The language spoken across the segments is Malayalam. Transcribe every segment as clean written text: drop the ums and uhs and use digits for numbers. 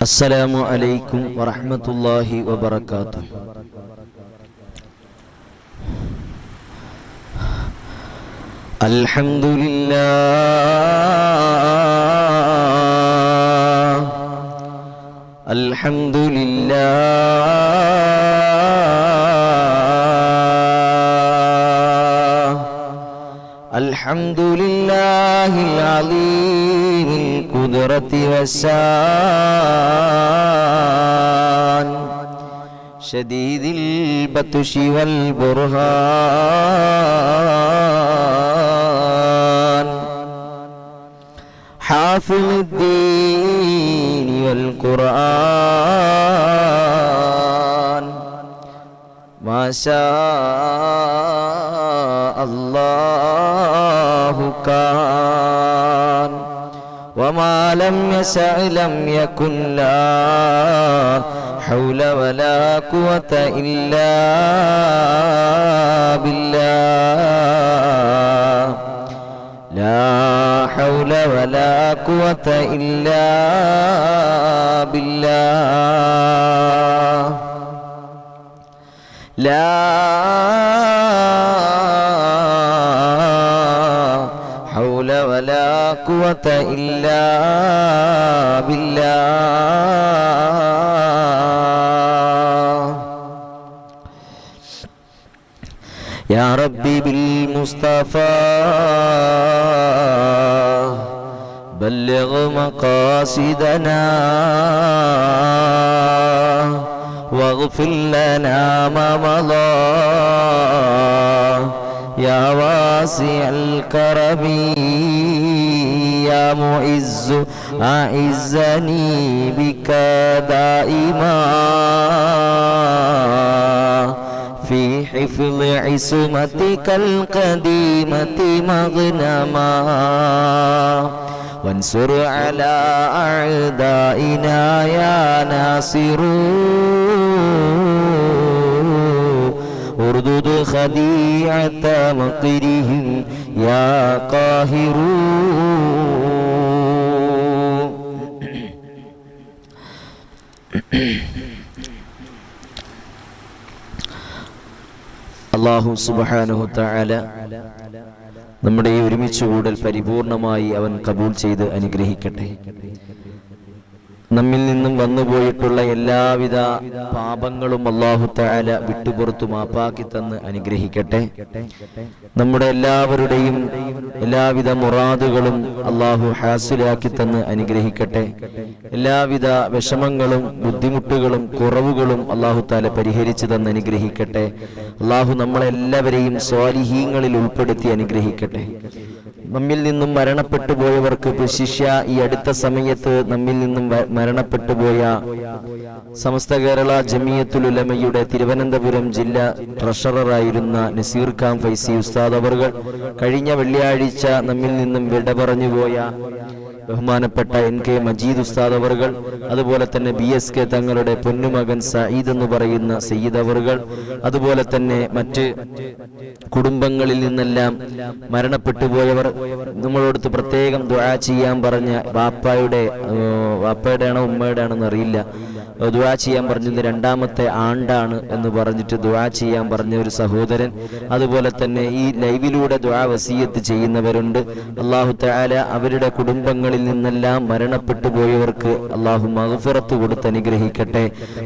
السلام عليكم ورحمة الله وبركاته. الحمد لله الحمد لله الحمد لله العظيم القدرة والشان شديد البطش والبرهان حافظ الدين والقرآن ما شاء الله كان وما لم يشأ لم يكن لا حول ولا قوة إلا بالله لا حول ولا قوة إلا بالله لا حول ولا قوة إلا بالله. يا ربي بالمصطفى بلغ مقاصدنا واغفر لنا ما مضى يا واسع الكرم يا معز أعزني بك دائما في حفظ عصمتك القديمة مغنما وانصر على أعدائنا يا ناصر اردد خديعة مكرهم يا قاهر. അല്ലാഹു സുബ്ഹാനഹു തആല നമ്മുടെ ഈ ഒരുമിച്ച് കൂടൽ പരിപൂർണമായി അവൻ കബൂൽ ചെയ്ത് അനുഗ്രഹിക്കട്ടെ. നമ്മിൽ നിന്നും വന്നുപോയിട്ടുള്ള എല്ലാവിധ പാപങ്ങളും അല്ലാഹു തആല വിട്ടുപുറത്തു മാപ്പാക്കി തന്ന് അനുഗ്രഹിക്കട്ടെ. നമ്മുടെ എല്ലാവരുടെയും എല്ലാവിധ മുറാദുകളും അല്ലാഹു ഹാസിലാക്കി തന്ന് അനുഗ്രഹിക്കട്ടെ. എല്ലാവിധ വിഷമങ്ങളും ബുദ്ധിമുട്ടുകളും കുറവുകളും അല്ലാഹു തആല പരിഹരിച്ചു തന്ന് അനുഗ്രഹിക്കട്ടെ. അല്ലാഹു നമ്മളെല്ലാവരെയും സ്വാലിഹീങ്ങളിൽ ഉൾപ്പെടുത്തി അനുഗ്രഹിക്കട്ടെ. നമ്മിൽ നിന്നും മരണപ്പെട്ടു പോയവർക്ക് ശിഷ്യ ഈ അടുത്ത സമയത്ത് നമ്മിൽ നിന്നും മരണപ്പെട്ടു പോയ സമസ്ത കേരള ജമിയത്തുൽ ഉലമയുടെ തിരുവനന്തപുരം ജില്ലാ ട്രഷററായിരുന്ന നസീർ ഖാൻ ഫൈസി ഉസ്താദ് അവർകൾ കഴിഞ്ഞ വെള്ളിയാഴ്ച നമ്മിൽ നിന്നും വിട പറഞ്ഞു പോയ ബഹുമാനപ്പെട്ട NK മജീദ് ഉസ്താദ് അവർകൾ, അതുപോലെ തന്നെ BSK തങ്ങളുടെ പൊന്നുമകൻ സഈദ് എന്ന് പറയുന്ന സയ്യിദ് അവർകൾ, അതുപോലെ തന്നെ മറ്റ് കുടുംബങ്ങളിൽ നിന്നെല്ലാം മരണപ്പെട്ടു പോയവർ, നമ്മളോട് പ്രത്യേകം ദുആ ചെയ്യാൻ പറഞ്ഞ വാപ്പയുടെ ആണോ ഉമ്മയുടെ ആണെന്ന് അറിയില്ല, ദുആ ചെയ്യാൻ പറഞ്ഞത് രണ്ടാമത്തെ ആണ്ടാണ് എന്ന് പറഞ്ഞിട്ട് ദുആ ചെയ്യാൻ പറഞ്ഞ ഒരു സഹോദരൻ, അതുപോലെ തന്നെ ഈ ലൈവിലൂടെ ദുആ വസിയത്ത് ചെയ്യുന്നവരുണ്ട്. അല്ലാഹു തആല അവരുടെ കുടുംബങ്ങളിൽ നിന്നെല്ലാം മരണപ്പെട്ടു പോയവർക്ക് അല്ലാഹു മഗ്ഫിറത്ത് കൊടുത്ത് അനുഗ്രഹിക്കട്ടെ,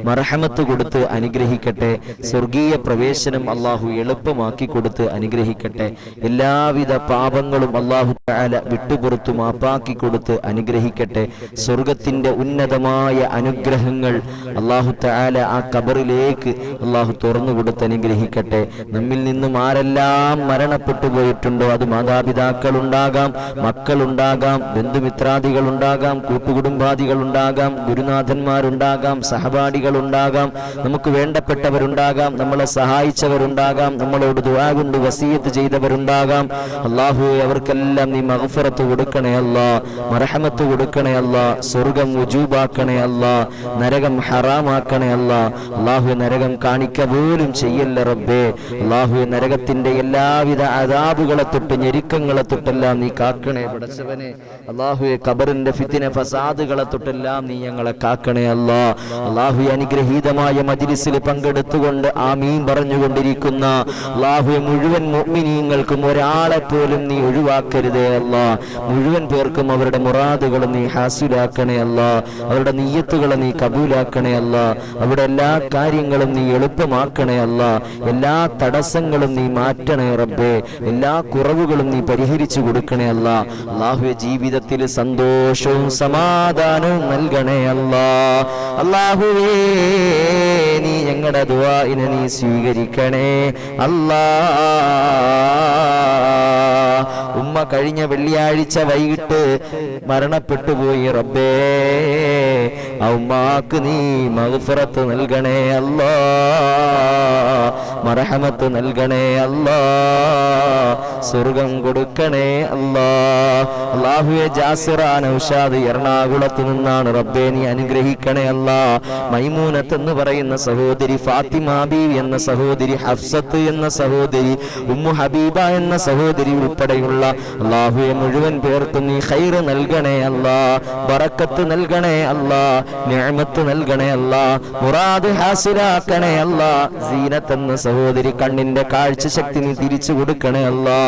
മർഹമത്ത് കൊടുത്ത് അനുഗ്രഹിക്കട്ടെ, സ്വർഗീയ പ്രവേശനം അല്ലാഹു എളുപ്പമാക്കി കൊടുത്ത് അനുഗ്രഹിക്കട്ടെ. എല്ലാവിധ പാപങ്ങളും അല്ലാഹു തആല വിട്ടുപുറത്തു മാപ്പാക്കി കൊടുത്ത് അനുഗ്രഹിക്കട്ടെ. സ്വർഗത്തിന്റെ ഉന്നതമായ അനുഗ്രഹങ്ങൾ അല്ലാഹു തആല ആ ഖബറിലേക്ക് അല്ലാഹു തുറന്നു കൊടുത്ത് അനുഗ്രഹിക്കട്ടെ. നമ്മിൽ നിന്നും ആരെല്ലാം മരണപ്പെട്ടു പോയിട്ടുണ്ടോ, അത് മാതാപിതാക്കളുണ്ടാകാം, മക്കളുണ്ടാകാം, ബന്ധുമിത്രാദികളുണ്ടാകാം, കൂട്ടുകുടുംബാദികളുണ്ടാകാം, ഗുരുനാഥന്മാരുണ്ടാകാം, സഹപാഠികളുണ്ടാകാം, നമുക്ക് വേണ്ടപ്പെട്ടവരുണ്ടാകാം, നമ്മളെ സഹായിച്ചവരുണ്ടാകാം, നമ്മളോട് ദുആ കൊണ്ട് വസിയത്ത് ചെയ്തവരുണ്ടാകാം. അല്ലാഹു അവർക്കെല്ലാം നീ മഗ്ഫിറത്ത് കൊടുക്കണേ അല്ലാ, മർഹമത്ത് കൊടുക്കണേ അല്ലാ, സ്വർഗം വുജൂബാക്കണേ അല്ലാ, നരക നരകം ഹറാമാക്കണേ അല്ലാ. അല്ലാഹുവേ നരകം കാണിക്ക പോലും ചെയ്യല്ല റബ്ബേ. അല്ലാഹുവേ നരകത്തിന്റെ എല്ലാവിധ അദാബുകളെ തൊട്ട് ഞെരുക്കങ്ങളെ തൊട്ടെല്ലാം നീ കാക്കണേ പടച്ചവനെ. അല്ലാഹുവേ ഖബറിന്റെ ഫിത്ന ഫസാദുകളെ തൊട്ടെല്ലാം നീ ഞങ്ങളെ കാക്കണേ അല്ലാ. അല്ലാഹുവേ അനുഗ്രഹീതമായ മജ്ലിസിൽ പങ്കെടുത്തുകൊണ്ട് ആമീൻ പറഞ്ഞുകൊണ്ടിരിക്കുന്ന അല്ലാഹുവേ മുഴുവൻ മുഅ്മിനീങ്ങൾക്കും ഒരാളെ പോലും നീ ഒഴിവാക്കരുതേ അല്ലാ. മുഴുവൻ പേർക്കും അവരുടെ മുറാദുകൾ നീ ഹാസിലാക്കണേ അല്ലാ. അവരുടെ നിയ്യത്തുകളെ നീ കബൂലാക്കണേ അല്ലാ. അവരുടെ എല്ലാ കാര്യങ്ങളും നീ എളുപ്പമാക്കണേ അല്ലാ. എല്ലാ തടസ്സങ്ങളും നീ മാറ്റണേ റബ്ബേ. എല്ലാ കുറവുകളും നീ പരിഹരിച്ചു കൊടുക്കണേ അല്ലാ. അല്ലാഹുവേ ജീവിതത്തിൽ സന്തോഷവും സമാധാനവും നൽകണേ അല്ലാ. അല്ലാഹുവേ നീ ഞങ്ങളുടെ ദുആഇനെ നീ സ്വീകരിക്കണേ അല്ലാ. ഉമ്മ കഴിഞ്ഞ വെള്ളിയാഴ്ച വൈകിട്ട് മരണപ്പെട്ടു പോയി റബ്ബേ. ആ ഉമ്മാക്ക് നീ മഗ്ഫിറത്ത് നൽകണേ അല്ലാ. മർഹമത്ത് നൽകണേ അല്ലാ. സ്വർഗം കൊടുക്കണേ അല്ലാ. അല്ലാഹുവേ ജാസിറ നൗഷാദ് എറണാകുളത്ത് നിന്നാണ് റബ്ബേ നീ അനുഗ്രഹിക്കണേ അല്ലാ. മൈമൂനത്ത് എന്ന് പറയുന്ന സഹോദരി, ഫാത്തിമ ബീവി എന്ന സഹോദരി, ഹഫ്സത്ത് എന്ന സഹോദരി, ഉമ്മു ഹബീബ എന്ന സഹോദരി ഉൾപ്പെടെയുള്ള അല്ലാഹുവേ മുഴുവൻ പേർക്കും നീ ഖൈർ നൽകണേ അല്ലാ. ബറക്കത്ത് നൽകണേ അല്ലാ. നിഅമത്ത് നൽകണേ അല്ലാ. മുറാദ് ഹാസിലാക്കണേ അല്ലാ. സീനത്ത് എന്ന സഹോദരി കണ്ണിന്റെ കാഴ്ച ശക്തി നീ തിരിച്ചു കൊടുക്കണേ അല്ലാ.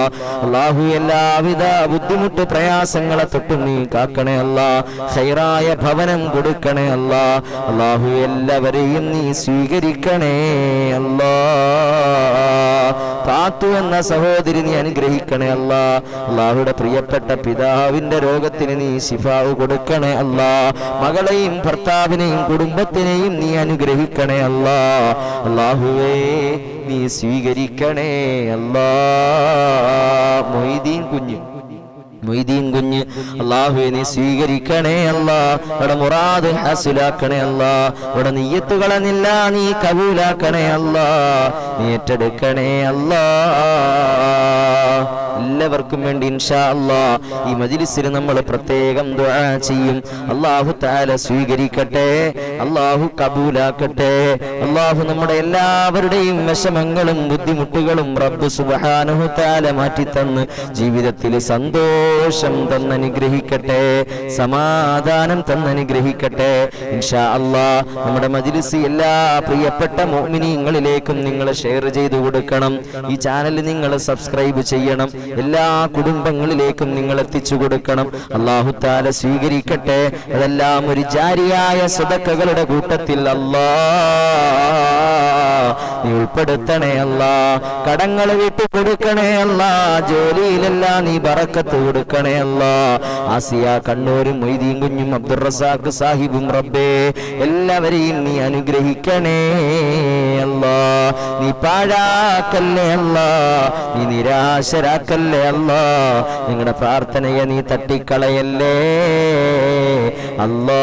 അല്ലാഹു എല്ലാവിധ ബുദ്ധിമുട്ട് പ്രയാസങ്ങളെ തൊട്ട് നീ കാക്കണേ അല്ലാ. ഖൈറായ ഭവനം കൊടുക്കണേ അല്ലാ. അല്ലാഹു എല്ലാവരെയും നീ സ്വീകരിക്കണേ അല്ലാ. പാത്തു എന്ന സഹോദരി നീ അനുഗ്രഹിക്കണേ അല്ലാ. അല്ലാഹുവിന്റെ പ്രിയപ്പെട്ട പിതാവിന്റെ രോഗത്തിന് നീ ശിഫാവ് കൊടുക്കണേ അല്ലാ. മകളെയും ഭർത്താവിനെയും കുടുംബത്തിനെയും നീ അനുഗ്രഹിക്കണേ അല്ലാ. അല്ലാഹുവേ നീ സ്വീകരിക്കണേ അല്ലാ. മൊയ്തീൻ കുഞ്ഞ് അല്ലാഹുവേ നീ സ്വീകരിക്കണേ അല്ലാ. അവിടെ മുറാദ് ഹാസിലാക്കണേ അല്ലാ. അവിടെ നിയ്യത്തുകളെന്നില്ല നീ കബൂലാക്കണേ അല്ലാ. നീ ഏറ്റെടുക്കണേ അല്ലാ. എല്ലാവർക്കും വേണ്ടി ഇൻഷാ അല്ലാഹ് ഈ മജ്ലിസിൽ നമ്മൾ പ്രത്യേകം ദുആ ചെയ്യും. അല്ലാഹു തആല സ്വീകരിക്കട്ടെ, അല്ലാഹു കബൂലാക്കട്ടെ. അല്ലാഹു നമ്മുടെ എല്ലാവരുടെയും വിഷമങ്ങളും ബുദ്ധിമുട്ടുകളും റബ്ബ് സുബ്ഹാനഹു തആല മാറ്റി തന്ന് ജീവിതത്തിൽ സന്തോഷം തന്നനുഗ്രഹിക്കട്ടെ, സമാധാനം തന്നനുഗ്രഹിക്കട്ടെ ഇൻഷാ അല്ലാഹ്. നമ്മുടെ മജ്ലിസ് എല്ലാ പ്രിയപ്പെട്ട മുഅ്മിനീങ്ങളിലേക്കും നിങ്ങൾ ഷെയർ ചെയ്തു കൊടുക്കണം. ഈ ചാനൽ നിങ്ങൾ സബ്സ്ക്രൈബ് ചെയ്യണം. എല്ലാ കുടുംബങ്ങളിലേക്കും നിങ്ങൾ എത്തിച്ചു കൊടുക്കണം. അല്ലാഹു തആല സ്വീകരിക്കട്ടെ. അതെല്ലാം ഒരു ജാരിയായ സദഖകളുടെ കൂട്ടത്തിൽ നീ ഉൾപ്പെടുത്തണേ അല്ലാ. കടങ്ങൾ വിട്ടു കൊടുക്കണേ അല്ലാ. ജോലിയിലെല്ലാം നീ ബറക്കത്ത് കൊടുക്കണേ അല്ലാ. ആസിയ കണ്ണൂരും മൊയ്തീൻ കുഞ്ഞും അബ്ദുർ റസാഖ് സാഹിബും റബ്ബേ എല്ലാവരെയും നീ അനുഗ്രഹിക്കണേ അല്ലാ. നീ പാഴാക്കല്ലേ അല്ലാ. നീ നിരാശരാക്കല്ലേ അല്ലാ. നിങ്ങളുടെ പ്രാർത്ഥനയെ നീ തട്ടിക്കളയല്ലേ അല്ലാ.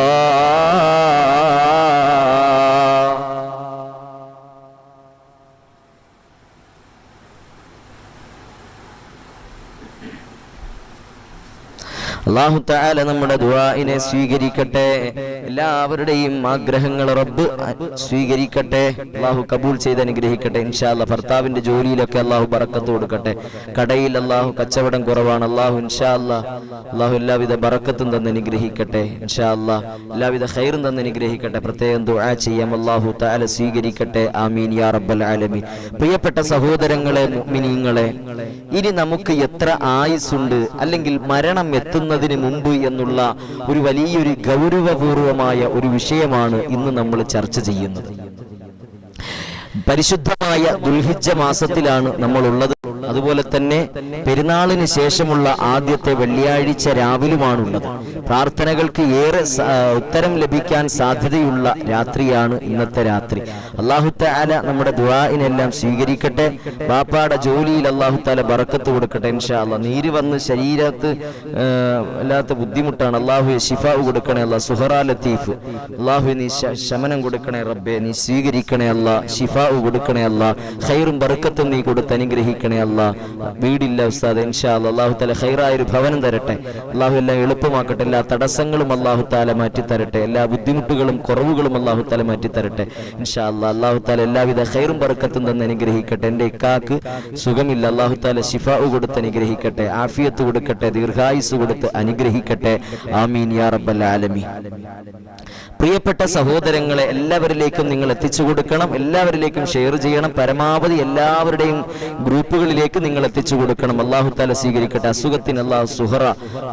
അല്ലാഹു തആല നമ്മുടെ ദുആഇനെ സ്വീകരിക്കട്ടെ. എല്ലാവരുടെയും ആഗ്രഹങ്ങൾ റബ്ബ് സ്വീകരിക്കട്ടെ. അല്ലാഹു കബൂൽ ചെയ്ത് അനുഗ്രഹിക്കട്ടെ ഇൻഷാ അല്ലാഹ്. ഭർത്താവിന്റെ ജോലിയിലൊക്കെ അല്ലാഹു ബറക്കത്ത് കൊടുക്കട്ടെ. കടയിൽ അല്ലാഹു കച്ചവടം കുറവാണ്. അല്ലാഹു ഇൻഷാ അല്ലാഹ് അല്ലാഹു എല്ലാവിധ ബറക്കത്തും തന്ന് അനുഗ്രഹിക്കട്ടെ ഇൻഷാ അല്ലാഹ്. എല്ലാവിധ ഖൈറും തന്ന് അനുഗ്രഹിക്കട്ടെ. പ്രത്യേകം ദുആ ചെയ്യാം. അല്ലാഹു തആല സ്വീകരിക്കട്ടെ. ആമീൻ യാ റബ്ബൽ ആലമീൻ. പ്രിയപ്പെട്ട സഹോദരങ്ങളെ, മുഅ്മിനീങ്ങളെ, ഇനി നമുക്ക് എത്ര ആയുസ്സുണ്ട്, അല്ലെങ്കിൽ മരണം എത്തുന്നതിന് മുമ്പ് എന്നുള്ള ഒരു വലിയൊരു ഗൗരവപൂർവമായ ഒരു വിഷയമാണ് ഇന്ന് നമ്മൾ ചർച്ച ചെയ്യുന്നത്. പരിശുദ്ധമായ ദുൽഹിജ്ജ മാസത്തിലാണ് നമ്മൾ ഉള്ളത്. അതുപോലെ തന്നെ പെരുന്നാളിന് ശേഷമുള്ള ആദ്യത്തെ വെള്ളിയാഴ്ച രാവിലുമാണുള്ളത്. പ്രാർത്ഥനകൾക്ക് ഏറെ ഉത്തരം ലഭിക്കാൻ സാധ്യതയുള്ള രാത്രിയാണ് ഇന്നത്തെ രാത്രി. അല്ലാഹു തആല നമ്മുടെ ദുആഇനെല്ലാം സ്വീകരിക്കട്ടെ. ബാപ്പാടെ ജോലിയിൽ അല്ലാഹു തആല ബറക്കത്ത് കൊടുക്കട്ടെ ഇൻഷാ അല്ലാഹ്. നീര് വന്ന് ശരീരത്ത് വല്ലാത്ത ബുദ്ധിമുട്ടാണ്. അല്ലാഹു ശിഫാ കൊടുക്കണേ അല്ലാഹ്. സുഹറ ലത്തീഫ് അല്ലാഹു നീ ശമനം കൊടുക്കണേ റബ്ബേ. നീ സ്വീകരിക്കണേ അല്ലാഹ്. ശിഫാ കൊടുക്കണേ അല്ലാ. ഖൈറും ബർക്കത്തും നീ കൊടുത്ത് അനുഗ്രഹിക്കണേ അല്ലാ. വീടില്ല ഉസ്താദ്, ഇൻഷാ അല്ലാഹ് അല്ലാഹു തആല ഖൈറായൊരു ഭവനം തരട്ടെ. അല്ലാഹു എല്ലാം എളുപ്പമാക്കട്ടെ. എല്ലാ തടസ്സങ്ങളും അല്ലാഹു തആല മാറ്റി തരട്ടെ. എല്ലാ ബുദ്ധിമുട്ടുകളും കുറവുകളും അല്ലാഹു തആല മാറ്റി തരട്ടെ ഇൻഷാ അല്ലാഹ്. അല്ലാഹു തആല എല്ലാവിധ ഖൈറും ബർക്കത്തും തന്ന് അനുഗ്രഹിക്കട്ടെ. എൻ്റെ ഇക്കാക്ക് സുഖമില്ല, അല്ലാഹു തആല ശിഫാഉ കൊടുത്ത് അനുഗ്രഹിക്കട്ടെ. ആഫിയത്ത് കൊടുക്കട്ടെ, ദീർഘായുസ് കൊടുത്ത് അനുഗ്രഹിക്കട്ടെ. ആമീൻ യാ റബ്ബൽ ആലമീൻ. പ്രിയപ്പെട്ട സഹോദരങ്ങളെ, എല്ലാവരിലേക്കും നിങ്ങൾ എത്തിച്ചു കൊടുക്കണം, എല്ലാവരിലേക്കും ഷെയർ ചെയ്യണം. പരമാവധി എല്ലാവരുടെയും ഗ്രൂപ്പുകളിലേക്ക് നിങ്ങൾ എത്തിച്ചു കൊടുക്കണം. അല്ലാഹു തആല സ്വീകരിക്കട്ടെ. അസുഖത്തിന് അല്ലാഹു സുഹറ,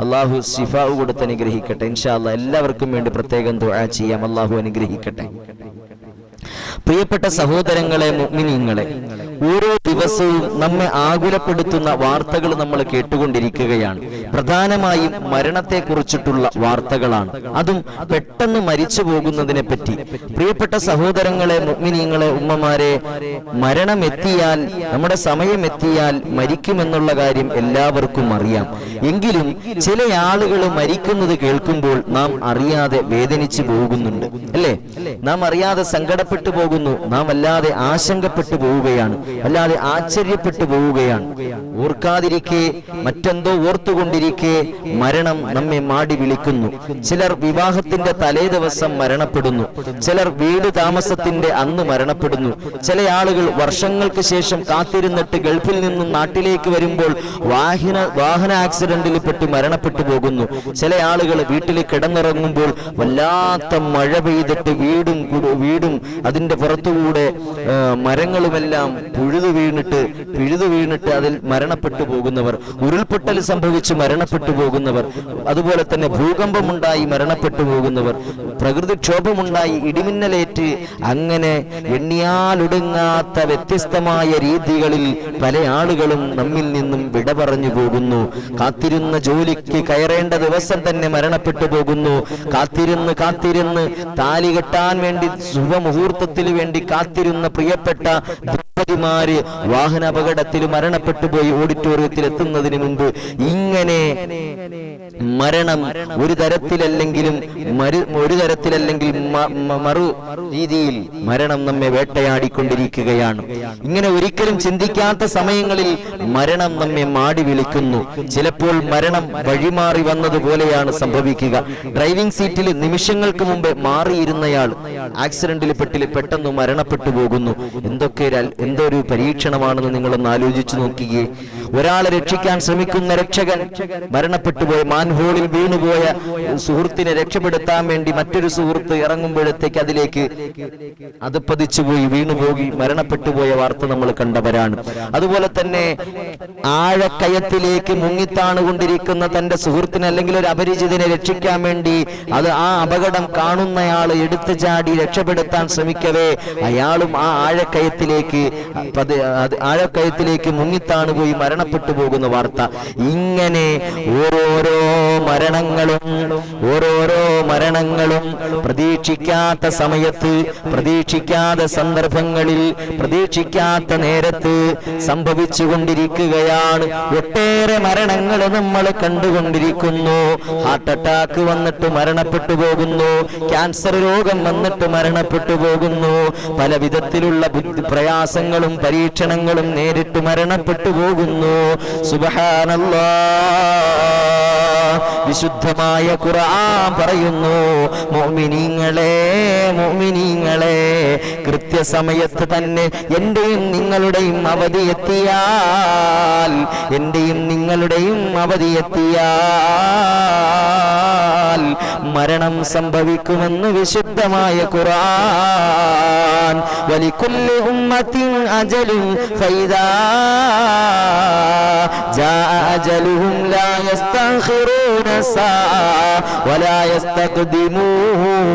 അല്ലാഹു ശിഫാഉ കൊടുത്ത് അനുഗ്രഹിക്കട്ടെ ഇൻഷാ അല്ലാഹ്. എല്ലാവർക്കും വേണ്ടി പ്രത്യേകം ദുആ ചെയ്യാം. അല്ലാഹു അനുഗ്രഹിക്കട്ടെ. പ്രിയപ്പെട്ട സഹോദരങ്ങളെ, മുഅ്മിനീങ്ങളെ, ഓരോ ദിവസവും നമ്മെ ആകുലപ്പെടുത്തുന്ന വാർത്തകൾ നമ്മൾ കേട്ടുകൊണ്ടിരിക്കുകയാണ്. പ്രധാനമായും മരണത്തെക്കുറിച്ചിട്ടുള്ള വാർത്തകളാണ്, അതും പെട്ടെന്ന് മരിച്ചു പോകുന്നതിനെ പറ്റി. പ്രിയപ്പെട്ട സഹോദരങ്ങളെ, മുഅ്മിനീങ്ങളെ, ഉമ്മമാരെ, മരണമെത്തിയാൽ, നമ്മുടെ സമയമെത്തിയാൽ മരിക്കുമെന്നുള്ള കാര്യം എല്ലാവർക്കും അറിയാം. എങ്കിലും ചില ആളുകൾ മരിക്കുന്നത് കേൾക്കുമ്പോൾ നാം അറിയാതെ വേദനിച്ചു പോകുന്നുണ്ട്, അല്ലേ? നാം അറിയാതെ സങ്കടപ്പെട്ടു പോകുന്നു, നാം അല്ലാതെ ആശങ്കപ്പെട്ടു പോവുകയാണ്, അല്ലാതെ ആശ്ചര്യപ്പെട്ടു പോവുകയാണ്. ഓർക്കാതിരിക്കെ മറ്റെന്തോ ഓർത്തുകൊണ്ടിരിക്കെ മരണം നമ്മെ മാടി വിളിക്കുന്നു. ചിലർ വിവാഹത്തിന്റെ തലേ ദിവസം മരണപ്പെടുന്നു, ചിലർ വീട് താമസത്തിന്റെ അന്ന് മരണപ്പെടുന്നു. ചില ആളുകൾ വർഷങ്ങൾക്ക് ശേഷം കാത്തിരുന്നിട്ട് ഗൾഫിൽ നിന്നും നാട്ടിലേക്ക് വരുമ്പോൾ വാഹന ആക്സിഡന്റിൽ പെട്ട് മരണപ്പെട്ടു പോകുന്നു. ചില ആളുകൾ വീട്ടിൽ കിടന്നിറങ്ങുമ്പോൾ വല്ലാത്ത മഴ പെയ്തിട്ട് വീടും അതിന്റെ പുറത്തുകൂടെ മരങ്ങളുമെല്ലാം പിഴുതു വീണിട്ട് അതിൽ മരണപ്പെട്ടു പോകുന്നവർ, ഉരുൾപൊട്ടൽ സംഭവിച്ച് മരണപ്പെട്ടു പോകുന്നവർ, അതുപോലെ തന്നെ ഭൂകമ്പമുണ്ടായി മരണപ്പെട്ടു പോകുന്നവർ, പ്രകൃതിക്ഷോഭമുണ്ടായി ഇടിമിന്നലേറ്റ്, അങ്ങനെ എണ്ണിയാലൊടുങ്ങാത്ത വ്യത്യസ്തമായ രീതികളിൽ പല ആളുകളും നമ്മിൽ നിന്നും വിട പറഞ്ഞു പോകുന്നു. കാത്തിരുന്ന ജോലിക്ക് കയറേണ്ട ദിവസം തന്നെ മരണപ്പെട്ടു പോകുന്നു. കാത്തിരുന്ന് താലി കെട്ടാൻ വേണ്ടി ശുഭമുഹൂർത്തത്തിന് വേണ്ടി കാത്തിരുന്ന പ്രിയപ്പെട്ട ദമ്പതിമാര് വാഹന അപകടത്തിൽ മരണപ്പെട്ടു പോയി ഓഡിറ്റോറിയത്തിൽ എത്തുന്നതിന് മുമ്പ്. ഇങ്ങനെ മരണം ഒരു തരത്തിലല്ലെങ്കിൽ മറു രീതിയിൽ മരണം നമ്മെ വേട്ടയാടിക്കൊണ്ടിരിക്കുകയാണ്. ഇങ്ങനെ ഒരിക്കലും ചിന്തിക്കാത്ത സമയങ്ങളിൽ മരണം നമ്മെ മാടി വിളിക്കുന്നു. ചിലപ്പോൾ മരണം വഴിമാറി വന്നതുപോലെയാണ് സംഭവിക്കുക. ഡ്രൈവിംഗ് സീറ്റിൽ നിമിഷങ്ങൾക്ക് മുമ്പ് മാറിയിരുന്നയാൾ ആക്സിഡന്റിൽ പെട്ടെന്ന് മരണപ്പെട്ടു പോകുന്നു. എന്തൊരു പരീക്ഷണമാണെന്ന് നിങ്ങളൊന്ന് ആലോചിച്ചു നോക്കിയേ. ഒരാളെ രക്ഷിക്കാൻ ശ്രമിക്കുന്ന രക്ഷകൻ മരണപ്പെട്ടു പോയ, മാൻഹോളിൽ വീണുപോയ സുഹൃത്തിനെ രക്ഷപ്പെടുത്താൻ വേണ്ടി മറ്റൊരു സുഹൃത്ത് ഇറങ്ങുമ്പോഴത്തേക്ക് അതിലേക്ക് അത് പതിച്ചുപോയി വീണുപോയി മരണപ്പെട്ടുപോയ വാർത്ത നമ്മൾ കണ്ടവരാണ്. അതുപോലെ തന്നെ ആഴക്കയത്തിലേക്ക് മുങ്ങിത്താണുകൊണ്ടിരിക്കുന്ന തന്റെ സുഹൃത്തിനെ അല്ലെങ്കിൽ ഒരു അപരിചിതനെ രക്ഷിക്കാൻ വേണ്ടി ആ അപകടം കാണുന്നയാൾ എടുത്തു ചാടി രക്ഷപ്പെടുത്താൻ ശ്രമിക്കവേ അയാളും ആ ആഴക്കയത്തിലേക്ക് മുങ്ങിത്താണുപോയി മരണപ്പെട്ടു പോകുന്ന വാർത്ത. ഇങ്ങനെ ഓരോരോ മരണങ്ങളും പ്രതീക്ഷിക്കാത്ത സമയത്ത്, പ്രതീക്ഷിക്കാത്ത സന്ദർഭങ്ങളിൽ, പ്രതീക്ഷിക്കാത്ത നേരത്ത് സംഭവിച്ചു കൊണ്ടിരിക്കുകയാണ്. ഒട്ടേറെ മരണങ്ങൾ നമ്മൾ കണ്ടുകൊണ്ടിരിക്കുന്നു. ഹാർട്ട് അറ്റാക്ക് വന്നിട്ട് മരണപ്പെട്ടു പോകുന്നു, ക്യാൻസർ രോഗം വന്നിട്ട് മരണപ്പെട്ടു പോകുന്നു, പല വിധത്തിലുള്ള പ്രയാസങ്ങളും പരീക്ഷണങ്ങളും നേരിട്ട് മരണപ്പെട്ടു പോകുന്നു. സുബ്ഹാനല്ലാഹ്, വിശുദ്ധമായ ഖുർആൻ പറയുന്നു, മുഅ്മിനീങ്ങളെ, കൃത്യസമയത്ത് തന്നെ എന്റെയും നിങ്ങളുടെയും അവധി എത്തിയാൽ മരണം സംഭവിക്കുമെന്ന് വിശുദ്ധമായ ഖുർആൻ. വലികുല്ലി ഉമ്മത്തിൻ അജലുൻ ഫൈദാ ജാഅ അജലുഹും ലാ യസ്തഖിറൂന സാഅ വലാ യസ്തഖ്ദിമൂൻ.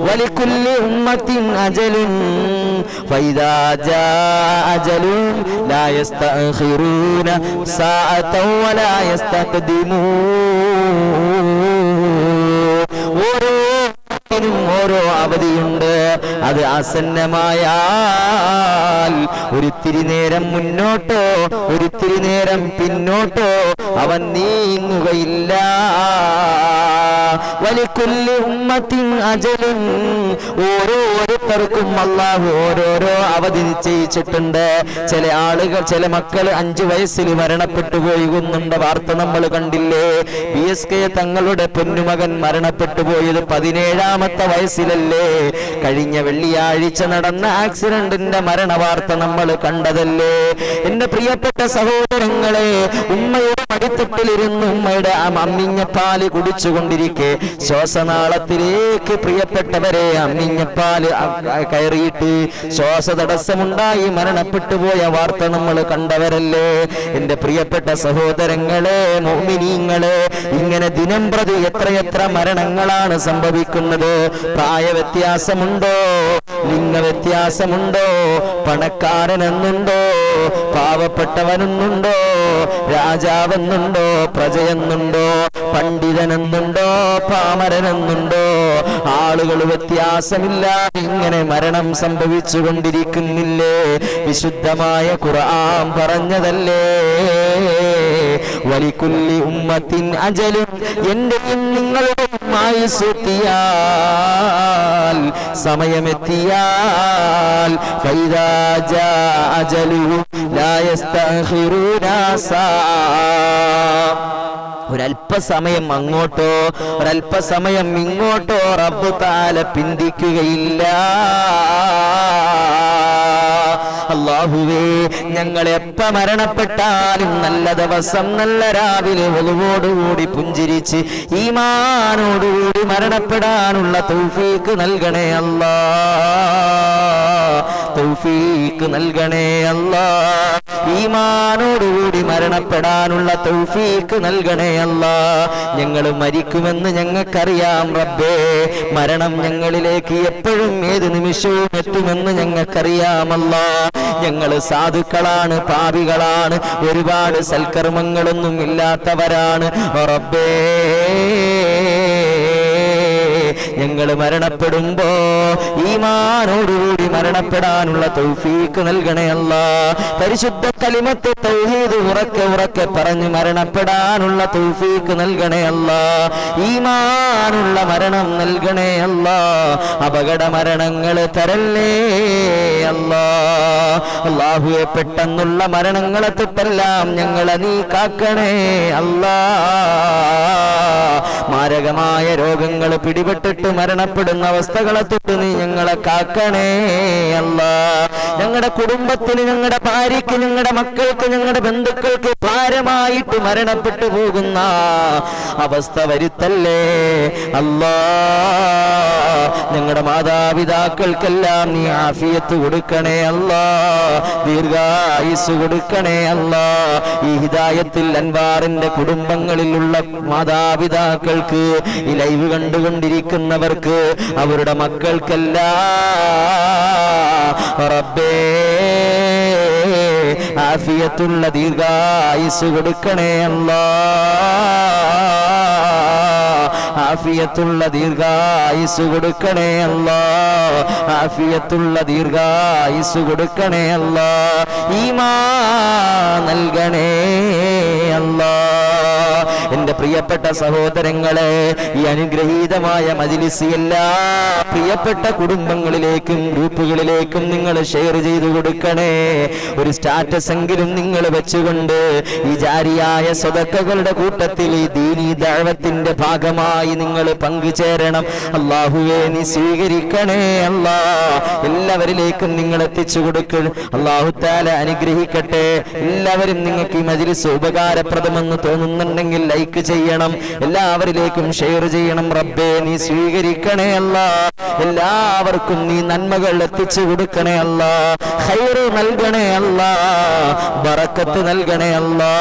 വലികുല്ലി ഉമ്മത്തിൻ അജലുൻ ഫൈദാ ജാഅ അജലുഹും ലാ യസ്തഖിറൂന സാഅതൻ വലാ യസ്തഖ്ദിമൂൻ. ഓരോ അവധിയുണ്ട്. അത് ആസന്നമായാൽ ഒരിത്തിരി നേരം മുന്നോട്ടോ ഒരിത്തിരി നേരം പിന്നോട്ടോ അവൻ നീങ്ങുകയില്ല. വലിക്കുല്ലി ഉമ്മത്തിൻ അജലുൻ, ഓരോരുത്തർക്കും അല്ലാഹു ഓരോരോ അവധി നിശ്ചയിച്ചിട്ടുണ്ട്. ചില ആളുകൾ, ചില മക്കൾ 5 വയസ്സിൽ മരണപ്പെട്ടു പോകുന്നുണ്ട്. വാർത്ത നമ്മൾ കണ്ടില്ലേ? BSK തങ്ങളുടെ പൊന്നുമകൻ മരണപ്പെട്ടു പോയത് 17ാമത്തെ വയസ്സിലല്ലേ? കഴിഞ്ഞ വെള്ളിയാഴ്ച നടന്ന ആക്സിഡന്റിന്റെ മരണ വാർത്ത നമ്മൾ കണ്ടതല്ലേ? എന്റെ പ്രിയപ്പെട്ട സഹോദരങ്ങളെ, ഉമ്മയുടെ മടിത്തട്ടിലിരുന്ന് ഉമ്മയുടെ അമ്മിഞ്ഞപ്പാല് കുടിച്ചുകൊണ്ടിരിക്കെ ശ്വാസനാളത്തിലേക്ക് പ്രിയപ്പെട്ടവരെ അമ്മിഞ്ഞപ്പാല് കയറിയിട്ട് ശ്വാസതടസ്സമുണ്ടായി മരണപ്പെട്ടു പോയ വാർത്ത നമ്മൾ കണ്ടവരല്ലേ? എന്റെ പ്രിയപ്പെട്ട സഹോദരങ്ങളെ, മുഅ്മിനീങ്ങളെ, ഇങ്ങനെ ദിനം പ്രതി എത്രയെത്ര മരണങ്ങളാണ് സംഭവിക്കുന്നത്. പ്രായ വ്യത്യാസമുണ്ടോ? ലിംഗ വ്യത്യാസമുണ്ടോ? പണക്കാരനെന്നുണ്ടോ? പാവപ്പെട്ടവനെന്നുണ്ടോ? രാജാവെന്നുണ്ടോ? പ്രജയെന്നുണ്ടോ? പണ്ഡിതനെന്നുണ്ടോ? പാമരനെന്നുണ്ടോ? ആളുകൾ വ്യത്യാസമില്ലാതെ ഇങ്ങനെ മരണം സംഭവിച്ചു കൊണ്ടിരിക്കുന്നില്ലേ? വിശുദ്ധമായ ഖുർആൻ പറഞ്ഞതല്ലേ? വലിക്കുല്ലി ഉമ്മത്തിൻ അജലുൻ, എന്റെയും നിങ്ങളുടെയും ആയുസ്സെത്തിയാൽ, സമയമെത്തിയാൽ, ഫൈദാ ജാ അജലുഹും ലാ യസ്തഖിറൂന സാഅ, ഒരല്പസമയം അങ്ങോട്ടോ ഒരല്പസമയം ഇങ്ങോട്ടോ റബ്ബ് തആല പിന്തിക്കുകയില്ല. അല്ലാഹുവേ, ഞങ്ങൾ എപ്പ മരണപ്പെട്ടാലും നല്ല ദിവസം, നല്ല രാവിലെ ഒളിവോടുകൂടി പുഞ്ചിരിച്ച് ഈമാനോടുകൂടി മരണപ്പെടാനുള്ള തൗഫീഖ് നൽകണേ അല്ലാ, തൗഫീഖ് നൽകണേ അല്ലാ. ഈമാനോടുകൂടി മരണപ്പെടാനുള്ള തൗഫീഖ് നൽകണേ അല്ലാ. ഞങ്ങൾ മരിക്കുമെന്ന് ഞങ്ങൾക്കറിയാം റബ്ബേ. മരണം ഞങ്ങളിലേക്ക് എപ്പോഴും ഏത് നിമിഷവും എത്തുമെന്ന് ഞങ്ങൾക്കറിയാമല്ലാ. ഞങ്ങൾ സാധുക്കളാണ്, പാപികളാണ്, ഒരുപാട് സൽക്കർമ്മങ്ങളൊന്നും ഇല്ലാത്തവരാണ് റബ്ബേ. ഞങ്ങൾ മരണപ്പെടുമ്പോ ഈമാനോടുകൂടി മരണപ്പെടാനുള്ള തൗഫീഖ് നൽകണേ അല്ലാ. പരിശുദ്ധ കലിമത്ത് തൗഹീദ് ഉറക്കെ ഉറക്കെ പറഞ്ഞു മരണപ്പെടാനുള്ള തൗഫീഖ് നൽകണേ അല്ലാ. ഈമാനുള്ള മരണം നൽകണേ അല്ലാ. അപകട മരണങ്ങൾ തരല്ലേ അല്ലാ. അല്ലാഹുവേ, പെട്ടെന്നുള്ള മരണങ്ങളെ തൊട്ടെല്ലാം ഞങ്ങളെ നീ കാക്കണേ അല്ലാ. മാരകമായ രോഗങ്ങൾ പിടിപെട്ടിട്ട് മരണപ്പെടുന്ന അവസ്ഥകളെ തൊട്ട് നീ ഞങ്ങളെ കാക്കണേ അല്ലാ. ഞങ്ങളുടെ കുടുംബത്തിന്, ഞങ്ങളുടെ ഭാര്യയ്ക്ക്, ഞങ്ങളുടെ മക്കൾക്ക്, ഞങ്ങളുടെ ബന്ധുക്കൾക്ക് ഭാരമായിട്ട് മരണപ്പെട്ടു പോകുന്ന അവസ്ഥ വരുത്തല്ലേ അല്ലാ. ഞങ്ങളുടെ മാതാപിതാക്കൾക്കെല്ലാം നീ ആഫിയത്ത് കൊടുക്കണേ അല്ലാ, ദീർഘായുസ് കൊടുക്കണേ അല്ലാ. ഈ ഹിദായത്തിൽ അൻവാറിന്റെ കുടുംബങ്ങളിലുള്ള മാതാപിതാക്കൾക്ക്, ഈ ലൈവ് കണ്ടുകൊണ്ടിരിക്കുന്നവർക്ക്, അവരുടെ മക്കൾക്കെല്ലാം റബ്ബേ ആഫിയത്തുള്ള ദീർഘായുസ് കൊടുക്കണേ അല്ലാ, ആഫിയത്തുള്ള ദീർഘായുസ് കൊടുക്കണേ അല്ലാ, ആഫിയത്തുള്ള ദീർഘായുസ് കൊടുക്കണേ അല്ലാ. ഈമാൻ നൽകണേ അല്ലാ. എന്റെ പ്രിയപ്പെട്ട സഹോദരങ്ങളെ, ഈ അനുഗ്രഹീതമായ മജ്‌ലിസ് എല്ലാ പ്രിയപ്പെട്ട കുടുംബങ്ങളിലേക്കും ഗ്രൂപ്പുകളിലേക്കും നിങ്ങൾ ഷെയർ ചെയ്തു കൊടുക്കണേ. ഒരു സ്റ്റാറ്റസ് എങ്കിലും നിങ്ങൾ വെച്ചുകൊണ്ട് ഈ ജാരിയായ സദഖകളുടെ കൂട്ടത്തിൽ ഈ ദീനീ ദഅവത്തിന്റെ ഭാഗമായി നിങ്ങൾ പങ്കുചേരണം. അല്ലാഹുവേ, നീ സ്വീകരിക്കണേ അല്ലാ. എല്ലാവരിലേക്കും നിങ്ങൾ എത്തിച്ചു കൊടുക്കണം. അല്ലാഹു തആല അനുഗ്രഹിക്കട്ടെ. എല്ലാവരും നിങ്ങൾക്ക് ഈ മജ്‌ലിസ് ഉപകാരപ്രദമെന്ന് തോന്നുന്നുണ്ടെങ്കിൽ ലൈക്ക് ചെയ്യണം, എല്ലാവരിലേക്കും ഷെയർ ചെയ്യണം. റബ്ബേ, നീ സ്വീകരിക്കണേ അല്ലാ. എല്ലാവർക്കും നീ നന്മകൾ എത്തിച്ചു കൊടുക്കണേ അല്ലാ. ഖൈർ നൽകണേ അല്ലാ, ബറക്കത്ത് നൽകണേ അല്ലാ,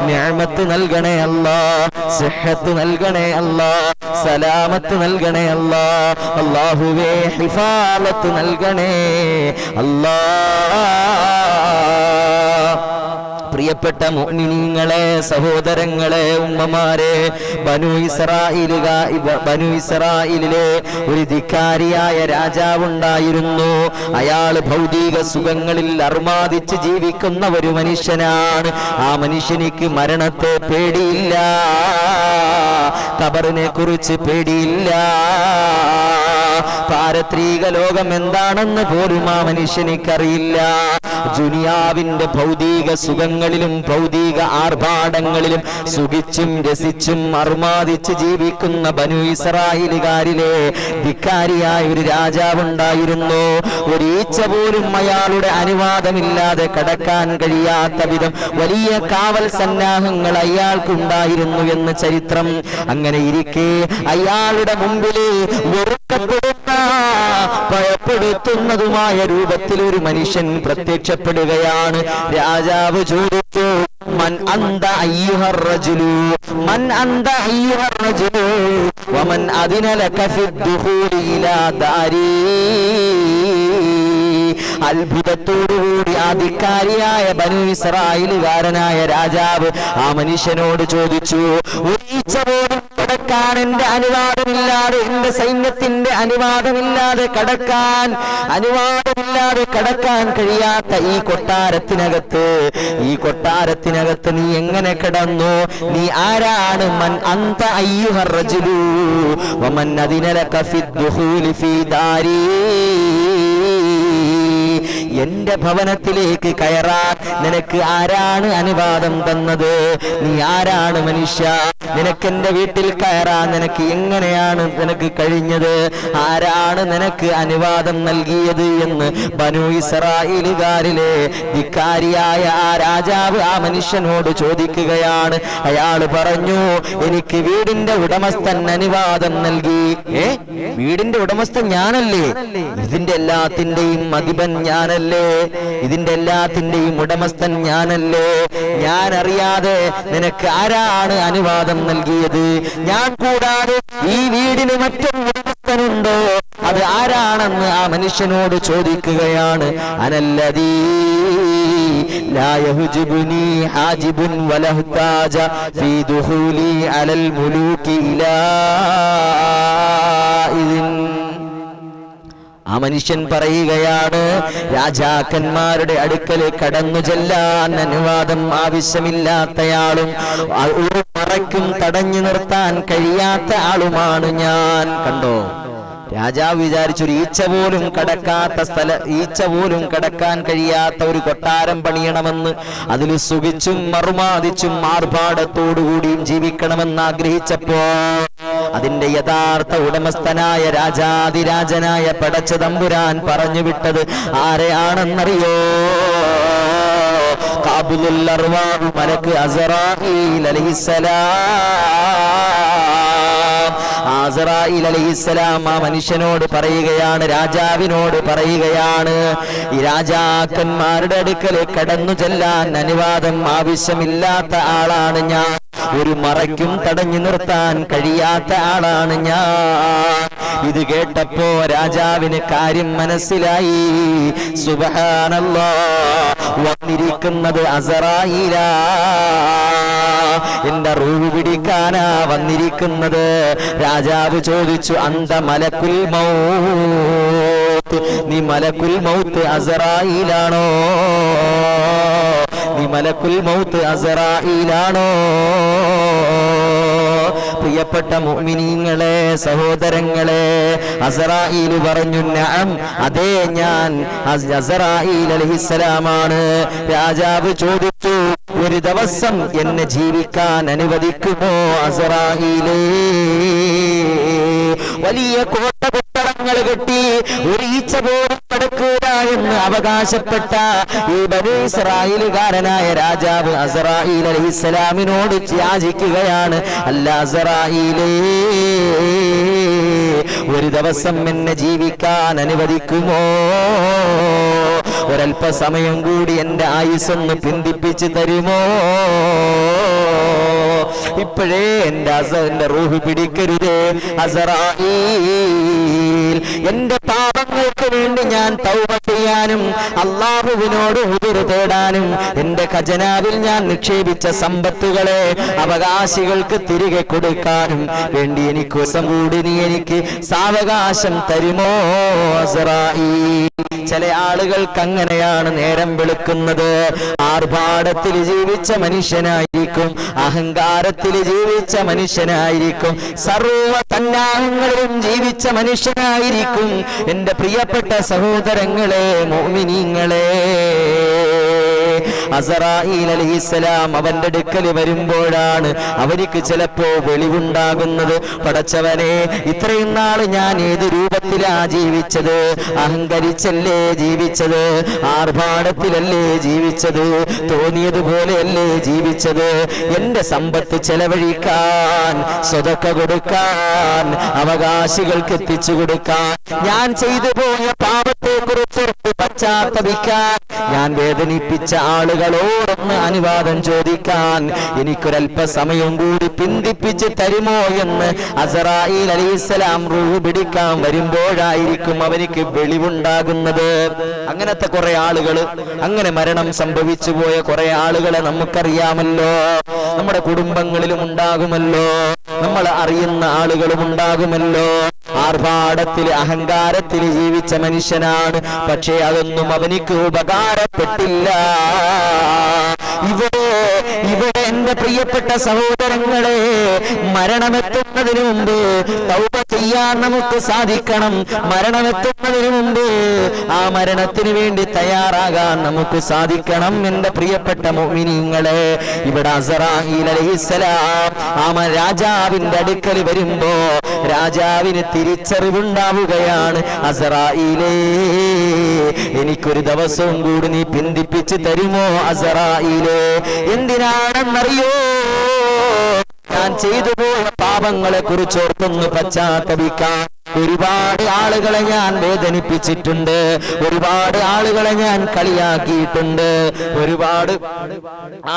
നിഅമത്ത് നൽകണേ അല്ലാ, സിഹ്ഹത്ത് നൽകണേ അല്ലാ, സലാമത്ത് നൽകണേ അല്ലാ. അല്ലാഹുവേ, ഹിഫാലത്ത് നൽകണേ അല്ലാ. പ്രിയ പ്രിയപ്പെട്ട മുഅ്മിനീങ്ങളെ, സഹോദരങ്ങളെ, ഉമ്മമാരെ, ബനു ഇസ്രായേലിലെ ഒരു ധിക്കാരിയായ രാജാവുണ്ടായിരുന്നു. അയാൾ ഭൗതിക സുഖങ്ങളിൽ അർമാദിച്ച് ജീവിക്കുന്ന ഒരു മനുഷ്യനാണ്. ആ മനുഷ്യനിക്ക് മരണത്തെ പേടിയില്ല, ഖബറിനെ കുറിച്ച് പേടിയില്ല, പാരത്രിക ലോകം എന്താണെന്ന് പോലും ആ മനുഷ്യനിക്കറിയില്ല. ദുനിയാവിന്റെ ഭൗതിക സുഖങ്ങളിലും ഭൗതിക ആർഭാടങ്ങളിലും സുഖിച്ചും രസിച്ചും അർമാദിച്ച് ജീവിക്കുന്ന ബനു ഇസ്രായേലുകാരിലെ ധിക്കാരിയായ ഒരു രാജാവുണ്ടായിരുന്നു. ഒരു ഈച്ച പോലും അയാളുടെ അനുവാദമില്ലാതെ കടക്കാൻ കഴിയാത്ത വിധം വലിയ കാവൽ സന്നാഹങ്ങൾ അയാൾക്കുണ്ടായിരുന്നു എന്ന് ചരിത്രം. അങ്ങനെ ഇരിക്കെ അയാളുടെ മുമ്പിൽ ഭയപ്പെടുത്തുന്നതുമായ രൂപത്തിൽ ഒരു മനുഷ്യൻ പ്രത്യക്ഷപ്പെടുകയാണ്. രാജാവ് ചോദിച്ചു, മൻ അന്ത അയ്യുഹർ റജുലു, മൻ അന്ത അയ്യുഹർ റജുലു വമൻ അദിന ലക ഫിദ്ദുഖൂലി ഇലാ ദാരി. അത്ഭുതത്തോടുകൂടി ആധികാരിയായ ബനു ഇസ്രായേലുകാരനായ രാജാവ് ആ മനുഷ്യനോട് ചോദിച്ചു, ഒരീച്ച പോലും കടക്കാൻ എന്റെ അനുവാദമില്ലാതെ, എന്റെ സൈന്യത്തിന്റെ അനുവാദമില്ലാതെ കടക്കാൻ കഴിയാത്ത ഈ കൊട്ടാരത്തിനകത്ത് നീ എങ്ങനെ കിടന്നു? നീ ആരാണ്? മൻ അന്ത അയ്യുഹർ റജുലു വമൻ അദിന ലക ഫിദ്ദുഖൂലി ഫീ ദാരി. എന്റെ ഭവനത്തിലേക്ക് കയറാൻ നിനക്ക് ആരാണ് അനുവാദം തന്നത്? നീ ആരാണ് മനുഷ്യ? നിനക്ക് എന്റെ വീട്ടിൽ കയറാൻ എങ്ങനെയാണ് നിനക്ക് കഴിഞ്ഞത്? ആരാണ് നിനക്ക് അനുവാദം നൽകിയത് എന്ന് ബനു ഇസ്രായേലുകാരിലെ ധിക്കാരിയായ ആ രാജാവ് ആ മനുഷ്യനോട് ചോദിക്കുകയാണ്. അയാൾ പറഞ്ഞു, എനിക്ക് വീടിന്റെ ഉടമസ്ഥൻ അനുവാദം നൽകി. വീടിന്റെ ഉടമസ്ഥൻ ഞാനല്ലേ? ഇതിന്റെ എല്ലാത്തിന്റെയും അധിപൻ ഞാനല്ലേ? ഇതിന്റെ എല്ലാത്തിന്റെയും ഉടമസ്ഥൻ ഞാനല്ലേ? ഞാൻ അറിയാതെ നിനക്ക് ആരാണ് അനുവാദം നൽകിയത്? ഞാൻ കൂടാതെ ഈ വീടിന് മറ്റൊരു ഉടമസ്ഥനുണ്ടോ? അത് ആരാണെന്ന് ആ മനുഷ്യനോട് ചോദിക്കുകയാണ്. അനല്ലദീ ലാ യഹ്ജുബുനി ഹാജിബുൻ വലഹ്താജ ഫീ ദുഖൂലി അലൽ മുലൂകി ഇലാ ഇദിൻ. ആ മനുഷ്യൻ പറയുകയാണ്, രാജാക്കന്മാരുടെ അടുക്കൽ കടന്നു ചെല്ലാൻ അനുവാദം ആവശ്യമില്ലാത്തയാളും ഒരു മറയ്ക്കും തടഞ്ഞു നിർത്താൻ കഴിയാത്ത ആളുമാണ് ഞാൻ. കണ്ടോ, രാജാവ് വിചാരിച്ചൊരു ഈച്ച പോലും കടക്കാൻ കഴിയാത്ത ഒരു കൊട്ടാരം പണിയണമെന്ന്, അതിൽ സുഖിച്ചും മറുമാദിച്ചും ആർഭാടത്തോടുകൂടിയും ജീവിക്കണമെന്ന് ആഗ്രഹിച്ചപ്പോ അതിന്റെ യഥാർത്ഥ ഉടമസ്ഥനായ രാജാതിരാജനായ പടച്ച തമ്പുരാൻ പറഞ്ഞു വിട്ടത് ആരെയാണെന്നറിയോ? ഖാബിലുൽ അർവാഹ് മലക്ക് അസ്റായീൽ അലൈഹിസ്സലാം ആ മനുഷ്യനോട് പറയുകയാണ്, രാജാവിനോട് പറയുകയാണ്, ഈ രാജാക്കന്മാരുടെ അടുക്കൽ കടന്നു ചെല്ലാൻ അനുവാദം ആവശ്യമില്ലാത്ത ആളാണ് ഞാൻ. ഒരു മറയ്ക്കും തടഞ്ഞു നിർത്താൻ കഴിയാത്ത ആളാണ് ഞാൻ. ഇത് കേട്ടപ്പോ രാജാവിന് കാര്യം മനസ്സിലായി. സുബ്ഹാനല്ലാഹ്, വന്നിരിക്കുന്നത് അസ്റായീലാ, എന്റെ റൂഹ് പിടിക്കാനാ വന്നിരിക്കുന്നത്. രാജാവ് ചോദിച്ചു, അന്ത മലക്കുൽ മൗത്ത്, നീ മലക്കുൽ മൗത്ത് അസ്റായീലാണോ? നീ മലക്കുൽ മൗത്ത് അസ്റായീലാണോ? പ്രിയപ്പെട്ട മുഅ്മിനീങ്ങളെ, സഹോദരങ്ങളെ, അസ്റായീൽ പറഞ്ഞു, നഅം, അതെ, ഞാൻ അസ്റായീൽ അലൈഹിസ്സലാമാണ്. രാജാവ് ചോദിച്ചു, ഒരു ദിവസം എന്നെ ജീവിക്കാൻ അനുവദിക്കുമോ അസ്റായീലേ? വലിയ കോട്ടകൊത്തളങ്ങൾ കെട്ടി ഒരു ഈച്ച പോലും കടക്കൂല എന്ന് അവകാശപ്പെട്ട ഈ ബനൂ ഇസ്രായേലുകാരനായ രാജാവ് അസ്റായീൽ അലൈഹിസ്സലാമിനോട് യാചിക്കുകയാണ്, അല്ല അസ്റായീലേ, ഒരു ദിവസം എന്നെ ജീവിക്കാൻ അനുവദിക്കുമോ? ഒരല്പസമയം കൂടി എന്റെ ആയുസ്സൊന്ന് പിന്തിപ്പിച്ച് തരുമോ? ഇപ്പോഴേ എന്റെ റൂഹ് പിടിക്കരുതേ അസ്റായീൽ. എന്റെ പാപങ്ങൾക്ക് വേണ്ടി ഞാൻ തൗബ ചെയ്യാനും അല്ലാഹുവിനോട് ഉദ്ർ തേടാനും എന്റെ ഖജനാവിൽ ഞാൻ നിക്ഷേപിച്ച സമ്പത്തുകളെ അവകാശികൾക്ക് തിരികെ കൊടുക്കാനും വേണ്ടി എനിക്ക് ദിവസം കൂടി നീ എനിക്ക് സാവകാശം തരുമോ അസ്റായീൽ. ചില ആളുകൾക്ക് അങ്ങനെയാണ് നേരം വെളുക്കുന്നത്. ആർഭാടത്തിൽ ജീവിച്ച മനുഷ്യനായിരിക്കും, അഹങ്കാരത്തിൽ ജീവിച്ച മനുഷ്യനായിരിക്കും, സർവ സന്നാഹങ്ങളിലും ജീവിച്ച മനുഷ്യനായിരിക്കും. എന്റെ പ്രിയപ്പെട്ട സഹോദരങ്ങളെ, മുഅ്മിനീങ്ങളെ, അസ്റായീൽ അലൈഹിസ്സലാം അവന്റെ അടുക്കൽ വരുമ്പോഴാണ് അവർക്ക് ചിലപ്പോ വെളിവുണ്ടാകുന്നത്. പടച്ചവനെ, ഇത്രയും നാള് ഞാൻ ഏത് രൂപത്തിലാ ജീവിച്ചത്? അഹങ്കരിച്ചല്ലേ ജീവിച്ചത്? ആർഭാടത്തിലല്ലേ ജീവിച്ചത്? തോന്നിയതുപോലെയല്ലേ ജീവിച്ചത്? എന്റെ സമ്പത്ത് ചെലവഴിക്കാൻ, സ്വതക്ക കൊടുക്കാൻ, അവകാശികൾക്ക് എത്തിച്ചു കൊടുക്കാൻ, ഞാൻ ചെയ്തു പോയ പാപത്തെ കുറിച്ച് പശ്ചാത്തപിക്കാൻ, ഞാൻ വേദനിപ്പിച്ച ആളുകളോടൊന്ന് അനുവാദം ചോദിക്കാൻ എനിക്കൊരല്പസമയം കൂടി പിന്തിപ്പിച്ച് തരുമോ എന്ന് അസ്റായീൽ അലൈഹിസ്സലാം റൂഹ് പിടിക്കാൻ വരുമ്പോഴായിരിക്കും അവനിക്ക് വെളിവുണ്ടാകുന്നത്. അങ്ങനത്തെ കുറെ ആളുകൾ, അങ്ങനെ മരണം സംഭവിച്ചു പോയ കുറെ ആളുകളെ നമുക്കറിയാമല്ലോ. നമ്മുടെ കുടുംബങ്ങളിലും ഉണ്ടാകുമല്ലോ, നമ്മൾ അറിയുന്ന ആളുകളും ഉണ്ടാകുമല്ലോ. ആർഭാടത്തിൽ അഹങ്കാരത്തിൽ ജീവിച്ച മനുഷ്യനാണ്, പക്ഷേ അതൊന്നും അവനിക്ക് ഉപകാരപ്പെട്ടില്ല. ഇവിടെ എന്റെ പ്രിയപ്പെട്ട സഹോദരങ്ങളെ, മരണമെത്തുന്നതിന് മുമ്പ് തൗബ ചെയ്യാൻ നമുക്ക് സാധിക്കണം. മരണമെത്തുന്നതിന് മുമ്പ് ആ മരണത്തിന് വേണ്ടി തയ്യാറാകാൻ നമുക്ക് സാധിക്കണം. എന്റെ പ്രിയപ്പെട്ട മുഅ്മിനീങ്ങളെ, ഇവിടെ അസ്റായീൽ അലൈഹിസ്സലാം ആ രാജാവിന്റെ അടുക്കൽ വരുമ്പോ രാജാവിന് തിരിച്ചറിവുണ്ടാവുകയാണ്. അസ്റായീലേ, എനിക്കൊരു ദിവസവും കൂടി നീ പിന്തിപ്പിച്ച് തരുമോ അസ്റായീലേ? എന്തിനാണെന്നറിയോ? ഞാൻ ചെയ്തു പോയ പാപങ്ങളെ കുറിച്ച് ഓർത്തൊന്ന് പശ്ചാത്തപിക്കാൻ. ഒരുപാട് ആളുകളെ ഞാൻ വേദനിപ്പിച്ചിട്ടുണ്ട്, ഒരുപാട് ആളുകളെ ഞാൻ കളിയാക്കിയിട്ടുണ്ട്, ഒരുപാട്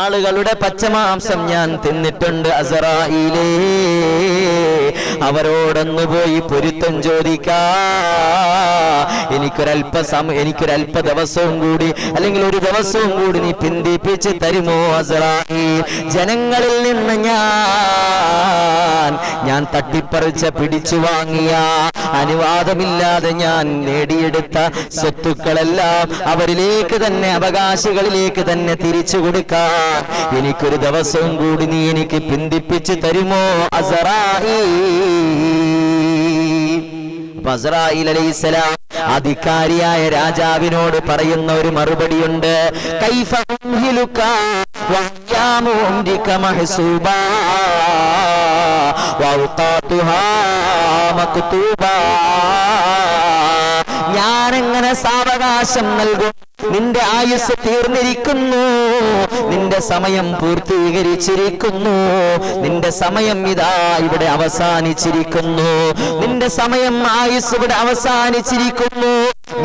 ആളുകളുടെ പച്ചമാംസം ഞാൻ തിന്നിട്ടുണ്ട്. അസ്റായീലേ, അവരോടൊന്നു പോയി പൊരുത്തം ചോദിക്കാ. എനിക്കൊരല്പ ദിവസവും കൂടി, അല്ലെങ്കിൽ ഒരു ദിവസവും കൂടി നീ പിന്തിപ്പിച്ച് തരുമോ അസ്റായീൽ? ജനങ്ങളിൽ നിന്ന് ഞാൻ തട്ടിപ്പറിച്ച, പിടിച്ചു വാങ്ങിയ, അനുവാദമില്ലാതെ ഞാൻ നേടിയെടുത്ത സ്വത്തുക്കളെല്ലാം അവരിലേക്ക് തന്നെ, അവകാശികളിലേക്ക് തന്നെ തിരിച്ചു കൊടുക്കാൻ എനിക്കൊരു ദിവസവും കൂടി നീ എനിക്ക് പിന്തിപ്പിച്ച് തരുമോ അസ്റായീൽ? അസ്റായീൽ അലൈഹിസ്സലാം അധികാരിയായ രാജാവിനോട് പറയുന്ന ഒരു മറുപടിയുണ്ട്. കൈഫ ഉംഹിലുക വഅയ്യാമു ഉംരിക മഹ്സൂബാ വൗഖാതുഹാ മക്തൂബാ. ഞാനെങ്ങനെ സാവകാശം നൽകും? നിന്റെ ആയുസ് തീർന്നിരിക്കുന്നു, നിന്റെ സമയം പൂർത്തീകരിച്ചിരിക്കുന്നു, നിന്റെ സമയം ഇതാ ഇവിടെ അവസാനിച്ചിരിക്കുന്നു, നിന്റെ സമയം ആയുസ് ഇവിടെ അവസാനിച്ചിരിക്കുന്നു,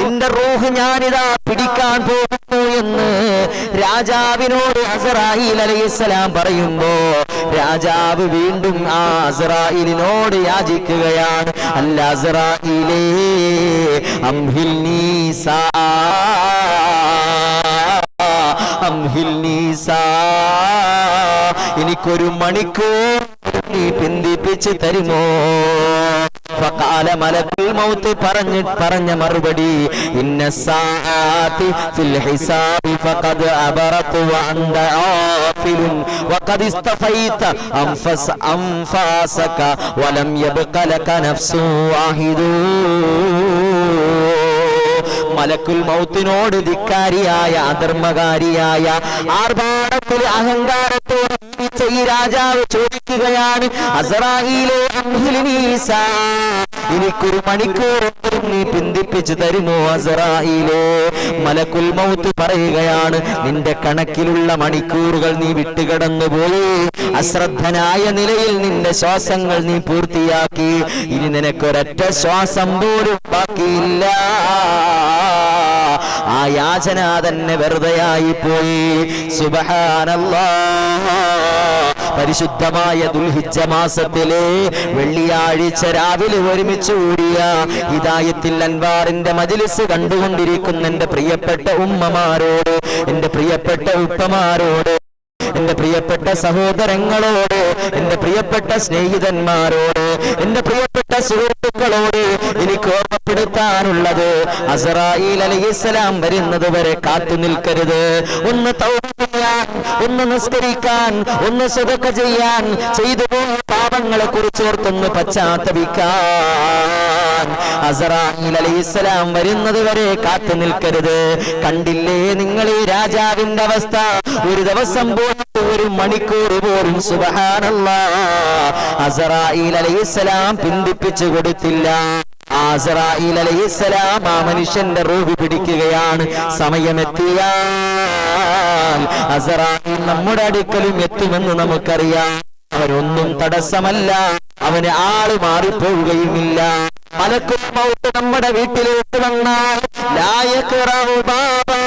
നിന്റെ റൂഹ് ഞാനിതാ പിടിക്കാൻ പോകുന്നു എന്ന് രാജാവിനോട് അസ്റായീൽ അലൈഹിസ്സലാം പറയുമ്പോ രാജാവ് വീണ്ടും ആ അസ്റായീലിനോട് യാചിക്കുകയാണ്. അല്ല അസ്റായീലേ, അംഹിൽനീ സാ, അംഹിൽനീ സാ, എനിക്കൊരു മണിക്കൂർ നീ പിന്തിപ്പിച്ച് തരുമോ? ഫഖാല മലക്കുൽ മൗത്ത് പറഞ്ഞ മറുപടി, ഇന്ന സാഅതി ഫിൽ ഹിസാബി ഫഖദ് അബറത് വഅന്ത ആഫിലുൻ വഖദ് ഇസ്തഫൈത അൻഫാസക വലം യബ്ഖ ലക നഫ്സു വാഹിദു. മലക്കുൽ മൗത്തിനോട് ധിക്കാരിയായ, അധർമ്മകാരിയായ, ആർഭാടത്തിൽ അഹങ്കാരത്തോടെ ഈ രാജാവ് ചോദിക്കുകയാണ്, അസ്റായീലേ, അംഹിൽനീ സാ, എനിക്കൊരു മണിക്കൂർ നീ പിന്തിപ്പിച്ചു തരുമോ അസ്റായീലേ? മലക്കുൽ മൗത്ത് പറയുകയാണ്, നിന്റെ കണക്കിലുള്ള മണിക്കൂറുകൾ നീ വിട്ടുകടന്നുപോയി, അശ്രദ്ധനായ നിലയിൽ നിന്റെ ശ്വാസങ്ങൾ നീ പൂർത്തിയാക്കി, ഇനി നിനക്കൊരൊറ്റ ശ്വാസം പോലും ബാക്കിയില്ല. ആ യാചന തന്നെ വെറുതെയായി പോയി. സുബ്ഹാനല്ലാഹ്, പരിശുദ്ധമായ ദുൽഹിജ്ജ മാസത്തിലെ വെള്ളിയാഴ്ച രാവിലെ ഒരുമിച്ച് കൂടിയ ഹിദായത്തിൽ അൻവാറിന്റെ മജ്‌ലിസ് കണ്ടുകൊണ്ടിരിക്കുന്ന എന്റെ പ്രിയപ്പെട്ട ഉമ്മമാരോട്, എന്റെ പ്രിയപ്പെട്ട ഉപ്പമാരോട്, എന്റെ പ്രിയപ്പെട്ട സഹോദരങ്ങളോട്, എന്റെ പ്രിയപ്പെട്ട സ്നേഹിതന്മാരോട്, എന്റെ പ്രിയപ്പെട്ട സുഹൃത്തുക്കളോട് എനിക്ക് ഓർമ്മപ്പെടുത്താനുള്ളത്, അസ്റായീൽ അലൈഹിസ്സലാം വരുന്നത് വരെ കാത്തു നിൽക്കരുത്. ഒന്ന് തൗബ ചെയ്യാൻ, ഒന്ന് നിസ്കരിക്കാൻ, ഒന്ന് സദഖ ചെയ്യാൻ, ചെയ്തു പോയ പാപങ്ങളെ കുറിച്ച് ഓർത്തൊന്ന് പശ്ചാത്തപിക്കാൻ. അസ്റായീൽ അലൈഹിസ്സലാം വരുന്നത് വരെ കാത്തു നിൽക്കരുത്. കണ്ടില്ലേ നിങ്ങൾ ഈ രാജാവിന്റെ അവസ്ഥ? ഒരു ദിവസം പോലും, ഒരു മണിക്കൂർ പോലും സുബ്ഹാനല്ലാഹ് അസ്റായീൽ അലൈഹിസ്സലാം പിന്തിപ്പിച്ചു കൊടുത്തില്ല. അസ്റായീൽ അലൈഹിസ്സലാം ആ മനുഷ്യന്റെ റൂഹ് പിടിക്കുകയാണ്. സമയമെത്തിയാൽ അസ്റായീൽ നമ്മുടെ അടുക്കലും എത്തുമെന്ന് നമുക്കറിയാം. അവനൊന്നും തടസ്സമല്ല, അവന് ആള് മാറിപ്പോവുകയുമില്ല. മലക്കുൽ മൗത്ത് നമ്മുടെ വീട്ടിലേക്ക് വന്നാൽ ലാ യഖറഉ ബാബാ,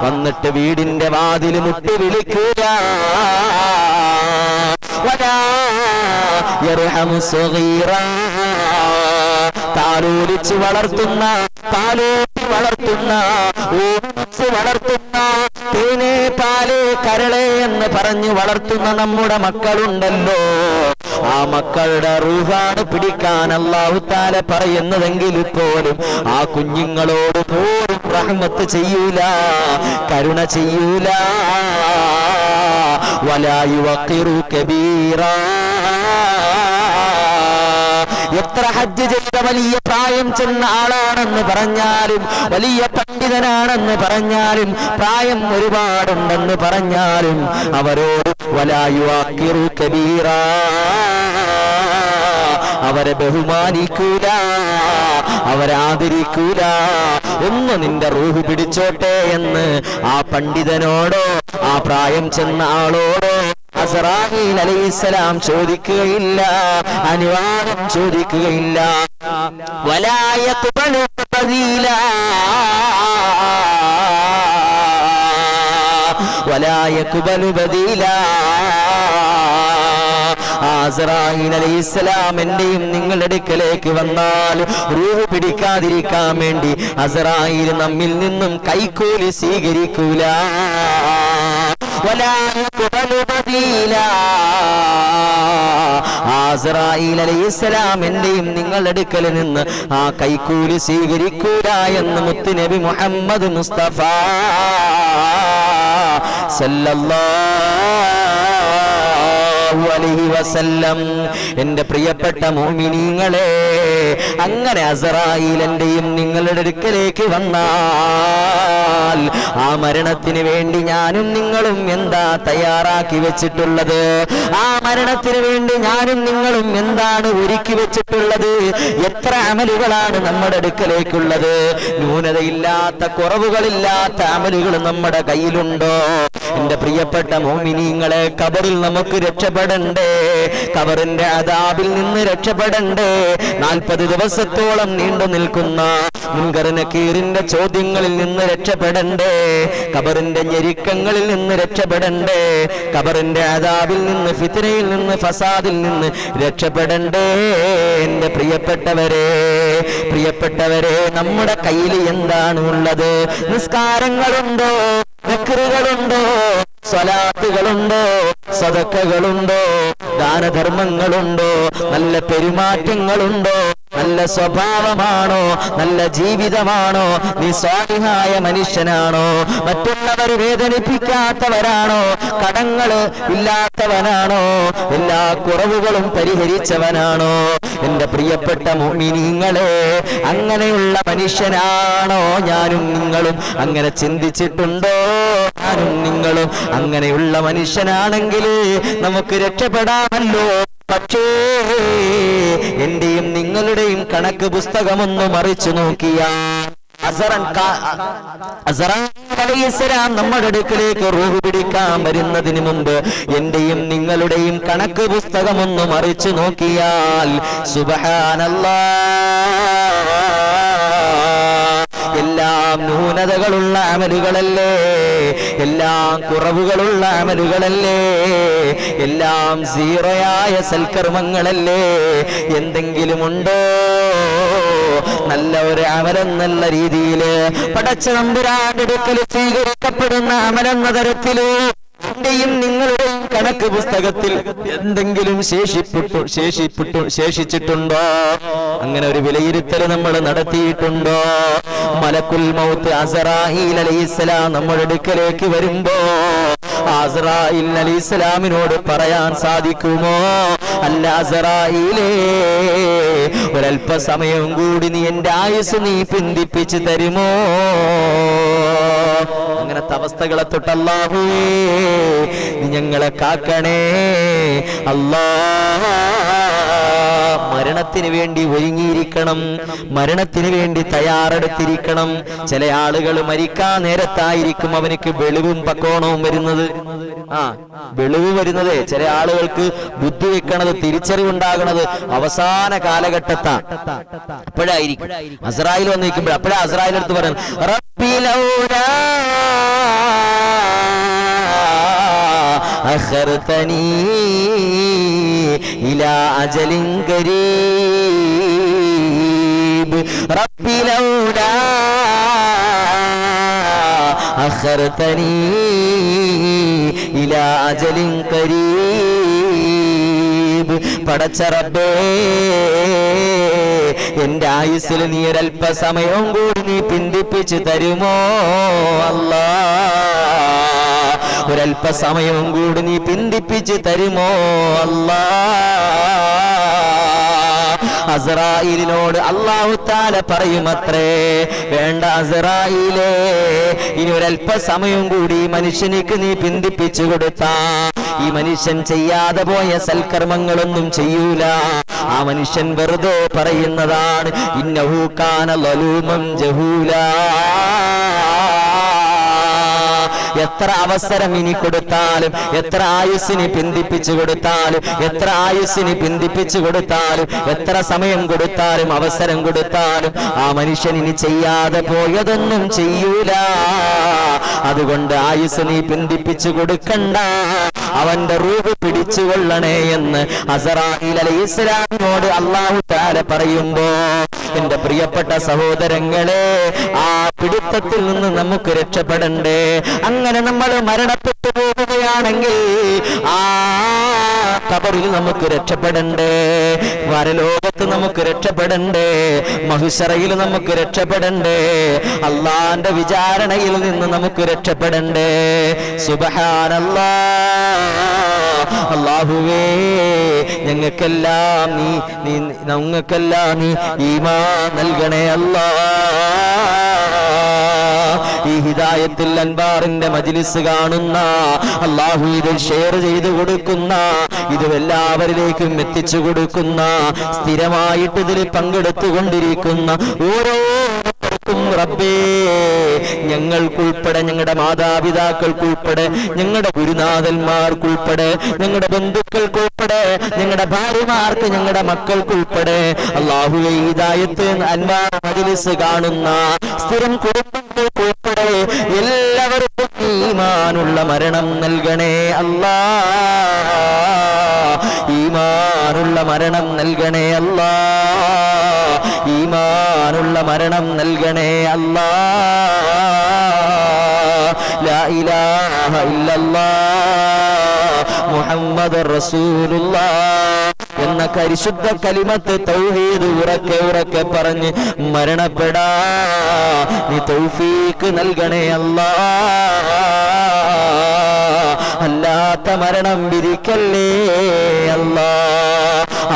വന്നിട്ട് വീടിന്റെ വാതിൽ മുട്ടി വിളിക്കുക. വലാ യർഹമു സഗീറാ, താലോലിച്ച് വളർത്തുന്ന, താലോലി വളർത്തുന്ന, ഊച്ച് വളർത്തുന്ന, തേനെ പാലേ കരളെ എന്ന് പറഞ്ഞു വളർത്തുന്ന നമ്മുടെ മക്കളുണ്ടല്ലോ, ആ മക്കളുടെ റൂഹാണ് പിടിക്കാൻ അല്ലാഹു തആല പറയുന്നതെങ്കിൽ പോലും ആ കുഞ്ഞുങ്ങളോട് പോലും റഹ്മത്ത് ചെയ്യൂല, കരുണ ചെയ്യൂല. വലാ യുവഖിറു കബീറാ, എത്ര ഹജ്ജ് ചെയ്ത വലിയ പ്രായം ചെന്ന ആളാണെന്ന് പറഞ്ഞാലും, വലിയ പണ്ഡിതനാണെന്ന് പറഞ്ഞാലും, പ്രായം ഒരുപാടുണ്ടെന്ന് പറഞ്ഞാലും അവരോട് വലാ യുവഖിറു കബീറാ, അവരെ ബഹുമാനിക്കൂല, അവരാദരിക്കൂല. ഒന്ന് നിന്റെ റൂഹ് പിടിച്ചോട്ടെ എന്ന് ആ പണ്ഡിതനോടോ ആ പ്രായം ചെന്ന ആളോടോ അസ്റായീൽ അലൈഹിസ്സലാം ചോദിക്കുകയില്ല, അനുവാദം ചോദിക്കുകയില്ല. വലാ യഖ്ബലു ബദീല, വലാ യഖ്ബലു ബദീല. അസ്റായീൽ അലൈഹിസ്സലാം എന്റെയും നിങ്ങളുടെ അടുക്കലേക്ക് വന്നാൽ റൂഹ് പിടിക്കാതിരിക്കാൻ വേണ്ടി അസ്റായീൽ നമ്മിൽ നിന്നും കൈക്കൂലി സ്വീകരിക്കൂല. അസ്റായീൽ അലൈഹിസ്സലാം എന്റെയും നിങ്ങളുടെ അടുക്കൽ നിന്ന് ആ കൈക്കൂലി സ്വീകരിക്കൂല എന്ന് മുത്തുനബി മുഹമ്മദ് മുസ്തഫ സല്ലല്ലാഹു അലൈഹി വസല്ലം. എന്റെ പ്രിയപ്പെട്ട മുഅ്മിനീങ്ങളെ, അങ്ങനെ അസ്റായീൽ എന്റെയും നിങ്ങളുടെ അടുക്കലേക്ക് വന്നാൽ ആ മരണത്തിന് വേണ്ടി ഞാനും നിങ്ങളും എന്താ തയ്യാറാക്കി വെച്ചിട്ടുള്ളത്? ആ മരണത്തിന് വേണ്ടി ഞാനും നിങ്ങളും എന്താണ് ഒരുക്കി വെച്ചിട്ടുള്ളത്? എത്ര അമലുകളാണ് നമ്മുടെ അടുക്കലേക്കുള്ളത്? ന്യൂനതയില്ലാത്ത, കുറവുകളില്ലാത്ത അമലുകൾ നമ്മുടെ കയ്യിലുണ്ടോ? എന്റെ പ്രിയപ്പെട്ട മുഅ്മിനീങ്ങളെ, ഖബറിൽ നമുക്ക് രക്ഷപ്പെടണ്ടേ? ഖബറിന്റെ അദാബിൽ നിന്ന് രക്ഷപ്പെടണ്ടേ? 40 ദിവസത്തോളം നീണ്ടു നിൽക്കുന്ന മുൻകർ നകീറിന്റെ ചോദ്യങ്ങളിൽ നിന്ന് രക്ഷപ്പെടണ്ടേ? ഖബറിന്റെ ഞെരുക്കങ്ങളിൽ നിന്ന് രക്ഷപ്പെടണ്ടേ? ഖബറിന്റെ അദാബിൽ നിന്ന്, ഫിത്നയിൽ നിന്ന്, ഫസാദിൽ നിന്ന് രക്ഷപ്പെടണ്ടേ? എന്റെ പ്രിയപ്പെട്ടവരെ, പ്രിയപ്പെട്ടവരെ, നമ്മുടെ കയ്യിൽ എന്താണ് ഉള്ളത്? നിസ്കാരങ്ങളുണ്ടോ? ദിക്റുകളുണ്ടോ? സ്വലാത്തുകളുണ്ടോ? സദഖകളുണ്ടോ? ദാനധർമ്മങ്ങളുണ്ടോ? നല്ല പെരുമാറ്റങ്ങളുണ്ടോ? നല്ല സ്വഭാവമാണോ? നല്ല ജീവിതമാണോ? നീ സ്വാലിഹായ മനുഷ്യനാണോ? മറ്റുള്ളവർ വേദനിപ്പിക്കാത്തവരാണോ? കടങ്ങൾ ഇല്ലാത്തവനാണോ? എല്ലാ കുറവുകളും പരിഹരിച്ചവനാണോ? എന്റെ പ്രിയപ്പെട്ട മുഅ്മിനീങ്ങളെ, അങ്ങനെയുള്ള മനുഷ്യനാണോ ഞാനും നിങ്ങളും? അങ്ങനെ ചിന്തിച്ചിട്ടുണ്ടോ? ഞാനും നിങ്ങളും അങ്ങനെയുള്ള മനുഷ്യനാണെങ്കിൽ നമുക്ക് രക്ഷപ്പെടാമല്ലോ. പക്ഷേ എന്റെയും നിങ്ങളുടെയും കണക്ക് പുസ്തകമൊന്ന് മറിച്ചു നോക്കിയാൽ അസ്റായീൽ നമ്മുടെ അടുക്കലേക്ക് റൂഹ് പിടിക്കാൻ വരുന്നതിന് മുമ്പ് എന്റെയും നിങ്ങളുടെയും കണക്ക് പുസ്തകമൊന്ന് മറിച്ചു നോക്കിയാൽ സുബ്ഹാനല്ലാഹ്, എല്ലാം ന്യൂനതകളുള്ള അമലുകളല്ലേ? എല്ലാം കുറവുകളുള്ള അമലുകളല്ലേ, എല്ലാം സീറോയായ സൽക്കർമ്മങ്ങളല്ലേ. എന്തെങ്കിലും ഉണ്ടോ നല്ല ഒരു അമലം നല്ല രീതിയില് പടച്ച തമ്പുരാന്റെ അടുക്കൽ സ്വീകരിക്കപ്പെടുന്ന അമലെന്ന തരത്തില് എന്റെയും നിങ്ങളുടെയും കണക്ക് പുസ്തകത്തിൽ എന്തെങ്കിലും ശേഷിച്ചിട്ടുണ്ടോ? അങ്ങനെ ഒരു വിലയിരുത്തൽ നമ്മൾ നടത്തിയിട്ടുണ്ടോ? മലക്കുൽ മൗത്ത് അസ്റായീൽ അലൈഹിസ്സലാം നമ്മുടെ അടുക്കലേക്ക് വരുമ്പോ അസ്റായീൽ അലൈഹിസ്സലാമിനോട് പറയാൻ സാധിക്കുമോ, അല്ല അസ്റായീലേ, ഒരല്പസമയം കൂടി നീ എന്റെ ആയുസ് നീ പിന്തിപ്പിച്ച് തരുമോ? അങ്ങനത്തെ അവസ്ഥകളെ തൊട്ട് അല്ലാഹുവേ നീ ഞങ്ങളെ കാക്കണേ അല്ലാഹ്. മരണത്തിന് വേണ്ടി ഒരുങ്ങിയിരിക്കണം, മരണത്തിന് വേണ്ടി തയ്യാറെടുത്തിരിക്കണം. ചില ആളുകൾ മരിക്കാൻ നേരത്തായിരിക്കും അവനക്ക് വെളിവും പക്കോണവും വരുന്നത്. വെളിവ് വരുന്നത് ചില ആളുകൾക്ക് ബുദ്ധി വെക്കണത്, തിരിച്ചറിവുണ്ടാകണത് അവസാന കാലഘട്ടത്താ. അപ്പോഴായിരിക്കും അസ്റായീൽ വന്ന് നിൽക്കുമ്പോൾ അപ്പോഴാ അസ്റായീൽ അടുത്ത് പറയുന്നത്, റബ്ബി ലൗലാ അഖർതനീ ഇലാ അജലിൻ ഖരീബ്, റബ്ബി ലൗലാ അഖർതനീ ഇലാ അജലിൻ ഖരീബ്. പടച്ച റബ്ബേ, എന്റെ ആയുസ്സിൽ നീ ഒരല്പസമയവും കൂടി നീ പിന്തിപ്പിച്ച് തരുമോ അല്ലാ, ഒരല്പസമയവും കൂടി നീ പിന്തിപ്പിച്ച് തരുമോ അല്ലാ. അസ്റായീലിനോട് അല്ലാഹു തആല പറയുമത്രേ, വേണ്ട അസ്റായീലേ, ഇനി ഒരല്പസമയം കൂടി മനുഷ്യനിക്ക് നീ പിന്തിപ്പിച്ചു കൊടുത്താ ഈ മനുഷ്യൻ ചെയ്യാതെ പോയ സൽക്കർമ്മങ്ങളൊന്നും ചെയ്യൂല. ആ മനുഷ്യൻ വെറുതെ പറയുന്നതാണ്, ഇന്നഹു കാന ളലൂമൻ ജഹൂലാ. എത്ര അവസരം ഇനി കൊടുത്താലും, എത്ര ആയുസ്സിന് പിന്തിപ്പിച്ചു കൊടുത്താലും, എത്ര ആയുസ്സിന് പിന്തിപ്പിച്ചു കൊടുത്താലും, എത്ര സമയം കൊടുത്താലും, അവസരം കൊടുത്താലും ആ മനുഷ്യൻ ഇനി ചെയ്യാതെ പോയതൊന്നും ചെയ്യൂല. അതുകൊണ്ട് ആയുസ് നീ പിന്തിപ്പിച്ചു കൊടുക്കണ്ട, അവന്റെ റൂഹ് പിടിച്ചുകൊള്ളണേ എന്ന് അസ്റായീൽ അലൈഹിസ്സലാമിനോട് അല്ലാഹു തആല പറയുമ്പോ, എന്റെ പ്രിയപ്പെട്ട സഹോദരങ്ങളെ, ആ പിടുത്തത്തിൽ നിന്ന് നമുക്ക് രക്ഷപ്പെടണ്ടേ. അങ്ങനെ നമ്മൾ മരണപ്പെട്ടു പോവുകയാണെങ്കിൽ ആ ഖബറിൽ നമുക്ക് രക്ഷപ്പെടണ്ടേ, പരലോകത്ത് നമുക്ക് രക്ഷപ്പെടണ്ടേ, മഹ്ശറയിൽ നമുക്ക് രക്ഷപ്പെടണ്ടേ, അള്ളാന്റെ വിചാരണയിൽ നിന്ന് നമുക്ക് രക്ഷപ്പെടണ്ടേ. സുബ്ഹാനല്ലാഹ്. അല്ലാഹുവേ, ഞങ്ങൾക്കെല്ലാം നീ ഈമാൻ നൽകണേ അല്ലാ. ഈ ഹിദായത്തുൽ അൻവാറിന്റെ മജ്ലിസ് കാണുന്ന അല്ലാഹു, ഇത് ഷെയർ ചെയ്തു കൊടുക്കുന്ന, ഇത് എല്ലാവരിലേക്കും എത്തിച്ചു കൊടുക്കുന്ന, സ്ഥിരമായിട്ട് ഇതിൽ പങ്കെടുത്തുകൊണ്ടിരിക്കുന്ന ഓരോ റബ്ബേ, ഞങ്ങൾക്കുൾപ്പെടെ, ഞങ്ങളുടെ മാതാപിതാക്കൾക്കുൾപ്പെടെ, ഞങ്ങളുടെ ഗുരുനാഥന്മാർക്കുൾപ്പെടെ, ഞങ്ങളുടെ ബന്ധുക്കൾക്കുൾപ്പെടെ, ഞങ്ങളുടെ ഭാര്യമാർക്ക്, ഞങ്ങളുടെ മക്കൾക്കുൾപ്പെടെ അല്ലാഹുവേ, ഹിദായത്ത് അൻവാർ മജ്ലിസ് കാണുന്ന സ്ഥിരം കുടുംബങ്ങൾക്കുൾപ്പെടെ എല്ലാവർക്കും ഈമാനുള്ള മരണം നൽകണേ അല്ലാ, ഈമാനുള്ള മരണം നൽകണേ അല്ലാ, ഈമാനുള്ള മരണം നൽകണേ അല്ലാ. ലാ ഇലാഹ ഇല്ലല്ലാഹ് മുഹമ്മദുർ റസൂലുള്ളാഹ് എന്ന പരിശുദ്ധ കലിമത്ത് തൗഹീദ് ഉറക്കെ ഉറക്കെ പറഞ്ഞ് മരണപ്പെടാ നീ തൗഫീഖ് നൽകണേ അല്ലാ. അല്ലാത്ത മരണം വിധിക്കല്ലേ അല്ലാ,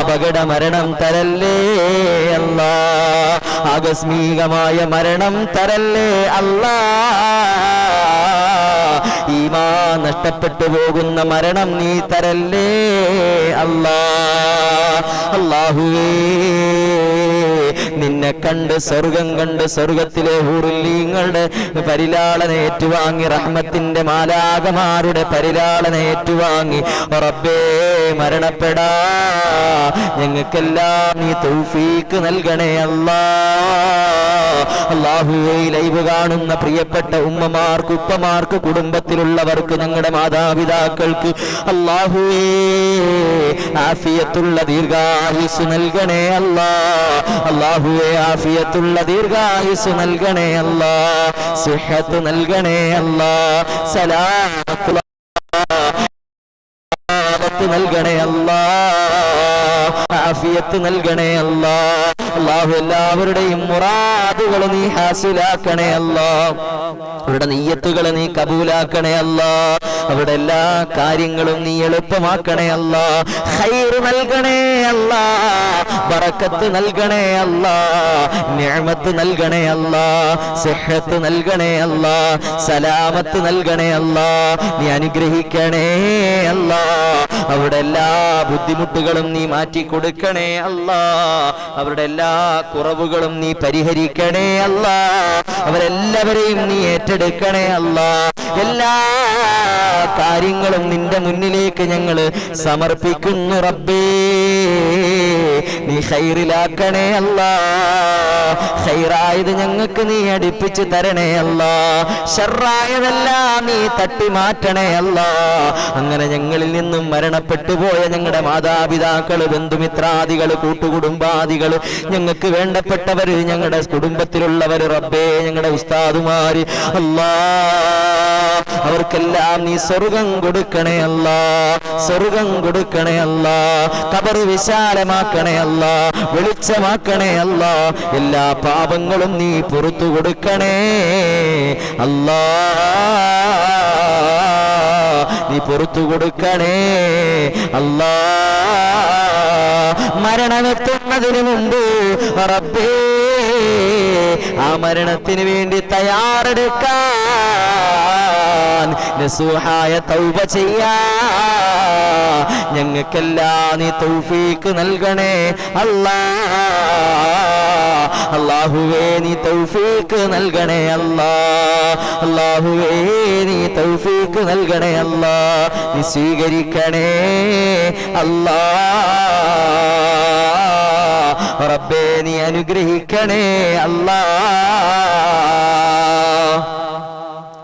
അപകട മരണം തരല്ലേ അല്ലാ, ആകസ്മികമായ മരണം തരല്ലേ അല്ലാ, ഈമാൻ നഷ്ടപ്പെട്ടു പോകുന്ന മരണം നീ തരല്ലേ അല്ലാ. അല്ലാഹുവേ, നിന്നെ കണ്ട് സ്വർഗം കണ്ട് സ്വർഗത്തിലെ ഹൂറുല്ലീങ്ങളുടെ പരിലാളന ഏറ്റുവാങ്ങി, റഹ്മത്തിന്റെ മാലാകമാരുടെ പരിലാളന ഏറ്റുവാങ്ങി റബ്ബേ മരണപ്പെടാ ഞങ്ങൾക്കെല്ലാം നീ തൗഫീഖ് നൽകണേ അല്ലാ. അല്ലാഹുവേ ലൈവ് കാണുന്ന പ്രിയപ്പെട്ട ഉമ്മമാർക്ക് ഉപ്പമാർക്ക് കുടുംബത്തിലുള്ളവർക്ക് ഞങ്ങളുടെ മാതാപിതാക്കൾക്ക് അല്ലാഹുവേ ആഫിയത്തുള്ള ദീർഘായുസ് നൽകണേ അല്ലാ അല്ലാഹുവേ ആഫിയത്തുള്ള ദീർഘായുസ് നൽകണേ അല്ലാ സിഹത്ത് നൽകണേ അല്ലാ സലാമത്ത് നൽകണേ അല്ലാ ആഫിയത്ത് നൽകണേ അല്ലാ അല്ലാഹു എല്ലാവരുടെയും മുറാദുകൾ നീ ഹാസിലാക്കണേ അല്ലാ അവരുടെ നിയ്യത്തുകൾ നീ കബൂലാക്കണേ അല്ലാ അവരുടെ എല്ലാ കാര്യങ്ങളും നീ എളുപ്പമാക്കണേ അല്ലാ ഖൈർ നൽകണേ അല്ലാ ബറക്കത്ത് നൽകണേ അല്ലാ നിഅമത്ത് നൽകണേ അല്ലാ സിഹത്ത് നൽകണേ അല്ലാ സലാമത്ത് നൽകണേ അല്ലാ നീ അനുഗ്രഹിക്കണേ അല്ലാ അവരുടെ എല്ലാ ബുദ്ധിമുട്ടുകളും നീ മാറ്റി കൊടുക്കണേ അല്ലാ അവരുടെ എല്ലാ കുറവുകളും നീ പരിഹരിക്കണേ അല്ലാ അവരെല്ലാവരെയും നീ ഏറ്റെടുക്കണേ അല്ലാ എല്ലാ കാര്യങ്ങളും നിന്റെ മുന്നിലേക്ക് ഞങ്ങൾ സമർപ്പിക്കുന്നു റബ്ബേ നീ ഖൈറിലാക്കണേ അല്ലാ ഖൈറായത് ഞങ്ങൾക്ക് നീ അടുപ്പിച്ച് തരണേ അല്ലാ ശർറായതെല്ലാം നീ തട്ടി മാറ്റണേ അല്ലാ അങ്ങനെ ഞങ്ങളിൽ നിന്നും മരണപ്പെട്ടു പോയ ഞങ്ങളുടെ മാതാപിതാക്കള് ബന്ധുമിത്രാദികള് കൂട്ടുകുടുംബാദികള് ഞങ്ങൾക്ക് വേണ്ടപ്പെട്ടവര് ഞങ്ങളുടെ കുടുംബത്തിലുള്ളവര് റബ്ബേ ഞങ്ങളുടെ ഉസ്താദുമാര് അല്ലാ അവർക്കെല്ലാം നീ സ്വർഗം കൊടുക്കണേ അല്ലാ സ്വർഗം കൊടുക്കണേ അല്ലാ ഖബർ വിശാലമാക്കണേ അല്ലാ വെളിച്ചമാക്കണേ അല്ലാ എല്ലാ പാപങ്ങളും നീ പുറത്തു കൊടുക്കണേ അല്ലാ നീ പുറത്തു കൊടുക്കണേ അല്ലാ മരണമെത്തുന്നതിന് മുമ്പ് റബ്ബേ ആ മരണത്തിന് വേണ്ടി തയ്യാറെടുക്കാൻ നസൂഹായ തൗബ ചെയ്യാ ഞങ്ങൾക്കെല്ലാം നീ തൗഫീക്ക് നൽകണേ അല്ലാ അല്ലാഹുവേ നീ തൗഫീക്ക് നൽകണേ അല്ലാ അല്ലാഹുവേ നീ തൗഫീക്ക് നൽകണേ അല്ലാ നീ സ്വീകരിക്കണേ അല്ലാ റബ്ബേ നീ അനുഗ്രഹിക്കണേ അല്ലാ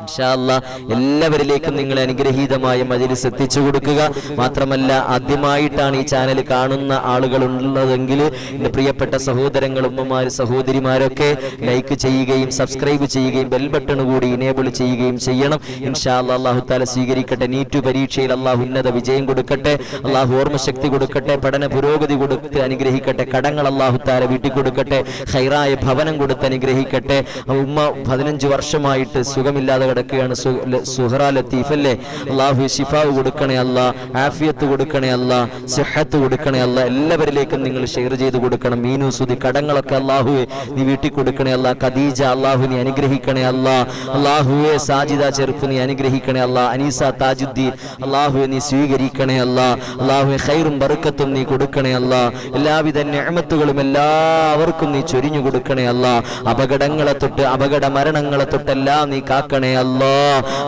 ഇൻഷാ അല്ലാഹ് എല്ലാവരിലേക്കും നിങ്ങൾ അനുഗ്രഹീതമായ മജ്‌ലിസ് എത്തിച്ചു കൊടുക്കുക. മാത്രമല്ല ആദ്യമായിട്ടാണ് ഈ ചാനൽ കാണുന്ന ആളുകൾ ഉള്ളതെങ്കിൽ എൻ്റെ പ്രിയപ്പെട്ട സഹോദരങ്ങൾ ഉമ്മമാർ സഹോദരിമാരൊക്കെ ലൈക്ക് ചെയ്യുകയും സബ്സ്ക്രൈബ് ചെയ്യുകയും ബെൽ ബട്ടൺ കൂടി ഇനേബിൾ ചെയ്യുകയും ചെയ്യണം. ഇൻഷാ അല്ലാഹ് അല്ലാഹു തആല സ്വീകരിക്കട്ടെ. നീറ്റ് പരീക്ഷയിൽ അല്ലാഹു ഉന്നത വിജയം കൊടുക്കട്ടെ. അല്ലാഹു ഓർമ്മശക്തി കൊടുക്കട്ടെ. പഠന പുരോഗതി കൊടുത്ത് അനുഗ്രഹിക്കട്ടെ. കടങ്ങൾ അല്ലാഹു തആല വീട്ടി കൊടുക്കട്ടെ. ഖൈറായ ഭവനം കൊടുത്ത് അനുഗ്രഹിക്കട്ടെ. ഉമ്മ 15 വർഷമായിട്ട് സുഖമില്ലാതെ കിടക്കുകയാണ്. സുഹറ ലത്തീഫ് അല്ലേ, അല്ലാഹു ശിഫാവ് കൊടുക്കണേ അല്ലാ, ആഫിയത്ത് കൊടുക്കണേ അല്ലാ, സിഹത്ത് കൊടുക്കണേ അല്ലാ. എല്ലാവരിലേക്കും നിങ്ങൾ ഷെയർ ചെയ്ത് കൊടുക്കണം. മീനു സുദി കടങ്ങളൊക്കെ അല്ലാഹുവേ നീ വീട്ടി കൊടുക്കണേ അല്ലാ. ഖദീജ അല്ലാഹു നീ അനുഗ്രഹിക്കണേ അല്ലാ. അല്ലാഹുവേ സാജിദ ചെറുപ്പ് നീ അനുഗ്രഹിക്കണേ അല്ലാ. അനീസ താജുദ്ദീൻ അല്ലാഹുവേ നീ സ്വീകരിക്കണേ അല്ലാ. അല്ലാഹുവേ ഖൈറും ബറക്കത്തും നീ കൊടുക്കണേ അല്ലാ. എല്ലാവിധ നിഅമത്തുകളും എല്ലാവർക്കും നീ ചൊരിഞ്ഞു കൊടുക്കണേ അല്ലാ. അപകടങ്ങളെ തൊട്ട് അപകട മരണങ്ങളെ തൊട്ടെല്ലാം നീ കാക്കണേ അല്ലാ.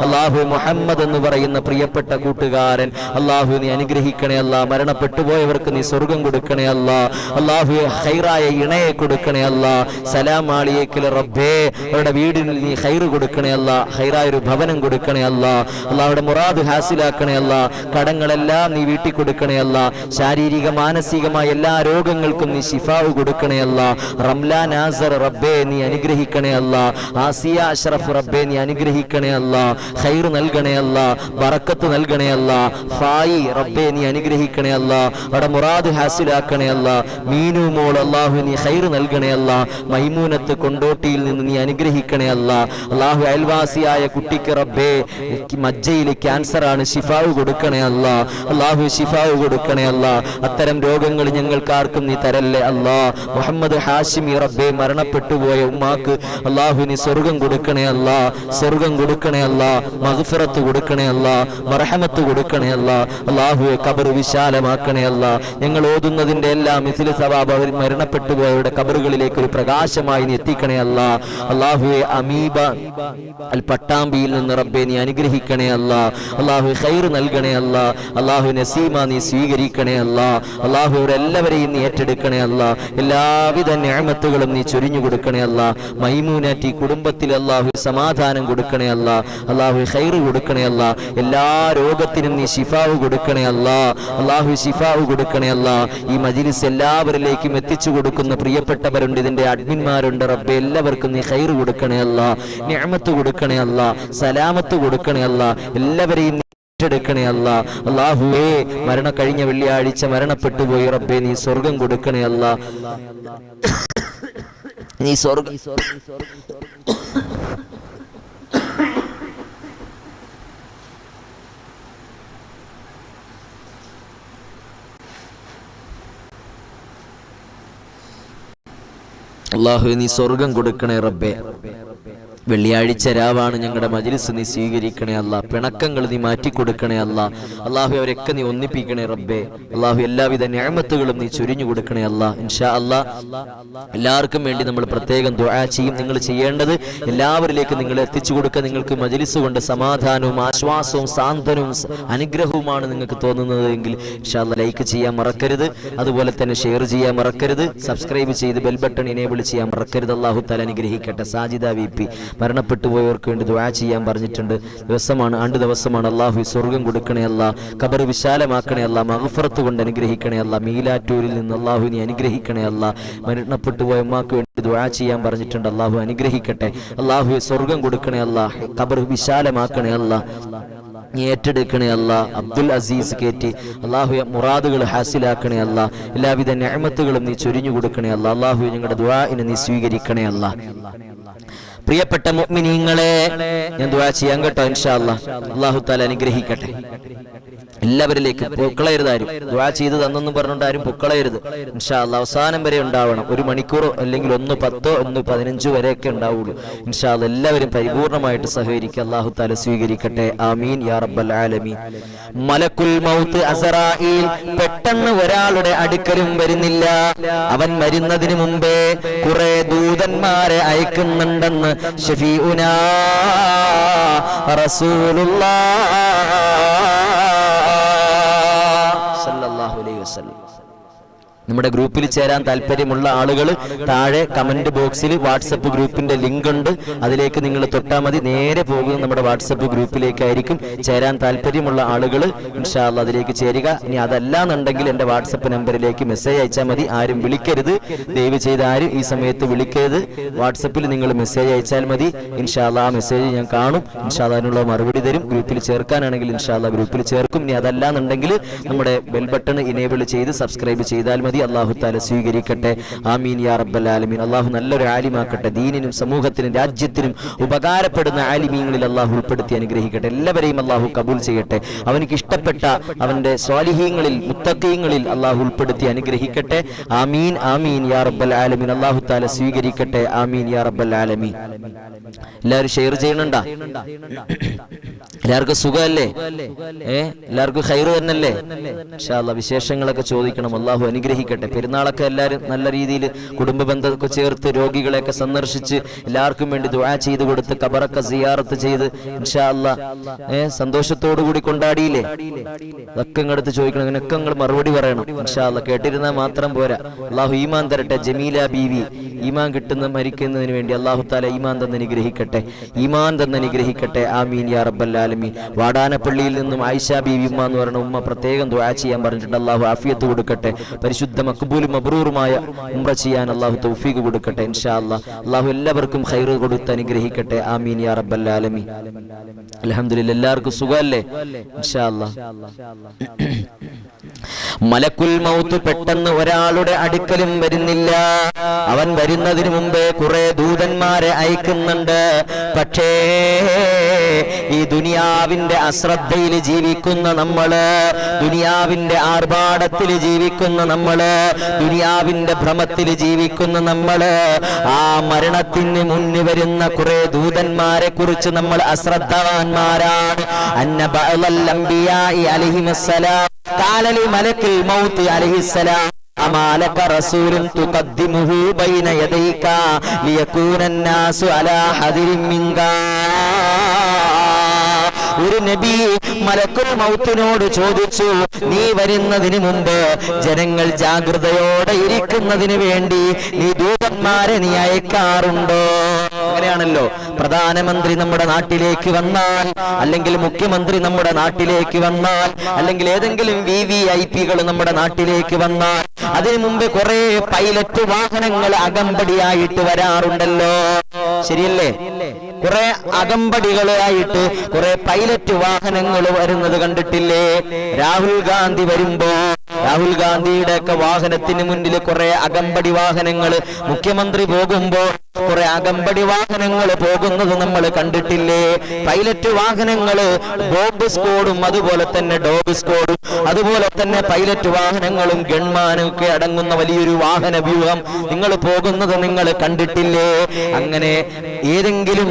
അല്ലാഹു മുഹമ്മദ് എന്ന് പറയുന്ന പ്രിയപ്പെട്ട കൂട്ടുകാരൻ അല്ലാഹു നീ അനുഗ്രഹിക്കണേ അല്ലാ. മരണപ്പെട്ടു പോയവർക്ക് നീ സ്വർഗം കൊടുക്കണേ അല്ലാ. അല്ലാഹു ഖൈറായ ഇണയെ കൊടുക്കണേ അല്ലാ. സലാം ആളിയേക്കൽ റബ്ബേ അവരുടെ വീടിൽ നീ ഖൈർ കൊടുക്കണേ അല്ലാ. ഖൈറായ ഒരു ഭവനം കൊടുക്കണേ അല്ലാ. അല്ലാഹുവിന്റെ മുറാദ് ഹാസിലാക്കണേ അല്ലാ. കടങ്ങളെല്ലാം നീ വീട്ടി കൊടുക്കണേ അല്ലാ. ശാരീരിക മാനസികമായ എല്ലാ രോഗങ്ങൾക്കും നീ ശിഫാവ് കൊടുക്കണേ അല്ലാ. റംലാ നാസർ റബ്ബേ നീ അനുഗ്രഹിക്കണേ അല്ലാ. ആസിയ അഷ്റഫ് റബ്ബേ നീ അനുഗ്രഹിക്കണേ അല്ലാ. ഖൈർ നൽകണേ അല്ലാ. ബറക്കത്ത് നൽകണേ അല്ലാ. ഫായി റബ്ബേ നീ അനുഗ്രഹിക്കണേ അല്ലാ. അവിടെ മുറാദ് ഹാസിലാക്കണേ അല്ലാ. മീനു മോൾ അല്ലാഹു നീ ഖൈർ നൽകണേ അല്ലാ. മൈമൂനത്ത് കൊണ്ടോട്ടിയിൽ നിന്ന് നീ അനുഗ്രഹിക്കണേ അല്ലാ. അല്ലാഹു അയൽവാസിയായ കുട്ടിക്ക് റബ്ബേ മജ്ജയിൽ ക്യാൻസർ ആണ്, ശിഫാവ് കൊടുക്കണേ അല്ലാ. അല്ലാഹു ശിഫാവ് കൊടുക്കണേ അല്ലാ. അത്തരം രോഗങ്ങൾ ഞങ്ങൾക്കാർക്കും നീ തരല്ലേ അല്ലാ. മുഹമ്മദ് ഹാഷിമി റബ്ബേ മരണപ്പെട്ടു പോയ ഉമ്മാക്ക് അല്ലാഹു നീ സ്വർഗം കൊടുക്കണേ അല്ലാ. സ്വർഗം കൊടുക്കണേ അല്ലാ, മഗ്ഫിറത്ത് കൊടുക്കണേ അല്ലാ, മർഹമത്ത് കൊടുക്കണേ അല്ലാ. അല്ലാഹുവേ ഖബർ വിശാലമാക്കണേ അല്ലാ. ഞങ്ങൾ ഓതുന്നതിന്റെ എല്ലാം മിസ്ലു സവാബ് അവർ മരണപ്പെട്ടു പോയവരുടെ ഖബറുകളിലേക്ക് ഒരു പ്രകാശമായി നീ എത്തിക്കണേ അല്ലാ. അല്ലാഹുവേ അമീബ അൽ പട്ടാമ്പിയിൽ നിന്ന് റബ്ബേ നീ അനുഗ്രഹിക്കണേ അല്ലാ. അല്ലാഹുവേ ഖൈർ നൽകണേ അല്ലാ. അല്ലാഹു നസീമ നീ സ്വീകരിക്കണേ അല്ലാ. അല്ലാഹു അവരെല്ലാവരെയും നീ ഏറ്റെടുക്കണേ അല്ലാ. എല്ലാവിധ നിഅമത്തുകളും നീ ചൊരിഞ്ഞു കൊടുക്കണേ അല്ലാ. മൈമൂനാറ്റി കുടുംബത്തിൽ അല്ലാഹു സമാധാനം കൊടുക്കണേ അല്ലാ. അല്ലാഹു ഖൈർ കൊടുക്കണേ അല്ലാ. എല്ലാ രോഗത്തിനും നീ ശിഫാവ് കൊടുക്കണേ അല്ലാ. അല്ലാഹു ശിഫാവ് കൊടുക്കണേ അല്ലാ. ഈ മജ്ലിസ് എല്ലാവരിലേക്കും എത്തിച്ചു കൊടുക്കുന്ന പ്രിയപ്പെട്ടവരുണ്ട്, ഇതിന്റെ അഡ്മിന്മാരുണ്ട് റബ്ബേ, എല്ലാവർക്കും നീ ഖൈർ കൊടുക്കണേ അല്ലാ, നിഅമത്ത് കൊടുക്കണേ അല്ലാ, സലാമത്ത് കൊടുക്കണേ അല്ലാ. എല്ലാവരെയും ഏറ്റെടുക്കണേ അല്ലാ. അല്ലാഹുവേ കഴിഞ്ഞ വെള്ളിയാഴ്ച മരണപ്പെട്ടു പോയി റബ്ബേ നീ സ്വർഗം കൊടുക്കണേ അല്ലാ. നീ സ്വർഗം അല്ലാഹുവേ നീ സ്വർഗം കൊടുക്കണേ റബ്ബേ. വെള്ളിയാഴ്ച രാവാണ്, ഞങ്ങളുടെ മജ്ലിസ് നീ സ്വീകരിക്കണേ അല്ലാ. പിണക്കങ്ങൾ നീ മാറ്റിക്കൊടുക്കണേ അല്ലാ. അല്ലാഹു അവരൊക്കെ നീ ഒന്നിപ്പിക്കണേ റബ്ബേ. അല്ലാഹു എല്ലാവിധ നിഅമത്തുകളും നീ ചൊരിഞ്ഞു കൊടുക്കണേ അല്ലാ. ഇൻഷാ അല്ലാ എല്ലാവർക്കും വേണ്ടി നമ്മൾ പ്രത്യേകം ദുആ ചെയ്യും. നിങ്ങൾ ചെയ്യേണ്ടത് എല്ലാവരിലേക്കും നിങ്ങൾ എത്തിച്ചു കൊടുക്കുക. നിങ്ങൾക്ക് മജ്ലിസ് കൊണ്ട് സമാധാനവും ആശ്വാസവും സാന്ത്വനവും അനുഗ്രഹവുമാണ് നിങ്ങൾക്ക് തോന്നുന്നത് എങ്കിൽ ഇൻഷാ അല്ലാ ലൈക്ക് ചെയ്യാൻ മറക്കരുത്. അതുപോലെ തന്നെ ഷെയർ ചെയ്യാൻ മറക്കരുത്. സബ്സ്ക്രൈബ് ചെയ്ത് ബെൽ ബട്ടൺ എനേബിൾ ചെയ്യാൻ മറക്കരുത്. അല്ലാഹു തആല അനുഗ്രഹിക്കട്ടെ. സാജിദ VP മരണപ്പെട്ടു പോയവർക്ക് വേണ്ടി ദുആ ചെയ്യാൻ പറഞ്ഞിട്ടുണ്ട്. ദിവസമാണ്. അല്ലാഹു സ്വർഗം കൊടുക്കണേ അല്ലാ. ഖബർ വിശാലമാക്കണേ അല്ലാ. മഗ്ഫിറത്ത് കൊണ്ട് അനുഗ്രഹിക്കണേ അല്ലാ. മീലാറ്റൂരിൽ നിന്ന് അല്ലാഹു നീ അനുഗ്രഹിക്കണേ അല്ലാ. മരണപ്പെട്ടു പോയ ഉമ്മാക്ക് വേണ്ടി ദുആ ചെയ്യാൻ പറഞ്ഞിട്ടുണ്ട്. അല്ലാഹു അനുഗ്രഹിക്കട്ടെ. അല്ലാഹു സ്വർഗം കൊടുക്കണേ അല്ലാ. ഖബർ വിശാലമാക്കണേ അല്ലാ. നീ ഏറ്റെടുക്കണേ അല്ലാ. അബ്ദുൽ അസീസ് കേറ്റി അല്ലാഹു മുറാദുകൾ ഹാസിലാക്കണേ അല്ലാ. എല്ലാവിധ നിഅമത്തുകളും നീ ചൊരിഞ്ഞു കൊടുക്കണേ അല്ലാ. അല്ലാഹു ഞങ്ങളുടെ ദുആഇനെ നീ സ്വീകരിക്കണേ അല്ലാ. പ്രിയപ്പെട്ട മുഅ്മിനീങ്ങളെ ഞാൻ ദുആ ചെയ്യാൻ കേട്ടോ. ഇൻഷാ അല്ലാഹ് അല്ലാഹു തആല അനുഗ്രഹിക്കട്ടെ. എല്ലാവരിലേക്കും പൊക്കളയരുതാരും. ദുആ ചെയ്ത് തന്നെന്നും പറഞ്ഞുകൊണ്ട് ആരും പൊക്കളയരുത്. ഇൻഷാ അല്ലാഹ് അവസാനം വരെ ഉണ്ടാവണം. 1 മണിക്കൂറോ അല്ലെങ്കിൽ 1:10 1:15 വരെയൊക്കെ ഉണ്ടാവുള്ളൂ. ഇൻഷാ അല്ലാഹ് എല്ലാവരും പരിപൂർണമായിട്ട് സഹകരിക്കുക. അല്ലാഹു തആല സ്വീകരിക്കട്ടെ. ആമീൻ യാ റബ്ബൽ ആലമീൻ. മലക്കുൽ മൗത്ത് അസ്റായീൽ പെട്ടെന്ന് ഒരാളുടെ അടുക്കലും വരുന്നില്ല. അവൻ മരുന്നതിന് മുമ്പേ കുറെ ദൂതന്മാരെ അയക്കുന്നുണ്ടെന്ന് ശഫീഉനാ റസൂലുള്ളാഹ് സല്ലല്ലാഹു അലൈഹി വസല്ലം. നമ്മുടെ ഗ്രൂപ്പിൽ ചേരാൻ താല്പര്യമുള്ള ആളുകൾ താഴെ കമന്റ് ബോക്സിൽ വാട്സപ്പ് ഗ്രൂപ്പിന്റെ ലിങ്ക് ഉണ്ട്. അതിലേക്ക് നിങ്ങൾ തൊട്ടാൽ മതി. നേരെ പോകുന്നത് നമ്മുടെ വാട്സപ്പ് ഗ്രൂപ്പിലേക്കായിരിക്കും. ചേരാൻ താല്പര്യമുള്ള ആളുകൾ ഇൻഷാ അല്ലാഹ് അതിലേക്ക് ചേരുക. ഇനി അതല്ലാന്നുണ്ടെങ്കിൽ എൻ്റെ വാട്സപ്പ് നമ്പറിലേക്ക് മെസ്സേജ് അയച്ചാൽ മതി. ആരും വിളിക്കരുത്, ദയവ് ചെയ്ത് ആരും ഈ സമയത്ത് വിളിക്കരുത്. വാട്സപ്പിൽ നിങ്ങൾ മെസ്സേജ് അയച്ചാൽ മതി. ഇൻഷാ അല്ലാഹ് ആ മെസ്സേജ് ഞാൻ കാണും. ഇൻഷാ അല്ലാഹ് അതിനുള്ള മറുപടി തരും. ഗ്രൂപ്പിൽ ചേർക്കാനാണെങ്കിൽ ഇൻഷാ അല്ലാഹ് ഗ്രൂപ്പിൽ ചേർക്കും. ഇനി അതല്ലാന്നുണ്ടെങ്കിൽ നമ്മുടെ ബെൽ ബട്ടൺ ഇനേബിൾ ചെയ്ത് സബ്സ്ക്രൈബ് ചെയ്താൽ മതി. അല്ലാഹു തആല സ്വീകരിക്കട്ടെ. ആമീൻ യാ റബ്ബൽ ആലമീൻ. അല്ലാഹു നല്ലൊരു ആലിമാക്കട്ടെ. ദീനിനും സമൂഹത്തിനും രാജ്യത്തിനും ഉപകാരപ്പെടുന്ന ആലിമീങ്ങളിൽ അല്ലാഹു ഉൾപ്പെടുത്തി അനുഗ്രഹിക്കട്ടെ. എല്ലാവരെയും അല്ലാഹു കബൂൽ ചെയ്യട്ടെ. അവനിക്ക് ഇഷ്ടപ്പെട്ട അവന്റെ സ്വാലിഹീങ്ങളിൽ മുത്തഖീങ്ങളിൽ അല്ലാഹു ഉൾപ്പെടുത്തി അനുഗ്രഹിക്കട്ടെ. ആമീൻ ആമീൻ യാ റബ്ബൽ ആലമീൻ. അല്ലാഹു തആല സ്വീകരിക്കട്ടെ. ആമീൻ യാ റബ്ബൽ ആലമീൻ. എല്ലാവരും ഷെയർ ചെയ്യണണ്ടാ? എല്ലാവർക്കും സുഖമല്ലേ? എല്ലാവർക്കും ഖൈർ തന്നെയല്ലേ? ഇൻഷാ അല്ലാഹ് വിശേഷങ്ങളൊക്കെ ചോദിക്കണം. അല്ലാഹു അനുഗ്രഹിക്കട്ടെ. പെരുന്നാളൊക്കെ എല്ലാവരും നല്ല രീതിയിൽ കുടുംബ ബന്ധമൊക്കെ ചേർത്ത് രോഗികളെയൊക്കെ സന്ദർശിച്ച് എല്ലാവർക്കും വേണ്ടി ദുആ ചെയ്ത് കൊടുത്ത് ഖബറൊക്കെ സിയാറത്ത് ചെയ്ത് ഇൻഷാ അല്ലാഹ് സന്തോഷത്തോടു കൂടി കൊണ്ടാടിയില്ലേ? അതൊക്കെ ഇങ്ങടുത്ത് ചോദിക്കണം. ഇതിനൊക്കെ നിങ്ങൾ മറുപടി പറയണം. ഇൻഷാ അല്ലാഹ് കേട്ടിരുന്നാൽ മാത്രം പോരാ. അല്ലാഹു ഈമാൻ തരട്ടെ. ജമീല ബീവി ഈമാൻ മരിക്കുന്നതിന് വേണ്ടി അല്ലാഹു തആല ഈമാൻ തന്ന് അനുഗ്രഹിക്കട്ടെ. ഈമാൻ തന്ന് അനുഗ്രഹിക്കട്ടെ. ആമീൻ യാ റബ്ബൽ ആലമീൻ. വാടാനപ്പള്ളിയിൽ നിന്നും ആയിഷ ബീവി ഉമ്മ എന്ന് പറയുന്ന ഉമ്മ പ്രത്യേകം ദുആ ചെയ്യാൻ പറഞ്ഞിട്ടുണ്ട്. അല്ലാഹു ആഫിയത്ത് കൊടുക്കട്ടെ. പരിശുദ്ധ മഖ്ബൂലും മബ്റൂറുമായ ഉംറ ചെയ്യാൻ അല്ലാഹു തൗഫീഖ് കൊടുക്കട്ടെ. ഇൻഷാ അല്ലാഹ് അല്ലാഹു എല്ലാവർക്കും ഖൈർ കൊടുത്ത് അനുഗ്രഹിക്കട്ടെ. ആമീൻ യാ റബ്ബൽ ആലമീൻ. അൽഹംദുലില്ലാഹ്. എല്ലാവർക്കും സുഖമല്ലേ? ഇൻഷാ അല്ലാഹ്. മലക്കുൽ മൗത്ത് പെട്ടെന്ന് ഒരാളുടെ അടുക്കലും വരുന്നില്ല. അവൻ വരുന്നതിന് മുമ്പേ കുറെ ദൂതന്മാരെ അയക്കുന്നുണ്ട്. പക്ഷേ ഈ ദുനിയാവിന്റെ അശ്രദ്ധയിൽ ജീവിക്കുന്ന നമ്മള്, ദുനിയാവിന്റെ ആർഭാടത്തിൽ ജീവിക്കുന്ന നമ്മള്, ദുനിയാവിന്റെ ഭ്രമത്തിൽ ജീവിക്കുന്ന നമ്മള്, ആ മരണത്തിന് മുന്നിൽ വരുന്ന കുറെ ദൂതന്മാരെ കുറിച്ച് നമ്മൾ അശ്രദ്ധവാന്മാരാണ്. അന്ന ബഅദൽ അംബിയാഇ അലൈഹിസ്സലാം ഖാല ലി മലക്കിൽ മൗത്ത് അലൈഹിസ്സലാം അമാലക റസൂലുൻ തുഖദ്ദിമുഹു ബൈന യദൈക ലിയകൂന الناس അലാ ഹദിരിൻ മിൻക. ഒരു നബി മലക്കുൽ മൗത്തിനോട് ചോദിച്ചു, നീ വരുന്നതിന് മുമ്പ് ജനങ്ങൾ ജാഗ്രതയോടെ ഇരിക്കുന്നതിന് വേണ്ടി നീ ദൂതന്മാരെ നീ അയക്കാറുണ്ടോ? അങ്ങനെയാണല്ലോ, പ്രധാനമന്ത്രി നമ്മുടെ നാട്ടിലേക്ക് വന്നാൽ, അല്ലെങ്കിൽ മുഖ്യമന്ത്രി നമ്മുടെ നാട്ടിലേക്ക് വന്നാൽ, അല്ലെങ്കിൽ ഏതെങ്കിലും VVIPകൾ നമ്മുടെ നാട്ടിലേക്ക് വന്നാൽ അതിനു മുമ്പ് കുറെ പൈലറ്റ് വാഹനങ്ങൾ അകമ്പടിയായിട്ട് വരാറുണ്ടല്ലോ, ശരിയല്ലേ? കുറെ അകമ്പടികളായിട്ട് കുറെ പൈലറ്റ് വാഹനങ്ങൾ വരുന്നത് കണ്ടിട്ടില്ലേ? രാഹുൽ ഗാന്ധി വരുമ്പോ രാഹുൽ ഗാന്ധിയുടെ ഒക്കെ വാഹനത്തിന് മുന്നിൽ കുറെ അകമ്പടി വാഹനങ്ങൾ, മുഖ്യമന്ത്രി പോകുമ്പോ കുറെ അകമ്പടി വാഹനങ്ങൾ പോകുന്നത് നമ്മൾ കണ്ടിട്ടില്ലേ? പൈലറ്റ് വാഹനങ്ങള്, ബോംബ് സ്ക്വാഡും അതുപോലെ തന്നെ ഡോഗ് സ്ക്വാഡും അതുപോലെ തന്നെ പൈലറ്റ് വാഹനങ്ങളും ഗൺമാനും ഒക്കെ അടങ്ങുന്ന വലിയൊരു വാഹന വ്യൂഹം നിങ്ങൾ പോകുന്നത് നിങ്ങൾ കണ്ടിട്ടില്ലേ? അങ്ങനെ ഏതെങ്കിലും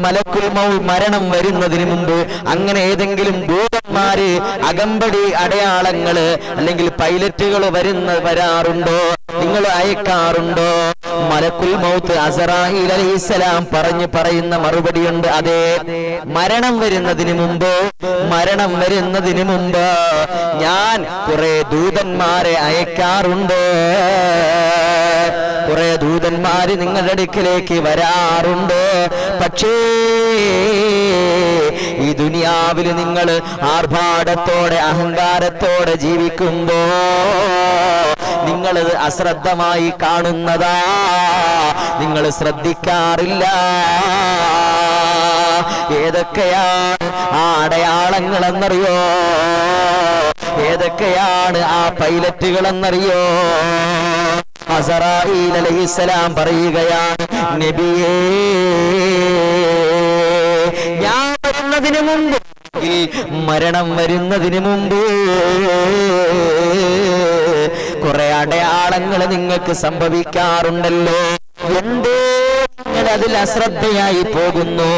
മലക്കുൽ മൗത്ത് മരണം വരുന്നതിന് മുമ്പ് അങ്ങനെ ഏതെങ്കിലും ദൂതന്മാര് അകമ്പടി അടയാളങ്ങള് അല്ലെങ്കിൽ പൈലറ്റുകൾ വരാറുണ്ടോ? നിങ്ങൾ അയക്കാറുണ്ടോ? മലക്കുൽ മൗത്ത് അസ്റായീൽ അലൈഹിസ്സലാം പറയുന്ന മറുപടിയുണ്ട്, അതെ, മരണം വരുന്നതിന് മുമ്പ് ഞാൻ കുറെ ദൂതന്മാരെ അയക്കാറുണ്ട്. കുറെ ദൂതന്മാര് നിങ്ങളുടെ അടുക്കിലേക്ക് വരാറുണ്ട്. പക്ഷേ ഈ ദുനിയാവിൽ നിങ്ങൾ ആർഭാടത്തോടെ അഹങ്കാരത്തോടെ ജീവിക്കുമ്പോ നിങ്ങളത് അശ്രദ്ധമായി കാണുന്നതാ, നിങ്ങൾ ശ്രദ്ധിക്കാറില്ല. ഏതൊക്കെയാണ് ആ അടയാളങ്ങളെന്നറിയോ? ഏതൊക്കെയാണ് ആ പൈലറ്റുകളെന്നറിയോ? അസ്റായീൽ അലൈഹിസ്സലാം പറയുകയാണ്, നബിയേ, ഞാൻ വരുന്നതിന് മുമ്പ്, മരണം വരുന്നതിന് മുമ്പ് കുറെ അടയാളങ്ങൾ നിങ്ങൾക്ക് സംഭവിക്കാറുണ്ടല്ലോ. എന്തേ അതിൽ അശ്രദ്ധയായി പോകുന്നു?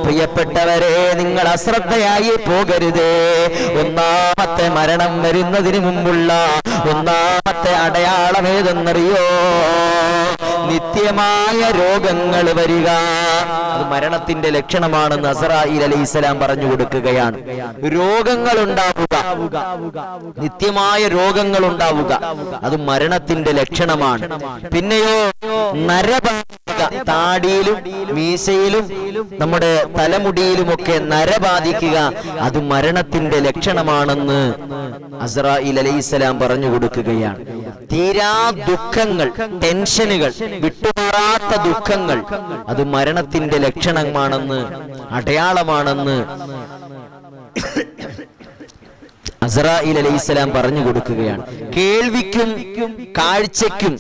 പ്രിയപ്പെട്ടവരെ, നിങ്ങൾ അശ്രദ്ധയായി പോകരുത്. ഒന്നാമത്തെ മരണം വരുന്നതിന് മുമ്പുള്ള ഒന്നാമത്തെ അടയാളം ഏതെന്നറിയോ? നിത്യമായ രോഗങ്ങൾ വരിക. അത് മരണത്തിന്റെ ലക്ഷണമാണെന്ന് അസ്റായീൽ അലൈഹിസ്സലാം പറഞ്ഞു കൊടുക്കുകയാണ്. രോഗങ്ങൾ ഉണ്ടാവുക, നിത്യമായ രോഗങ്ങൾ ഉണ്ടാവുക, അത് മരണത്തിന്റെ ലക്ഷണമാണ്. പിന്നെയോ നരബാധിക, താടിയിലും മീശയിലും നമ്മുടെ തലമുടിയിലുമൊക്കെ നരബാധിക്കുക, അത് മരണത്തിന്റെ ലക്ഷണമാണെന്ന് അസ്റായീൽ അലൈഹിസ്സലാം പറഞ്ഞു കൊടുക്കുകയാണ്. തീരാ ദുഃഖങ്ങൾ, ടെൻഷനുകൾ, വിട്ടുമാറാത്ത ദുഃഖങ്ങൾ, അത് മരണത്തിന്റെ ലക്ഷണമാണെന്ന്, അടയാളമാണെന്ന് അസ്റായീൽ അലൈഹിസ്സലാം പറഞ്ഞു കൊടുക്കുകയാണ്. കേൾവിക്കും കാഴ്ചയ്ക്കും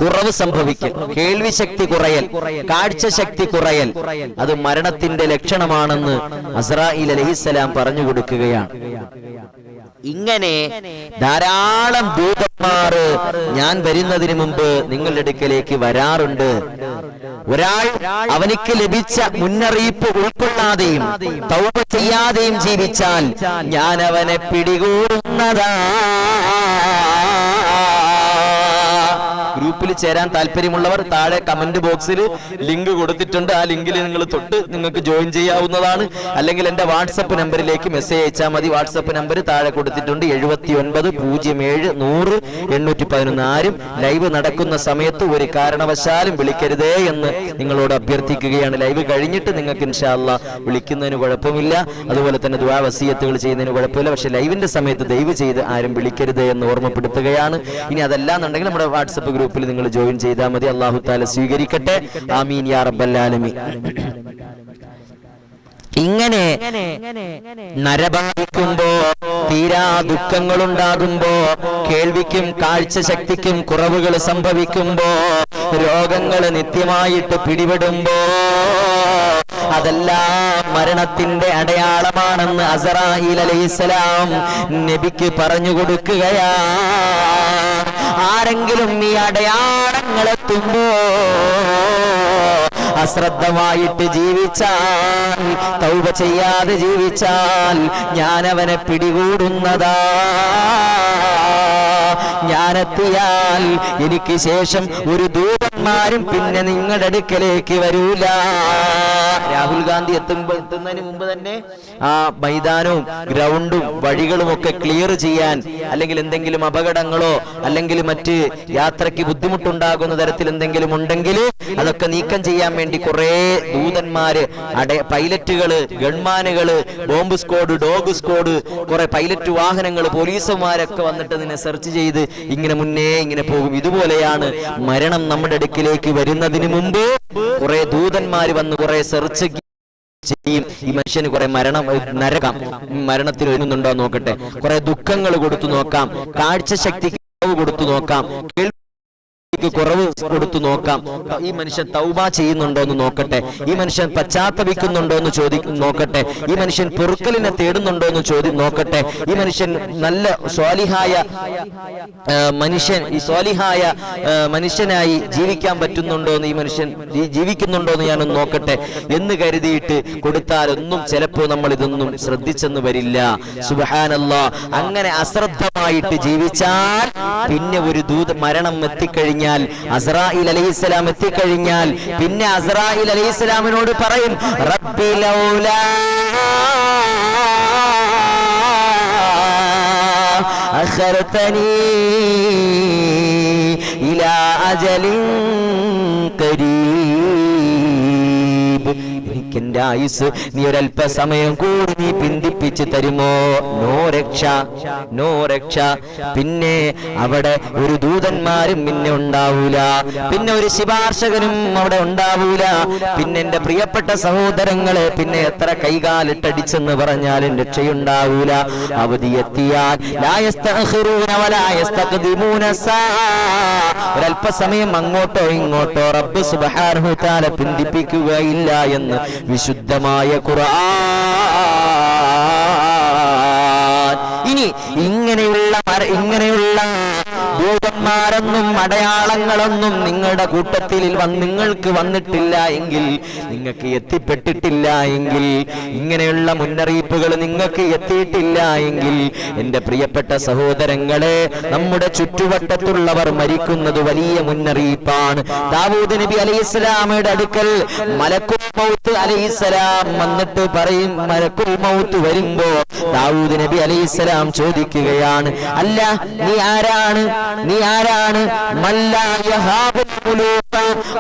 കുറവ് സംഭവിക്കൽ, കേൾവി ശക്തി കുറയൽ, കാഴ്ച ശക്തി കുറയൽ, അത് മരണത്തിന്റെ ലക്ഷണമാണെന്ന് അസ്റായീൽ അലൈഹിസ്സലാം പറഞ്ഞു കൊടുക്കുകയാണ്. ഇങ്ങനെ ധാരാളം ദൂതന്മാർ ഞാൻ വരുന്നതിന് മുമ്പ് നിങ്ങളുടെ അടുക്കലേക്ക് വരാറുണ്ട്. ഒരാൾ അവനിക്ക് ലഭിച്ച മുന്നറിയിപ്പ് ഉൾക്കൊള്ളാതെയും തൗബ ചെയ്യാതെയും ജീവിച്ചാൽ ഞാൻ അവനെ പിടികൂടുന്നതാ. ഗ്രൂപ്പിൽ ചേരാൻ താല്പര്യമുള്ളവർ താഴെ കമന്റ് ബോക്സിൽ ലിങ്ക് കൊടുത്തിട്ടുണ്ട്. ആ ലിങ്കിൽ നിങ്ങൾ തൊട്ട് നിങ്ങൾക്ക് ജോയിൻ ചെയ്യാവുന്നതാണ്. അല്ലെങ്കിൽ എന്റെ വാട്സപ്പ് നമ്പറിലേക്ക് മെസ്സേജ് അയച്ചാൽ മതി. വാട്സപ്പ് നമ്പർ താഴെ കൊടുത്തിട്ടുണ്ട്, 79070811. ആരും ലൈവ് നടക്കുന്ന സമയത്ത് ഒരു കാരണവശാലും വിളിക്കരുതേ എന്ന് നിങ്ങളോട് അഭ്യർത്ഥിക്കുകയാണ്. ലൈവ് കഴിഞ്ഞിട്ട് നിങ്ങൾക്ക് ഇൻഷാ അല്ലാഹ് വിളിക്കുന്നതിന് കുഴപ്പമില്ല, അതുപോലെ തന്നെ ദുആ വസിയത്തുകൾ ചെയ്യുന്നതിന് കുഴപ്പമില്ല. പക്ഷെ ലൈവിന്റെ സമയത്ത് ദയവ് ചെയ്ത് ആരും വിളിക്കരുത് എന്ന് ഓർമ്മപ്പെടുത്തുകയാണ്. ഇനി അതല്ലാന്നുണ്ടെങ്കിൽ നമ്മുടെ വാട്സപ്പ് ഗ്രൂപ്പിൽ നിങ്ങൾ ജോയിൻ ചെയ്താൽ മതി. അല്ലാഹു തആല സ്വീകരിക്കട്ടെ. ആമീൻ യാ റബ്ബൽ ആലമീൻ. ഇങ്ങനെ നരബാധിക്കുമ്പോ, തീരാ ദുഃഖങ്ങളുണ്ടാകുമ്പോ, കേൾവിക്കും കാഴ്ച ശക്തിക്കും കുറവുകൾ സംഭവിക്കുമ്പോ, രോഗങ്ങൾ നിത്യമായിട്ട് പിടിപെടുമ്പോ, അതെല്ലാം മരണത്തിന്റെ അടയാളമാണെന്ന് അസ്റായീൽ അലൈഹിസ്സലാം നബിക്ക് പറഞ്ഞു കൊടുക്കുകയാ. ആരെങ്കിലും ഈ അടയാളങ്ങളെത്തുമ്പോ അശ്രദ്ധമായിട്ട് ജീവിച്ചാൽ, തൗബ ചെയ്യാതെ ജീവിച്ചാൽ ഞാൻ അവനെ പിടികൂടുന്നതാ. ഞാനെത്തിയാൽ എനിക്ക് ശേഷം ഒരു ദൂതന്മാരും പിന്നെ നിങ്ങളുടെ അടുക്കലേക്ക് വരൂല. രാഹുൽ ഗാന്ധി എത്തുന്നതിന് മുമ്പ് തന്നെ ആ മൈതാനവും ഗ്രൗണ്ടും വഴികളും ഒക്കെ ക്ലിയർ ചെയ്യാൻ, അല്ലെങ്കിൽ എന്തെങ്കിലും അപകടങ്ങളോ അല്ലെങ്കിൽ മറ്റ് യാത്രയ്ക്ക് ബുദ്ധിമുട്ടുണ്ടാകുന്ന തരത്തിൽ എന്തെങ്കിലും ഉണ്ടെങ്കിൽ അതൊക്കെ നീക്കം ചെയ്യാൻ വേണ്ടി കുറെ ദൂതന്മാര്, പൈലറ്റുകള്, ഗൺമാനുകള്, ബോംബ് സ്ക്വാഡ്, ഡോഗ് സ്ക്വാഡ്, കുറെ പൈലറ്റ് വാഹനങ്ങൾ, പോലീസുമാരൊക്കെ വന്നിട്ട് നിന്നെ സെർച്ച് ചെയ്ത് ഇങ്ങനെ മുന്നേ ഇങ്ങനെ പോകും. ഇതുപോലെയാണ് മരണം നമ്മുടെ അടുക്കിലേക്ക് വരുന്നതിന് മുമ്പ് കുറെ ദൂതന്മാര് വന്ന് കുറെ സെർച്ച് ചെയ്യും. ഈ മനുഷ്യന് കുറെ നരകം മരണത്തിൽ വരുന്നുണ്ടോ നോക്കട്ടെ, കുറെ ദുഃഖങ്ങൾ കൊടുത്തു നോക്കാം, കാഴ്ച ശക്തിക്ക് കൊടുത്തു നോക്കാം, കുറവ് കൊടുത്തു നോക്കാം, ഈ മനുഷ്യൻ തൗബ ചെയ്യുന്നുണ്ടോ എന്ന് നോക്കട്ടെ, ഈ മനുഷ്യൻ പശ്ചാത്തപിക്കുന്നുണ്ടോ എന്ന് നോക്കട്ടെ, ഈ മനുഷ്യൻ പൊറുക്കലിനെ തേടുന്നുണ്ടോ എന്ന് നോക്കട്ടെ, ഈ മനുഷ്യൻ നല്ല സ്വാലിഹായ മനുഷ്യനായി ജീവിക്കാൻ പറ്റുന്നുണ്ടോ എന്ന്, ഈ മനുഷ്യൻ ജീവിക്കുന്നുണ്ടോ എന്ന് ഞാനൊന്ന് നോക്കട്ടെ എന്ന് കരുതിയിട്ട് കൊടുത്താലൊന്നും ചിലപ്പോ നമ്മൾ ഇതൊന്നും ശ്രദ്ധിച്ചെന്ന് വരില്ല. സുബ്ഹാനല്ലാഹ്. അങ്ങനെ അശ്രദ്ധമായിട്ട് ജീവിച്ചാൽ പിന്നെ ഒരു മരണം എത്തിക്കഴിഞ്ഞാൽ, അസ്റായീൽ അലൈഹിസ്സലാം എത്തിക്കഴിഞ്ഞാൽ പിന്നെ അസ്റായീൽ അലൈഹിസ്സലാമിനോട് പറയും, റബ്ബി ലൗലാ അഖർതനീ ഇലാ അജലിൻ ഖരീബ്, എനിക്കെന്റെ ആയുസ് നീ ഒരല്പസമയം കൂടി നീ പിന്തിപ്പിച്ച് തരുമോ? നോ രക്ഷ, നോ രക്ഷ. പിന്നെ അവിടെ ഒരു ദൂതന്മാരും പിന്നെ ഉണ്ടാവൂല, പിന്നെ ഒരു ശുപാർശകനും അവിടെ ഉണ്ടാവൂല, പിന്നെ എന്റെ പ്രിയപ്പെട്ട സഹോദരങ്ങളെ പിന്നെ എത്ര കൈകാലിട്ടടിച്ചെന്ന് പറഞ്ഞാലും രക്ഷയുണ്ടാവൂല. അവധി എത്തിയാൽ ലാ യസ്തഖിറൂന വലാ യസ്തഖ്ദിമൂന ഒരല്പസമയം അങ്ങോട്ടോ ഇങ്ങോട്ടോ റബ്ബ് സുബ്ഹാനഹു തആല പിന്തിപ്പിക്കുകയില്ല എന്ന് വിശുദ്ധമായ ഖുർആൻ. ഇനി ഇങ്ങനെയുള്ള ദൂതന്മാരൊന്നും അടയാളങ്ങളൊന്നും നിങ്ങളുടെ കൂട്ടത്തിൽ നിങ്ങൾക്ക് വന്നിട്ടില്ല എങ്കിൽ, നിങ്ങൾക്ക് എത്തിപ്പെട്ടിട്ടില്ല എങ്കിൽ, ഇങ്ങനെയുള്ള മുന്നറിയിപ്പുകൾ നിങ്ങൾക്ക് എത്തിയിട്ടില്ല എങ്കിൽ, എന്റെ പ്രിയപ്പെട്ട സഹോദരങ്ങളെ, നമ്മുടെ ചുറ്റുവട്ടത്തുള്ളവർ മരിക്കുന്നത് വലിയ മുന്നറിയിപ്പാണ്. ദാവൂദ് നബി അലൈഹിസ്സലാമയുടെ അടുക്കൽ മലക്കുൽ മൗത്ത് അലൈഹിസ്സലാം വന്നിട്ട് പറയും, മലക്കുൽ മൗത്ത് വരുമ്പോ ദാവൂദ് നബി അലൈഹിസ്സലാം ചോദിക്കുകയാണ്, അല്ല നീ ആരാണ്? നീ ആരാണ്? മല്ലാ യഹാബുൽ മുലൂക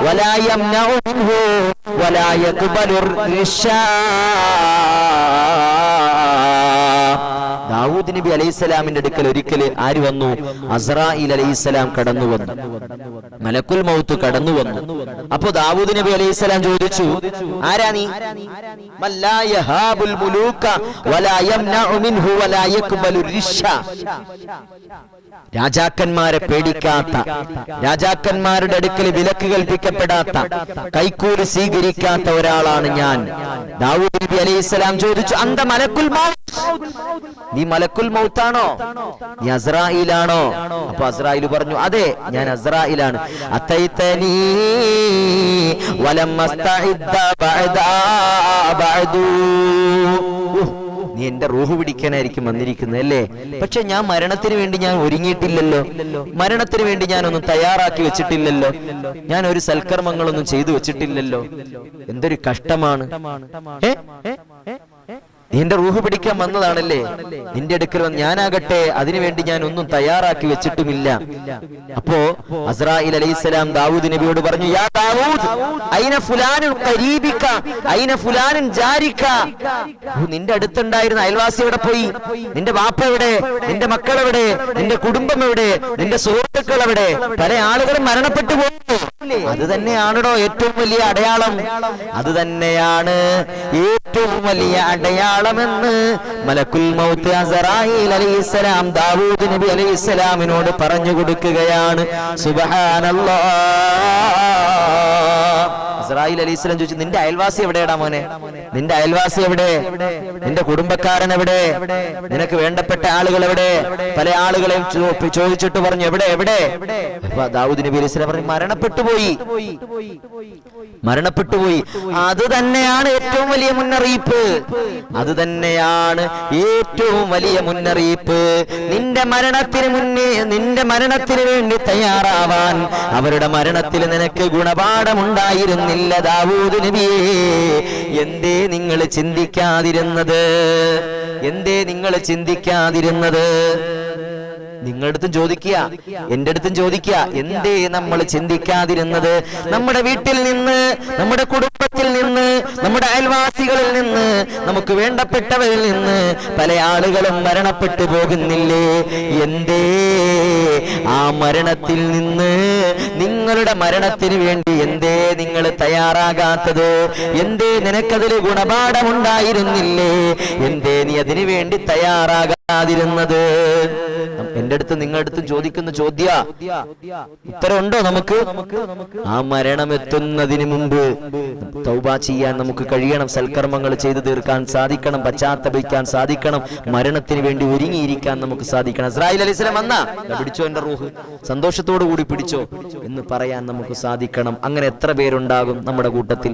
വലാ യംനഉ മിൻഹു വലാ യഖ്ബലുർ റിശാ. ദാവൂദ് നബി അലൈഹിസ്സലാമിന്റെ അടുക്കൽ ഒരിക്കൽ ആര് വന്നു? അസ്റായീൽ അലൈഹിസ്സലാം കടന്നു വന്നു, മലക്കുൽ മൗത്ത് കടന്നു വന്നു. അപ്പൊ ദാവൂദ് നബി അലൈഹിസ്സലാം ചോദിച്ചു, ആരാ നീ? മല്ലാ യഹാബുൽ മുലൂക വലാ യംനഉ മിൻഹു വലാ യഖ്ബലുർ റിശാ. രാജാക്കന്മാരെ പേടിക്കാത്ത, രാജാക്കന്മാരുടെ അടുക്കൽ വിലക്ക് കൽപ്പിക്കപ്പെടാത്ത, കൈക്കൂലി സ്വീകരിക്കാത്ത ഒരാളാണ് ഞാൻ. ദാവൂദ് നബി അലൈഹിസ്സലാം ചോദിച്ചു, അന്ത മലക്കുൽ മൗത്ത്, നീ മലക്കുൽ മൗത്താണോ? നീ അസ്റായീലാണോ? അപ്പൊ അസ്റായീൽ പറഞ്ഞു, അതെ ഞാൻ അസ്റായീലാണ്. അതൈതനീ വലം അസ്തഇദ്ദ ബഅദു, നീ എന്റെ റൂഹ് പിടിക്കാനായിരിക്കും വന്നിരിക്കുന്നത് അല്ലേ? പക്ഷെ ഞാൻ മരണത്തിന് വേണ്ടി ഞാൻ ഒരുങ്ങിയിട്ടില്ലല്ലോ, മരണത്തിന് വേണ്ടി ഞാനൊന്നും തയ്യാറാക്കി വെച്ചിട്ടില്ലല്ലോ, ഞാൻ ഒരു സൽക്കർമ്മങ്ങളൊന്നും ചെയ്തു വെച്ചിട്ടില്ലല്ലോ. എന്തൊരു കഷ്ടമാണ്. നിന്റെ റൂഹ് പിടിക്കാൻ വന്നതാണല്ലേ, നിന്റെ അടുക്കൽ വന്ന് ഞാനാകട്ടെ അതിനുവേണ്ടി ഞാൻ ഒന്നും തയ്യാറാക്കി വെച്ചിട്ടുമില്ല. അപ്പോ അസ്രായിൽ അലൈഹിസ്സലാം ദാവൂദ് നബിയോട് പറഞ്ഞു, യാ ദാവൂദ് ഐന ഫുലാനുൻ ഖരീബിക ഐന ഫുലാനുൻ ജാരിക. നിന്റെ അടുത്തുണ്ടായിരുന്ന അയൽവാസി എവിടെ പോയി? നിന്റെ ബാപ്പ എവിടെ? നിന്റെ മക്കൾ എവിടെ? നിന്റെ കുടുംബം എവിടെ? നിന്റെ സുഹൃത്തുക്കൾ എവിടെ? പല ആളുകളും മരണപ്പെട്ടു പോകുന്നു. അത് തന്നെയാണോ ഏറ്റവും വലിയ അടയാളം? അത് തന്നെയാണ് ഏറ്റവും വലിയ അടയാളമെന്ന് മലക്കുൽ മൗത്ത് അസ്രായീൽ അലൈഹിസ്സലാം ദാവൂദ് നബി അലൈഹിസ്സലാമിനോട് പറഞ്ഞു കൊടുക്കുകയാണ്. സുബ്ഹാനല്ലാഹ്. അസ്രായീൽ അലൈഹിസ്സലാം ചോദിച്ചു, നിന്റെ അയൽവാസി എവിടെയാടാ മോനെ? നിന്റെ അയൽവാസി എവിടെ? നിന്റെ കുടുംബക്കാരൻ എവിടെ? നിനക്ക് വേണ്ടപ്പെട്ട ആളുകൾ എവിടെ? പല ആളുകളെയും ചോദിച്ചിട്ട് പറഞ്ഞു, എവിടെ എവിടെ? അപ്പൊ ദാവൂദ് നബി അലൈഹിസ്സലാം പറഞ്ഞു, മരണപ്പെട്ടുപോയി. അത് തന്നെയാണ് ഏറ്റവും വലിയ മുന്നറിയിപ്പ്. അത് തന്നെയാണ് ഏറ്റവും വലിയ മുന്നറിയിപ്പ്. നിന്റെ മരണത്തിന് മുന്നേ, നിന്റെ മരണത്തിന് വേണ്ടി തയ്യാറാവാൻ അവരുടെ മരണത്തിൽ നിനക്ക് ഗുണപാഠമുണ്ടായിരുന്നില്ല ദാവൂദ് നബിയേ. എന്തേ നിങ്ങൾ ചിന്തിക്കാതിരുന്നത്? എന്തേ നിങ്ങൾ ചിന്തിക്കാതിരുന്നത്? നിങ്ങളുടെ അടുത്തും ചോദിക്കുക, എന്റെ അടുത്തും ചോദിക്കുക, എന്തേ നമ്മൾ ചിന്തിക്കാതിരുന്നത്? നമ്മുടെ വീട്ടിൽ നിന്ന്, നമ്മുടെ കുടുംബത്തിൽ നിന്ന്, നമ്മുടെ അയൽവാസികളിൽ നിന്ന്, നമുക്ക് വേണ്ടപ്പെട്ടവരിൽ നിന്ന് പല ആളുകളും മരണപ്പെട്ടു പോകുന്നില്ലേ? എന്തേ ആ മരണത്തിൽ നിന്ന്, നിങ്ങളുടെ മരണത്തിന് വേണ്ടി എന്തേ നിങ്ങൾ തയ്യാറാകാത്തത്? എന്തേ നിനക്കതിൽ ഗുണപാഠമുണ്ടായിരുന്നില്ലേ? എന്തേ നീ അതിനു വേണ്ടി തയ്യാറാകാതിരുന്നത്? എന്റെ അടുത്ത് നിങ്ങളുടെ അടുത്തും ചോദിക്കുന്ന ചോദ്യ ഉത്തരവുണ്ടോ നമുക്ക്? ആ മരണം എത്തുന്നതിന് മുമ്പ് തൗബ ചെയ്യാൻ നമുക്ക് കഴിയണം, സൽക്കർമ്മങ്ങൾ ചെയ്തു തീർക്കാൻ സാധിക്കണം, പശ്ചാത്തപിക്കാൻ സാധിക്കണം, മരണത്തിന് വേണ്ടി ഒരുങ്ങിയിരിക്കാൻ നമുക്ക് സാധിക്കണം. അസ്രായീൽ അലൈഹിസ്സലാം വന്നാ പിടിച്ചോ എന്റെ റൂഹ്, സന്തോഷത്തോടു കൂടി പിടിച്ചോ എന്ന് പറയാൻ നമുക്ക് സാധിക്കണം. അങ്ങനെ എത്ര പേരുണ്ടാകും നമ്മുടെ കൂട്ടത്തിൽ?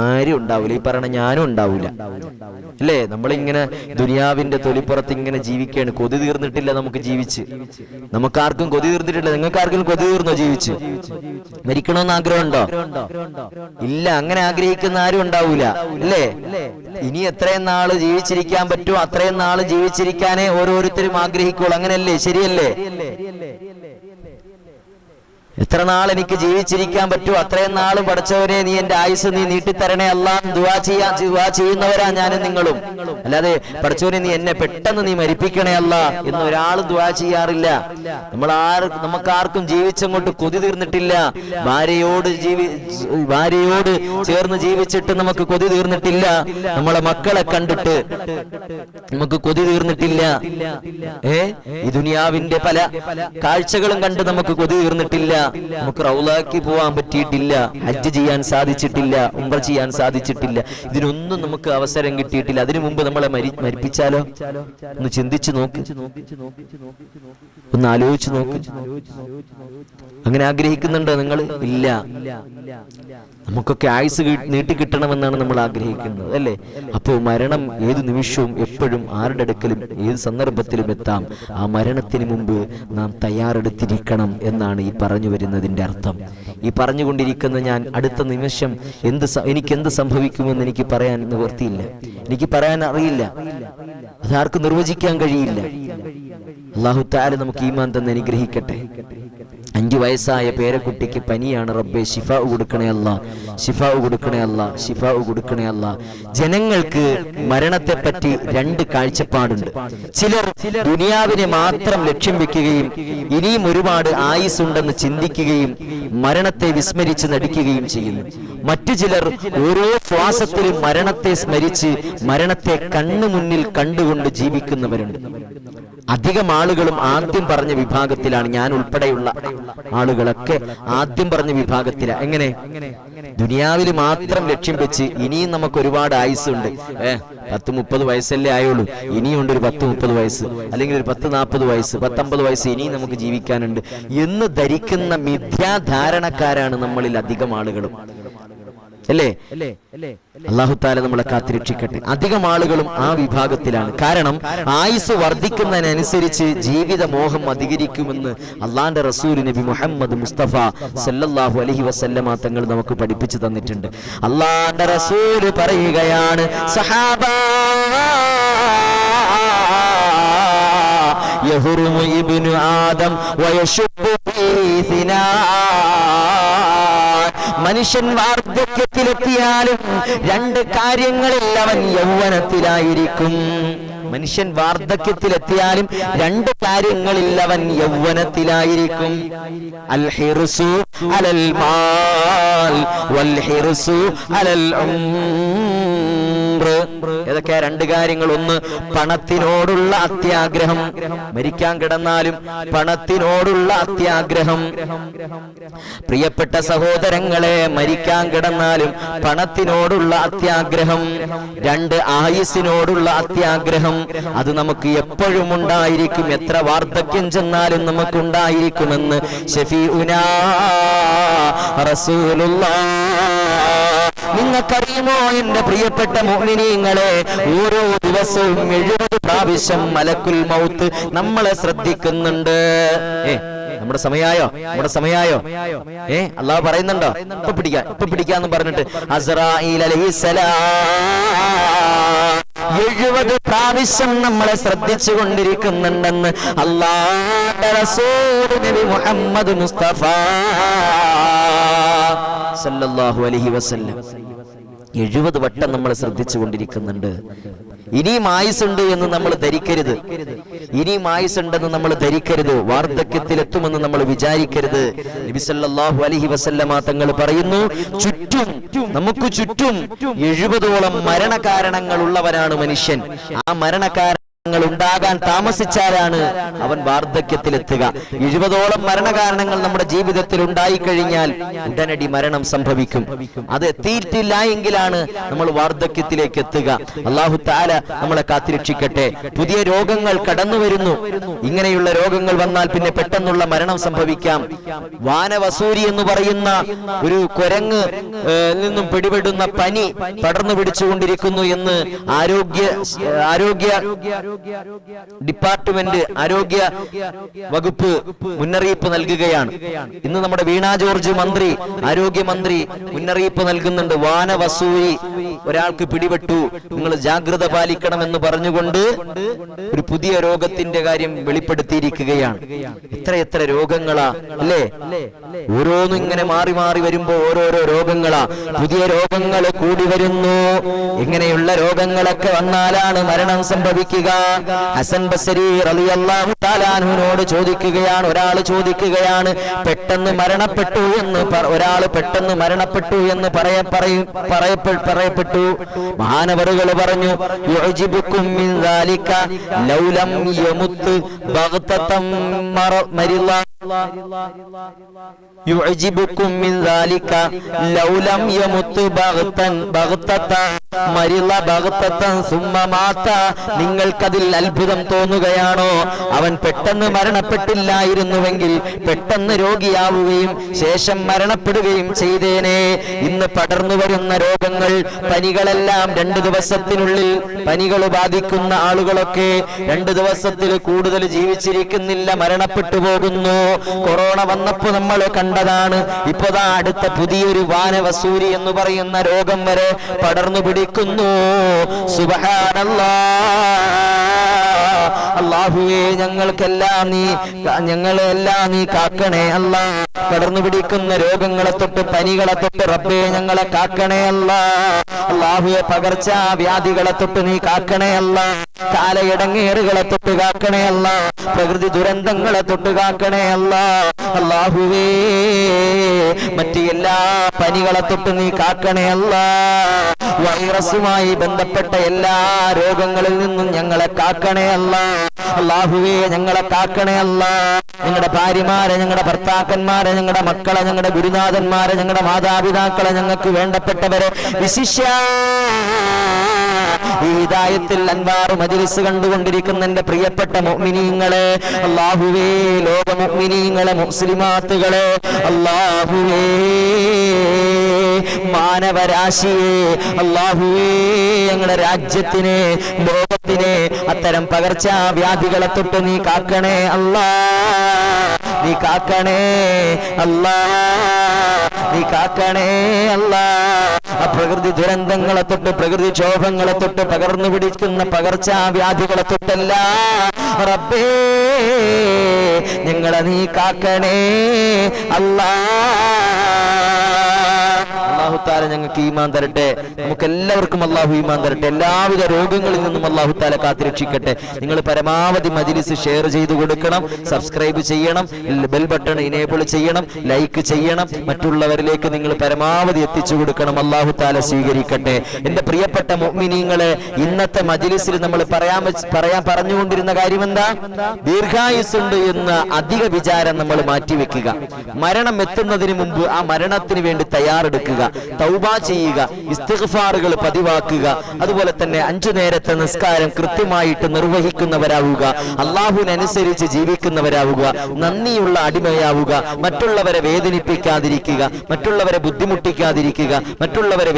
ആരും ഉണ്ടാവില്ല. ഈ പറയണ ഞാനും ഉണ്ടാവില്ല അല്ലേ? നമ്മളിങ്ങനെ ദുനിയാവിന്റെ തൊലിപ്പുറത്ത് ഇങ്ങനെ ജീവിക്കുകയാണ്. കൊതി തീർന്നിട്ടില്ല നമുക്ക് ജീവിച്ച്. നമുക്കാർക്കും കൊതി തീർന്നിട്ടില്ല. നിങ്ങൾക്ക് ആർക്കും കൊതി തീർന്നോ ജീവിച്ച്? മരിക്കണമെന്ന് ആഗ്രഹമുണ്ടോ? ഇല്ല. അങ്ങനെ ആഗ്രഹിക്കുന്ന ആരും ഉണ്ടാവൂല അല്ലേ? ഇനി എത്രയും നാള് ജീവിച്ചിരിക്കാൻ പറ്റുമോ അത്രയും നാള് ജീവിച്ചിരിക്കാനേ ഓരോരുത്തരും ആഗ്രഹിക്കുള്ളൂ. അങ്ങനെയല്ലേ? ശരിയല്ലേ? എത്ര നാൾ എനിക്ക് ജീവിച്ചിരിക്കാൻ പറ്റുമോ അത്രയും നാളും പഠിച്ചവരെ നീ എന്റെ ആയുസ് നീ നീട്ടിത്തരണേ അല്ലാഹ് ദുആ ചെയ്യുന്നവരാ ഞാനും നിങ്ങളും. അല്ലാതെ പഠിച്ചവനെ നീ എന്നെ പെട്ടെന്ന് നീ മരിപ്പിക്കണേ അല്ലാഹ് എന്ന് ഒരാളും ദുആ ചെയ്യാറില്ല. നമുക്കാർക്കും ജീവിച്ചങ്ങോട്ട് കൊതി തീർന്നിട്ടില്ല. ഭാര്യയോട് ചേർന്ന് ജീവിച്ചിട്ട് നമുക്ക് കൊതി തീർന്നിട്ടില്ല. നമ്മളെ മക്കളെ കണ്ടിട്ട് നമുക്ക് കൊതി തീർന്നിട്ടില്ല. ഈ ദുനിയാവിന്റെ പല കാഴ്ചകളും കണ്ട് നമുക്ക് കൊതി തീർന്നിട്ടില്ല. നമുക്ക് റൗളാക്കി പോവാൻ പറ്റിയിട്ടില്ല, ഹജ്ജ് ചെയ്യാൻ സാധിച്ചിട്ടില്ല, ഉംറ ചെയ്യാൻ സാധിച്ചിട്ടില്ല. ഇതിനൊന്നും നമുക്ക് അവസരം കിട്ടിയിട്ടില്ല. അതിനു മുമ്പ് നമ്മളെ മരിപ്പിച്ചാലോ? ഒന്ന് ചിന്തിച്ചു നോക്ക്, ഒന്ന് ആലോചിച്ചു നോക്ക്. അങ്ങനെ ആഗ്രഹിക്കുന്നുണ്ടോ നിങ്ങൾ? ഇല്ല. നമുക്കൊക്കെ ആയുസ് നീട്ടിക്കിട്ടണമെന്നാണ് നമ്മൾ ആഗ്രഹിക്കുന്നത് അല്ലേ? അപ്പോൾ മരണം ഏത് നിമിഷവും എപ്പോഴും ആരുടെ അടുക്കലും ഏത് സന്ദർഭത്തിലും എത്താം. ആ മരണത്തിന് മുമ്പ് നാം തയ്യാറെടുത്തിരിക്കണം എന്നാണ് ഈ പറഞ്ഞു വരുന്നതിന്റെ അർത്ഥം. ഈ പറഞ്ഞുകൊണ്ടിരിക്കുന്ന ഞാൻ അടുത്ത നിമിഷം എനിക്ക് എന്ത് സംഭവിക്കുമെന്ന് എനിക്ക് പറയാൻ നിവൃത്തിയില്ല, എനിക്ക് പറയാൻ അറിയില്ല, അതാർക്കും നിർവചിക്കാൻ കഴിയില്ല. അല്ലാഹു തആല നമുക്ക് ഈമാൻ തന്ന് അനുഗ്രഹിക്കട്ടെ. 5 വയസ്സായ പേരക്കുട്ടിക്ക് പനിയാണ്. റബ്ബേ ശിഫാ കൊടുക്കണേ അല്ലാ, ശിഫാ കൊടുക്കണേ അല്ലാ, ശിഫാ കൊടുക്കണേ അല്ലാ. ജനങ്ങൾക്ക് മരണത്തെ പറ്റി 2 കാഴ്ചപ്പാടുണ്ട്. ചിലർ ദുനിയാവിനെ മാത്രം ലക്ഷ്യം വെക്കുകയും ഇനിയും ഒരുപാട് ആയുസ്സുണ്ടെന്ന് ചിന്തിക്കുകയും മരണത്തെ വിസ്മരിച്ച് നടിക്കുകയും ചെയ്യുന്നു. മറ്റു ചിലർ ഓരോ ശ്വാസത്തിലും മരണത്തെ സ്മരിച്ച് മരണത്തെ കണ്ണുമുന്നിൽ കണ്ടുകൊണ്ട് ജീവിക്കുന്നവരുണ്ട്. അധികം ആളുകളും ആദ്യം പറഞ്ഞ വിഭാഗത്തിലാണ്. ഞാൻ ഉൾപ്പെടെയുള്ള ആളുകളൊക്കെ ആദ്യം പറഞ്ഞ വിഭാഗത്തിലാണ്. എങ്ങനെ? ദുനിയാവിൽ മാത്രം ലക്ഷ്യം വെച്ച് ഇനിയും നമുക്ക് ഒരുപാട് ആയുസ്സുണ്ട്, 10-30 വയസ്സല്ലേ ആയുള്ളൂ, ഇനിയുണ്ട് ഒരു 10-30 വയസ്സ്, അല്ലെങ്കിൽ ഒരു 10-40 വയസ്സ്, 10-50 വയസ്സ് ഇനിയും നമുക്ക് ജീവിക്കാനുണ്ട് എന്ന് ധരിക്കുന്ന മിഥ്യാധാരണക്കാരാണ് നമ്മളിൽ അധികം ആളുകളും. അല്ലേ? അല്ലാഹു തആല നമ്മളെ കാത്തിരക്ഷിക്കട്ടെ. അധികം ആളുകളും ആ വിഭാഗത്തിലാണ്. കാരണം ആയുസ് വർദ്ധിക്കുന്നതിനനുസരിച്ച് ജീവിത മോഹം അധികരിക്കുമെന്ന് അള്ളാന്റെ റസൂൽ നബി മുഹമ്മദ് മുസ്തഫ സല്ലല്ലാഹു അലൈഹി വസല്ലമ തങ്ങൾ നമുക്ക് പഠിപ്പിച്ചു തന്നിട്ടുണ്ട്. അള്ളാന്റെ റസൂൽ പറയുകയാണ്, സഹാബാ യഹ്റുമു ഇബ്നു ആദം വയശുബ്ബു ഫീ സിനാ. മനുഷ്യൻ വാർദ്ധക്യത്തിലെത്തിയാലും രണ്ട് കാര്യങ്ങളിൽ അവൻ യൗവനത്തിലായിരിക്കും. മനുഷ്യൻ വാർദ്ധക്യത്തിലെത്തിയാലും രണ്ട് കാര്യങ്ങളിൽ അവൻ യൗവനത്തിലായിരിക്കും. അൽ ഹിർസു അലൽ മാൽ വൽ ഹിർസു അലൽ ഉംർ. ഏതൊക്കെ രണ്ട് കാര്യങ്ങൾ? ഒന്ന്, പണത്തിനോടുള്ള അത്യാഗ്രഹം. മരിക്കാൻ കിടന്നാലും പണത്തിനോടുള്ള അത്യാഗ്രഹം. പ്രിയപ്പെട്ട സഹോദരങ്ങളെ, മരിക്കാൻ കിടന്നാലും പണത്തിനോടുള്ള അത്യാഗ്രഹം. രണ്ട്, ആയുസ്സിനോടുള്ള അത്യാഗ്രഹം. അത് നമുക്ക് എപ്പോഴും ഉണ്ടായിരിക്കും. എത്ര വാർദ്ധക്യം ചെന്നാലും നമുക്കുണ്ടായിരിക്കുമെന്ന് ശഫീഉനാ റസൂലുള്ളാഹ്. നിങ്ങൾക്കറിയുമോ എന്റെ പ്രിയപ്പെട്ട മുഅ്മിനീങ്ങളെ, ഓരോ ദിവസവും 70 പ്രാവശ്യം മലക്കുൽ മൗത്ത് നമ്മളെ ശ്രദ്ധിക്കുന്നുണ്ട്. നമ്മുടെ സമയായോ? അല്ലാഹു പറയുന്നുണ്ടോ? ഇപ്പൊ പിടിക്കാന്ന് പറഞ്ഞിട്ട് അസ്റായീൽ അലൈഹിസ്സലാം 70 പ്രാവശ്യം നമ്മളെ ശ്രദ്ധിച്ചു കൊണ്ടിരിക്കുന്നുണ്ടെന്ന് അല്ലാഹുവിന്റെ റസൂൽ നബി മുഹമ്മദ് മുസ്തഫ സല്ലല്ലാഹു അലൈഹി വസല്ലം 70 വട്ടം നമ്മളെ ശ്രദ്ധിച്ചു കൊണ്ടിരിക്കുന്നുണ്ട്. ഇനിയും ആയുസുണ്ട് എന്ന് നമ്മൾ ധരിക്കരുത്. ഇനിയും ആയുസുണ്ടെന്ന് നമ്മൾ ധരിക്കരുത്. വാർദ്ധക്യത്തിലെത്തുമെന്ന് നമ്മൾ വിചാരിക്കരുത്. നബി സല്ലല്ലാഹു അലൈഹി വസല്ലമ തങ്ങൾ പറയുന്നു, നമുക്ക് ചുറ്റും 70ഓളം മരണകാരണങ്ങൾ ഉള്ളവരാണ് മനുഷ്യൻ. ആ മരണകാരണങ്ങൾ ഉണ്ടാകാൻ താമസിച്ചാലാണ് അവൻ വാർദ്ധക്യത്തിലെത്തുക. 70ഓളം മരണകാരണങ്ങൾ നമ്മുടെ ജീവിതത്തിൽ ഉണ്ടായിക്കഴിഞ്ഞാൽ ഉടനടി മരണം സംഭവിക്കും. അത് എത്തിയിട്ടില്ല എങ്കിലാണ് നമ്മൾ വാർദ്ധക്യത്തിലേക്ക് എത്തുക. അല്ലാഹു തആല നമ്മളെ കാത്തിരക്ഷിക്കട്ടെ. പുതിയ രോഗങ്ങൾ കടന്നു വരുന്നു. ഇങ്ങനെയുള്ള രോഗങ്ങൾ വന്നാൽ പിന്നെ പെട്ടെന്നുള്ള മരണം സംഭവിക്കാം. വാനവസൂരി എന്ന് പറയുന്ന ഒരു കുരങ്ങ് നിന്നും പിടിപെടുന്ന പനി പടർന്നു പിടിച്ചുകൊണ്ടിരിക്കുന്നു എന്ന് ആരോഗ്യ ഡിപ്പാർട്ട്മെന്റ്, ആരോഗ്യ വകുപ്പ് മുന്നറിയിപ്പ് നൽകുകയാണ്. ഇന്ന് നമ്മുടെ വീണ ജോർജ് ആരോഗ്യമന്ത്രി മുന്നറിയിപ്പ് നൽകുന്നുണ്ട്. വാനവസൂരി ഒരാൾക്ക് പിടിപെട്ടു, നിങ്ങൾ ജാഗ്രത പാലിക്കണമെന്ന് പറഞ്ഞുകൊണ്ട് ഒരു പുതിയ രോഗത്തിന്റെ കാര്യം വെളിപ്പെടുത്തിയിരിക്കുകയാണ്. എത്ര രോഗങ്ങളാ അല്ലേ? ഓരോന്നും ഇങ്ങനെ മാറി മാറി വരുമ്പോ ഓരോരോ രോഗങ്ങളാ, പുതിയ രോഗങ്ങൾ കൂടി വരുന്നു. ഇങ്ങനെയുള്ള രോഗങ്ങളൊക്കെ വന്നാലാണ് മരണം സംഭവിക്കുക. ഹസൻ ബസരി റളിയല്ലാഹു തആല അൻഹുവിനോട് ചോദിക്കുകയാണ്, ഒരാൾ ചോദിക്കുകയാണ്, പെട്ടെന്ന് മരണപ്പെട്ടു എന്ന് പറയപ്പെട്ടു. മഹാനവറുകൾ പറഞ്ഞു, യുഅജിബുക്കും മിൻ ദാലിക ലൗ ലം യമുത്ത് ബഗ്തതം മരിള. യുഅജിബുക്കും മിൻ ദാലിക ലൗ ലം യമുത്ത് ബഗ്തതൻ മരിള ബഗ്തതൻ സുമ്മ മാത. നിങ്ങൾക്കതിൽ അത്ഭുതം തോന്നുകയാണോ? അവൻ പെട്ടെന്ന് മരണപ്പെട്ടില്ലായിരുന്നുവെങ്കിൽ പെട്ടെന്ന് രോഗിയാവുകയും ശേഷം മരണപ്പെടുകയും ചെയ്തേനെ. ഇന്ന് പടർന്നു വരുന്ന രോഗങ്ങൾ, പനികളെല്ലാം 2 ദിവസത്തിനുള്ളിൽ പനികൾ ബാധിക്കുന്ന ആളുകളൊക്കെ 2 ദിവസത്തിൽ കൂടുതൽ ജീവിച്ചിരിക്കുന്നില്ല, മരണപ്പെട്ടു പോകുന്നു. കൊറോണ വന്നപ്പോൾ നമ്മൾ കണ്ടതാണ്. ഇപ്പോതാ അടുത്ത പുതിയൊരു വാനവസൂരി എന്ന് പറയുന്ന രോഗം വരെ പടർന്നു പിടിക്കുന്നു. സുബ്ഹാനല്ലാഹ്. അല്ലാഹുവേ, ഞങ്ങളെല്ലാം നീ കാക്കണേ അല്ലാ. പടർന്നു പിടിക്കുന്ന രോഗങ്ങളെ തൊട്ട്, പനികളെ തൊട്ട് റബ്ബേ ഞങ്ങളെ കാക്കണേ അല്ലാ. അല്ലാഹുവേ, പകർച്ചവ്യാധികളെ തൊട്ട് നീ കാക്കണേ അല്ലാ. കാലയിടങ്ങേറുകളെ തൊട്ട് കാക്കണേ അല്ലാ. പ്രകൃതി ദുരന്തങ്ങളെ തൊട്ട് കാക്കണേ അല്ലാ. അല്ലാഹുവേ, മറ്റ് എല്ലാ പനികളെ തൊട്ട് നീ കാക്കണേ അല്ലാ. വൈറസുമായി ബന്ധപ്പെട്ട എല്ലാ രോഗങ്ങളിൽ നിന്നും ഞങ്ങളെ കാക്കണേ അല്ലാ. അല്ലാഹുവേ, ഞങ്ങളെ കാക്കണേ അല്ലാ. ഞങ്ങളുടെ ഭാര്യമാരെ, ഞങ്ങളുടെ ഭർത്താക്കന്മാരെ, ഞങ്ങളുടെ മക്കളെ, ഞങ്ങളുടെ ഗുരുനാഥന്മാരെ, ഞങ്ങളുടെ മാതാപിതാക്കളെ, ഞങ്ങൾക്ക് വേണ്ടപ്പെട്ടവരെ, വിശിഷ്യ ഈ ഹിദായത്തിൽ അൻവാർ മജ്ലിസ് കണ്ടുകൊണ്ടിരിക്കുന്ന എന്റെ പ്രിയപ്പെട്ട മുഅ്മിനീങ്ങളെ, അല്ലാഹുവേ, ലോക മുഅ്മിനീങ്ങളെ, മുസ്ലിമാത്തുകളെ, അല്ലാഹുവേ, മാനവരാശിയെ അല്ലാഹുവേ ഞങ്ങളുടെ രാജ്യത്തിനെ ലോകത്തിനെ അത്തരം പകർച്ചവ്യാധികളെ തൊട്ട് നീ കാക്കണേ അല്ലാ, നീ കാക്കണേ അല്ലാ, നീ കാക്കണേ അല്ലാ. പ്രകൃതി ദുരന്തങ്ങളെ തൊട്ട് പ്രകൃതി ക്ഷോഭങ്ങളെ തൊട്ട് പകർന്നു പിടിക്കുന്ന പകർച്ചവ്യാധികളെ തൊട്ടല്ല റബ്ബേ ഞങ്ങളെ നീ കാക്കണേ അല്ലാ. അല്ലാഹു തആല ഞങ്ങൾക്ക് ഈമാൻ തരട്ടെ, നമുക്ക് എല്ലാവർക്കും അല്ലാഹു ഈമാൻ തരട്ടെ, എല്ലാവിധ രോഗങ്ങളിൽ നിന്നും അല്ലാഹു തആല കാത്തുരക്ഷിക്കട്ടെ. നിങ്ങൾ പരമാവധി മജ്ലിസ് ഷെയർ ചെയ്തു കൊടുക്കണം, സബ്സ്ക്രൈബ് ചെയ്യണം, ബെൽ ബട്ടൺ ഇനേബിൾ ചെയ്യണം, ലൈക്ക് ചെയ്യണം, മറ്റുള്ളവരിലേക്ക് നിങ്ങൾ പരമാവധി എത്തിച്ചു കൊടുക്കണം. അല്ലാഹു തആല സ്വീകരിക്കട്ടെ. എന്റെ പ്രിയപ്പെട്ട മുഅ്മിനീങ്ങളെ, ഇന്നത്തെ മജ്ലിസിൽ നമ്മൾ പറഞ്ഞുകൊണ്ടിരുന്ന കാര്യം എന്താ? ദീർഘായുസ്സുണ്ട് എന്ന അധിക വിചാരം നമ്മൾ മാറ്റിവെക്കുക. മരണം എത്തുന്നതിന് മുമ്പ് ആ മരണത്തിന് വേണ്ടി തയ്യാറെടുക്കുക, തൗബ ചെയ്യുക, ഇസ്തിഗ്ഫാറുകൾ പതിവാക്കുക. അതുപോലെ തന്നെ 5 നേരത്തെ നിസ്കാരം കൃത്യമായിട്ട് നിർവഹിക്കുന്നവരാവുക, അല്ലാഹുവിനനുസരിച്ച് ജീവിക്കുന്നവരാവുക, നന്ദിയുള്ള അടിമയാവുക, മറ്റുള്ളവരെ വേദനിപ്പിക്കാതിരിക്കുക, മറ്റുള്ളവരെ ബുദ്ധിമുട്ടിക്കാതിരിക്കുക, മറ്റുള്ളവരെ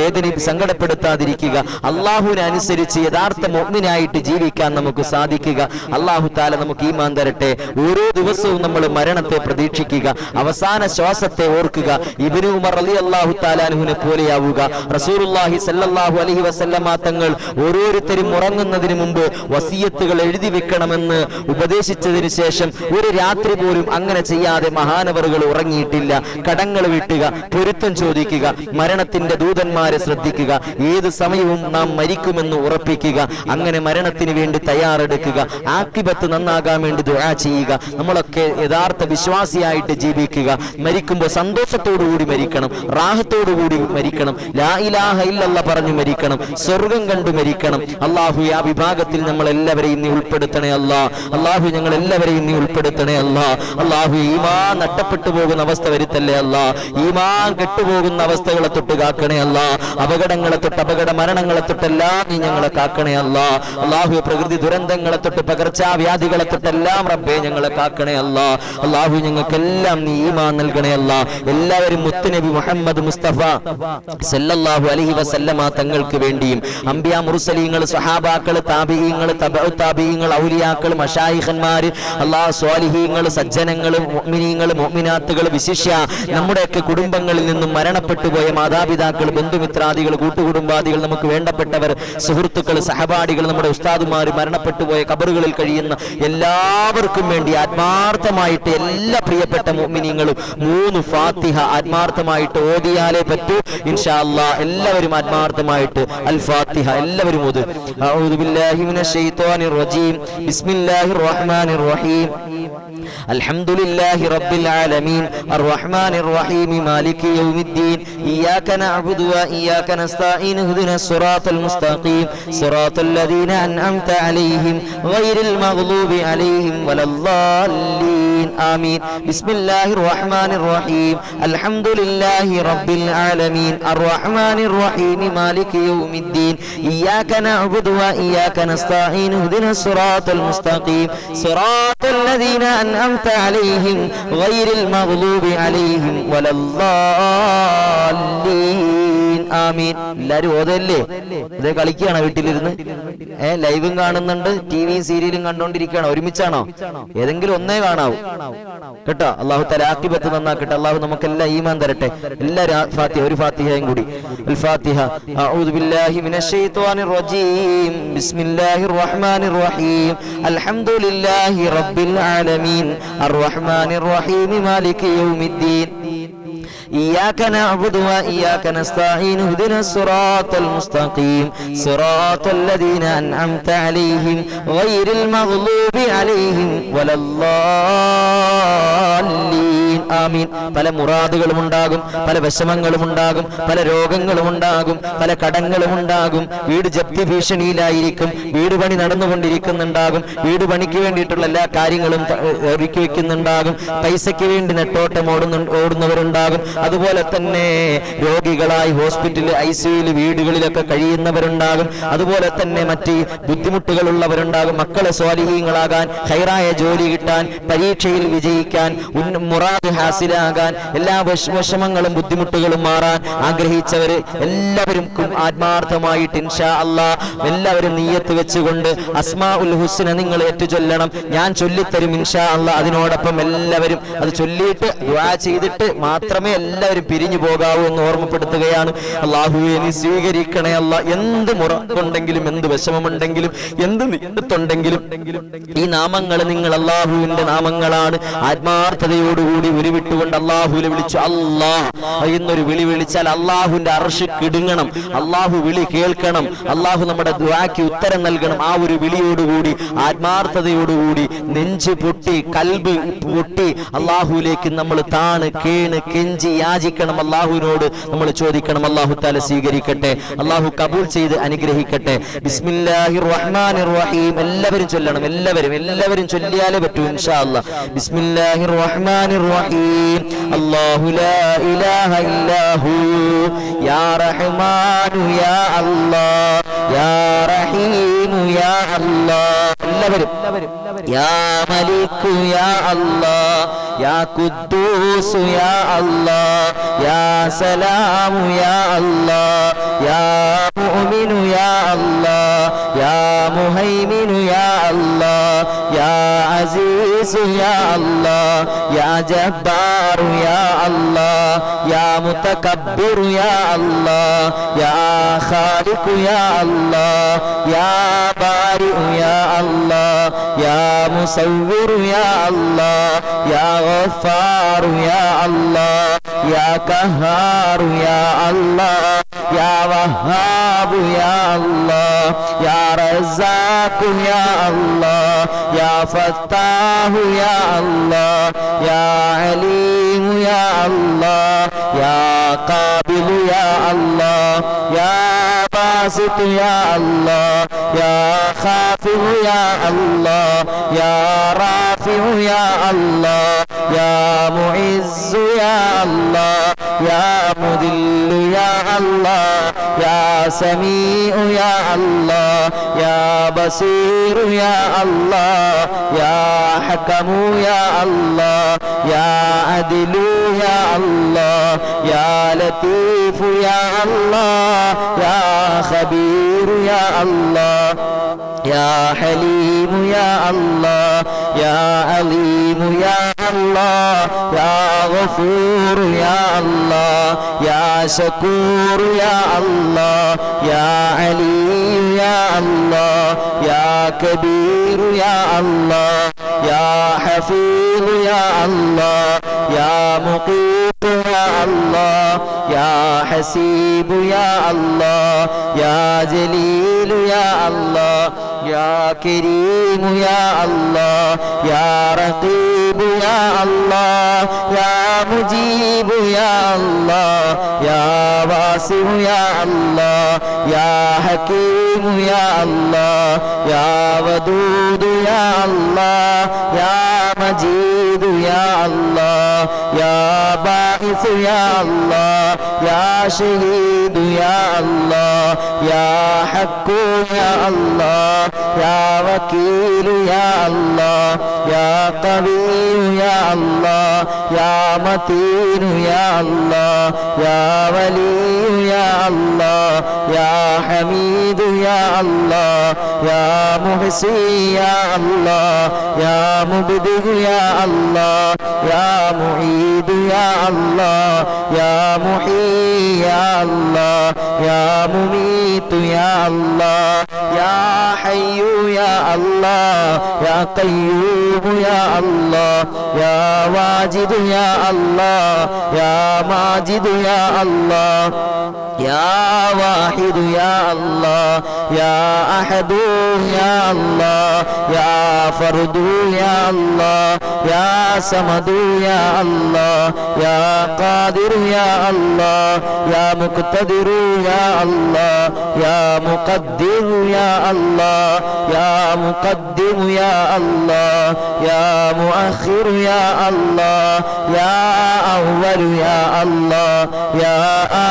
സങ്കടപ്പെടുത്താതിരിക്കുക, അല്ലാഹുവിനനുസരിച്ച് യഥാർത്ഥ മുഅ്മിനായിട്ട് ജീവിക്കാൻ നമുക്ക് സാധിക്കുക. അല്ലാഹു തആല നമുക്ക് ഈമാൻ തരട്ടെ. ഓരോ ദിവസവും നമ്മൾ മരണത്തെ പ്രതീക്ഷിക്കുക, അവസാന ശ്വാസത്തെ ഓർക്കുക. ഇബ്നു ഉമർ റളിയല്ലാഹു തആല അൻഹുവിനെ പോലെയാവുക. റസൂലുള്ളാഹി സ്വല്ലല്ലാഹു അലൈഹി വസല്ലമ തങ്ങൾ ഓരോരുത്തരും ഉറങ്ങുന്നതിന് മുമ്പ് വസിയത്തുകൾ എഴുതി വെക്കണമെന്ന് ഉപദേശിച്ചതിന് ശേഷം ഒരു രാത്രി പോലും അങ്ങനെ ചെയ്യാതെ മഹാനവറുകൾ ഉറങ്ങിയിട്ടില്ല. കടങ്ങൾ വീട്ടുക, പൊരുത്തം ചോദിക്കുക, മരണത്തിന്റെ ദൂതന്മാരെ ശ്രദ്ധിക്കുക, ഏത് സമയവും നാം മരിക്കുമെന്ന് ഉറപ്പിക്കുക, അങ്ങനെ മരണത്തിന് വേണ്ടി തയ്യാറെടുക്കുക, ആഖിബത്ത് നന്നാകാൻ വേണ്ടി ദുആ ചെയ്യുക. നമ്മളൊക്കെ യഥാർത്ഥ വിശ്വാസിയായിട്ട് ജീവിക്കുക. മരിക്കുമ്പോൾ സന്തോഷത്തോടുകൂടി മരിക്കണം, റാഹത്തോടുകൂടി മരിക്കണം, ലാ ഇലാഹ ഇല്ലല്ലാഹ് പറഞ്ഞു മരിക്കണം, സ്വർഗം കണ്ടു മരിക്കണം. അല്ലാഹു ആ വിഭാഗത്തിൽ നമ്മൾ എല്ലാവരെയും നീ ഉൾപ്പെടുത്തണേ അല്ലാ. അല്ലാഹു ഞങ്ങൾ എല്ലാവരെയും നീ ഉൾപ്പെടുത്തണേ അല്ലാ. അല്ലാഹു ഈമാൻ നഷ്ടപ്പെട്ടു പോകുന്ന അവസ്ഥ വരുത്തല്ലേ അല്ലാ. ഈമാൻ കെട്ടുപോകുന്ന അവസ്ഥകളെ തൊട്ട് കാക്കണേ അല്ലാ. അപകടങ്ങളെ തൊട്ട് അപകട മരണങ്ങളെ തൊട്ടെല്ലാം നീ ഞങ്ങളെ കാക്കണേ അല്ലാ. അല്ലാഹു പ്രകൃതി ദുരന്തങ്ങളെ തൊട്ട് പകർച്ചവ്യാധികളെ തൊട്ടെല്ലാം റബ്ബേ ഞങ്ങളെ കാക്കണേ അല്ലാ. അല്ലാഹു ഞങ്ങൾക്കെല്ലാം നീ ഈമാൻ നൽകണേ അല്ലാ. എല്ലാവരും മുത്തുനബി മുഹമ്മദ് മുസ്തഫ സല്ലല്ലാഹു അലൈഹി വസല്ലമ തങ്ങൾക്ക് വേണ്ടിയും അംബിയാ മുർസലീങ്ങൾ സ്വഹാബാക്കൾ താബിഈങ്ങൾ തബഉ താബിഈങ്ങൾ ഔലിയാക്കൾ മശായിഖന്മാർ അല്ലാഹു സ്വാലിഹീങ്ങൾ സജ്ജനങ്ങൾ മുഅ്മിനീങ്ങൾ മുഅ്മിനാത്തുകൾ വിശിഷ്യ നമ്മുടെയൊക്കെ കുടുംബങ്ങളിൽ നിന്നും മരണപ്പെട്ടു പോയ മാതാപിതാക്കൾ ബന്ധുമിത്രാദികൾ കൂട്ടുകുടുംബാദികൾ നമുക്ക് വേണ്ടപ്പെട്ടവർ സുഹൃത്തുക്കൾ സഹപാഠികൾ നമ്മുടെ ഉസ്താദുമാർ മരണപ്പെട്ടു പോയ ഖബറുകളിൽ കഴിയുന്ന എല്ലാവർക്കും വേണ്ടി ആത്മാർത്ഥമായിട്ട് എല്ലാ പ്രിയപ്പെട്ട മുഅ്മിനീങ്ങളും 3 ഫാത്തിഹ ആത്മാർത്ഥമായിട്ട് ഓതിയാലേ പറ്റൂ ഇൻഷാ അല്ലാഹ്. എല്ലാവരും ആത്മാർത്ഥമായിട്ട് അൽ ഫാത്തിഹ എല്ലാവരും ഓതു. അഊദു ബില്ലാഹി മിനശ് ശൈത്വാനിർ റജീം ബിസ്മില്ലാഹിർ റഹ്മാനിർ റഹീം അൽഹംദുലില്ലാഹി റബ്ബിൽ ആലമീൻ അർറഹ്മാനിർ റഹീം മാലികി യൗമിദ്ദീൻ ഇയ്യാക നഅ്ബുദു വ ഇയ്യാക നസ്തഈൻ ഇഹ്ദിനസ് സിറാത്തൽ മുസ്തഖീം സിറാത്തൽ ലദീന അൻഅംത അലൈഹിം ഗൈറിൽ മഗ്ദൂബി അലൈഹിം വലദ്ദാല്ലീൻ ആമീൻ. ബിസ്മില്ലാഹിർ റഹ്മാനിർ റഹീം അൽഹംദുലില്ലാഹി റബ്ബിൽ ആലമീൻ അർറഹ്മാനിർ റഹീം മാലികി യൗമിദ്ദീൻ ഇയ്യാക നഅ്ബുദു വ ഇയ്യാക നസ്തഈൻ ഇഹ്ദിനസ് സിറാത്തൽ മുസ്തഖീം സിറാത്തൽ ലദീന أنعمت عليهم غير المغضوب عليهم ولا الضالين ആമീൻ. എല്ലാരും ഓതല്ലേ? ഇത് കളിക്കുകയാണോ വീട്ടിലിരുന്ന്? ലൈവും കാണുന്നുണ്ട്, ടിവിയും സീരിയലും കണ്ടോണ്ടിരിക്കുകയാണോ? ഒരുമിച്ചാണോ? ഏതെങ്കിലും ഒന്നേ കാണാവൂ കേട്ടോ. അല്ലാഹു തആല ആഖിബത്ത് നന്നാക്കട്ടെ. അല്ലാഹു നമുക്കെല്ലാം ഈമാൻ തരട്ടെ. എല്ലാവരും ഫാത്തിഹ, ഒരു ഫാത്തിഹയും കൂടി. അൽ ഫാത്തിഹ. അഊദു ബില്ലാഹി മിനശ് ശൈത്വാനിർ റജീം ബിസ്മില്ലാഹിർ റഹ്മാനിർ റഹീം അൽഹംദുലില്ലാഹി റബ്ബിൽ ആലമീൻ അർറഹ്മാനിർ റഹീം മാലികി യൗമിദ്ദീൻ إياك نعبد وإياك نستعين اهدنا الصراط المستقيم صراط الذين أنعمت عليهم غير المغضوب عليهم ولا الضالين ആമീൻ. പല മുറാദുകളും ഉണ്ടാകും, പല വിഷമങ്ങളും ഉണ്ടാകും, പല രോഗങ്ങളും ഉണ്ടാകും, പല കടങ്ങളും ഉണ്ടാകും. വീട് ജപ്തി ഭീഷണിയിലായിരിക്കും, വീട് പണി നടന്നുകൊണ്ടിരിക്കുന്നുണ്ടാകും, വീട് പണിക്ക് വേണ്ടിയിട്ടുള്ള എല്ലാ കാര്യങ്ങളും ഒരുക്കി വെക്കുന്നുണ്ടാകും, പൈസയ്ക്ക് വേണ്ടി നെട്ടോട്ടം ഓടുന്നവരുണ്ടാകും. അതുപോലെ തന്നെ രോഗികളായി ഹോസ്പിറ്റലിൽ ICUയിൽ വീടുകളിലൊക്കെ കഴിയുന്നവരുണ്ടാകും. അതുപോലെ തന്നെ മറ്റ് ബുദ്ധിമുട്ടുകളുള്ളവരുണ്ടാകും. മക്കളെ സ്വാലിഹീങ്ങളാകാൻ, ഖൈറായ ജോലി കിട്ടാൻ, പരീക്ഷയിൽ വിജയിക്കാൻ, മുറാദ് മുറാദ് ഹാസിലാകാൻ, എല്ലാ വിഷമങ്ങളും ബുദ്ധിമുട്ടുകളും മാറാൻ ആഗ്രഹിച്ചവര് എല്ലാവരും ആത്മാർത്ഥമായിട്ട് ഇൻഷാ അല്ലാഹ് എല്ലാവരും നിയ്യത്ത് വെച്ചുകൊണ്ട് അസ്മാഉൽ ഹുസ്ന നിങ്ങൾ ഏറ്റുചൊല്ലണം. ഞാൻ ചൊല്ലിത്തരും ഇൻഷാ അല്ലാഹ്. അതിനോടൊപ്പം എല്ലാവരും അത് ചൊല്ലിയിട്ട് ദുആ ചെയ്തിട്ട് മാത്രമേ എല്ലാവരും പിരിഞ്ഞു പോകാവൂ എന്ന് ഓർമ്മപ്പെടുത്തുകയാണ്. അല്ലാഹുവേ നീ സ്വീകരിക്കണേ അല്ലാഹ്. എന്ത് മുറക്കുണ്ടെങ്കിലും, എന്ത് വിഷമമുണ്ടെങ്കിലും, എന്ത് നിയ്യത്തുണ്ടെങ്കിലും ഈ നാമങ്ങൾ നിങ്ങൾ അല്ലാഹുവിന്റെ നാമങ്ങളാണ്. ആത്മാർത്ഥതയോടുകൂടി ഉരുവിട്ടുകൊണ്ട് അല്ലാഹുവിനെ വിളിച്ചു അല്ലാഹ് എന്നൊരു വിളി വിളിച്ചാൽ അല്ലാഹുവിന്റെ അർശ് കിടുങ്ങണം, അല്ലാഹു വിളി കേൾക്കണം, അല്ലാഹു നമ്മുടെ ദുആക്ക് ഉത്തരം നൽകണം. ആ ഒരു വിളിയോടുകൂടി ആത്മാർത്ഥതയോടുകൂടി നെഞ്ച് പൊട്ടി കൽബ് പൊട്ടി അല്ലാഹുവിലേക്ക് നമ്മൾ താണ് കേണ് കെഞ്ചി യാചിക്കണം. അല്ലാഹുവിനോട് നമ്മൾ ചോദിക്കണം. അല്ലാഹു തആല സ്വീകരിക്കട്ടെ, അല്ലാഹു കബൂൽ ചെയ്ത് അനുഗ്രഹിക്കട്ടെ. ബിസ്മില്ലാഹിർ റഹ്മാനിർ റഹീം എല്ലാവരും ചൊല്ലണം. എല്ലാവരും ചൊല്ലിയാലേ പറ്റൂ ഇൻഷാ അല്ലാഹ്. ബിസ്മില്ലാഹിർ റഹ്മാനിർ റഹീം. അല്ലാഹു ലാ ഇലാഹ ഇല്ലാഹു യാ റഹ്മാനു യാ അല്ലാഹ് യാ റഹീമു യാ അല്ലാഹ്. എല്ലാവരും യാ മലികു യാ അല്ലാഹ് യാ ഖുദ്ദൂസ് യാ അല്ലാഹ് യാ സലാമു യാ അല്ലാഹ് യാ മുഅ്മിനു യാ അല്ലാഹ് യാ മുഹൈമിനു യാ അല്ലാഹ് യാ അസീസു യാ അല്ലാഹ് യാ ജബ്ബാറു യാ അല്ലാഹ് യാ മുതകബ്ബിറു യാ അല്ലാഹ് യാ ഖാലിഖു യാ അല്ലാഹ് യാ ബാരിഉ യാ അല്ലാഹ് യാ മുസവ്വിറു യാ അല്ലാഹ് യാ ഗഫാറു യാ അല്ലാഹ് യാ ഖഹാറു യാ അല്ലാഹ് യാ വഹാബു യാ അല്ലാഹ് യാ റസാഖു യാ അല്ലാഹ് യാ ഫത്താഹു യാ അല്ലാഹ് യാ അലീമു യാ അല്ലാഹ് യാ ഖാബിലു യാ അല്ലാഹ് യാ ബാസിതു യാ അല്ലാഹ് യാ ഖാഫിദു യാ അല്ലാഹ് യാ റാഫിഉ യാ അല്ലാഹ് യാ മുഇസ്സു യാ അല്ലാഹ് യാ മുദില്ലു യാ അല്ലാഹ് യാ സമീഉ യാ അല്ലാഹ് യാ ബസീറു യാ അല്ലാഹ് യാ ഹകമു യാ അല്ലാഹ് യാ അദിലു യാ അല്ലാഹ് യാ ലതീഫു യാ അല്ലാഹ് യാ ഖബീറു യാ അല്ലാഹ് യാ ഹലീമു യാ അല്ലാഹ് യാ അലീമു യാ അല്ലാഹ് യാ ഗഫൂറു യാ അല്ലാഹ് യാ ശകൂറു യാ അല്ലാഹ് യാ അലിയു യാ അല്ലാഹ് യാ കബീറു യാ അല്ലാഹ് യാ ഹഫീദു യാ അല്ലാഹ് യാ മുഖീതു യാ അല്ലാഹ് യാ ഹസീബു യാ അല്ലാഹ് യാ ജലീലു യാ അല്ലാഹ് യാ കരീമു യാ അല്ലാഹ് യാ റഖീബു യാ അല്ലാഹ് യാ മുജീബു യാ അല്ലാഹ് യാ വാസിഉ യാ അല്ലാഹ് യാ ഹകീമു യാ അല്ലാഹ് യാ വദൂദു യാ അല്ലാഹ് യാ മജീദു യാ അല്ലാഹ് യാ ബാഇസു യാ അല്ലാഹ് യാ ഷഹീദു യാ അല്ലാഹ് യാ ഹഖു യാ അല്ലാഹ് യാ വകീലു യാ അല്ലാഹ് യാ ഖവിയ്യു യാ അല്ലാഹ് യാ മതീനു യാ അല്ലാഹ് യാ വലിയു യാ അല്ലാഹ് യാ ഹമീദു യാ അല്ലാഹ് യാ മുഹ്സി യാ അല്ലാഹ് യാ മുബ്ദിഉ യാ അല്ലാഹ് യാ മുഈദു യാ അല്ലാഹ് യാ മുഹീ യാ അല്ലാഹ് യാ മുമീതു യാ അല്ലാഹ് യാ ഹയ്യു യാ അല്ലാഹ് യാ ഖയ്യൂമു യാ അല്ലാഹ് യാ വാജിദു യാ അല്ലാഹ് യാ മാജിദു യാ അല്ലാഹ് യാ വാഹിദു യാ അല്ലാഹ് യാ അഹദു യാ അല്ലാഹ് യാ ഫർദു യാ അല്ലാഹ് യാ സമദു യാ അല്ലാഹ് യാ ഖാദിറു യാ അല്ലാഹ് യാ മുഖ്തദിറു യാ അല്ലാഹ് യാ മുഖദ്ദിറു യാ അല്ലാഹ് യാ മുഖദ്ദിമു യാ അല്ലാഹ് യാ മുഅഖിറു യാ അല്ലാഹ് യാ അവ്വലു യാ അല്ലാഹ് യാ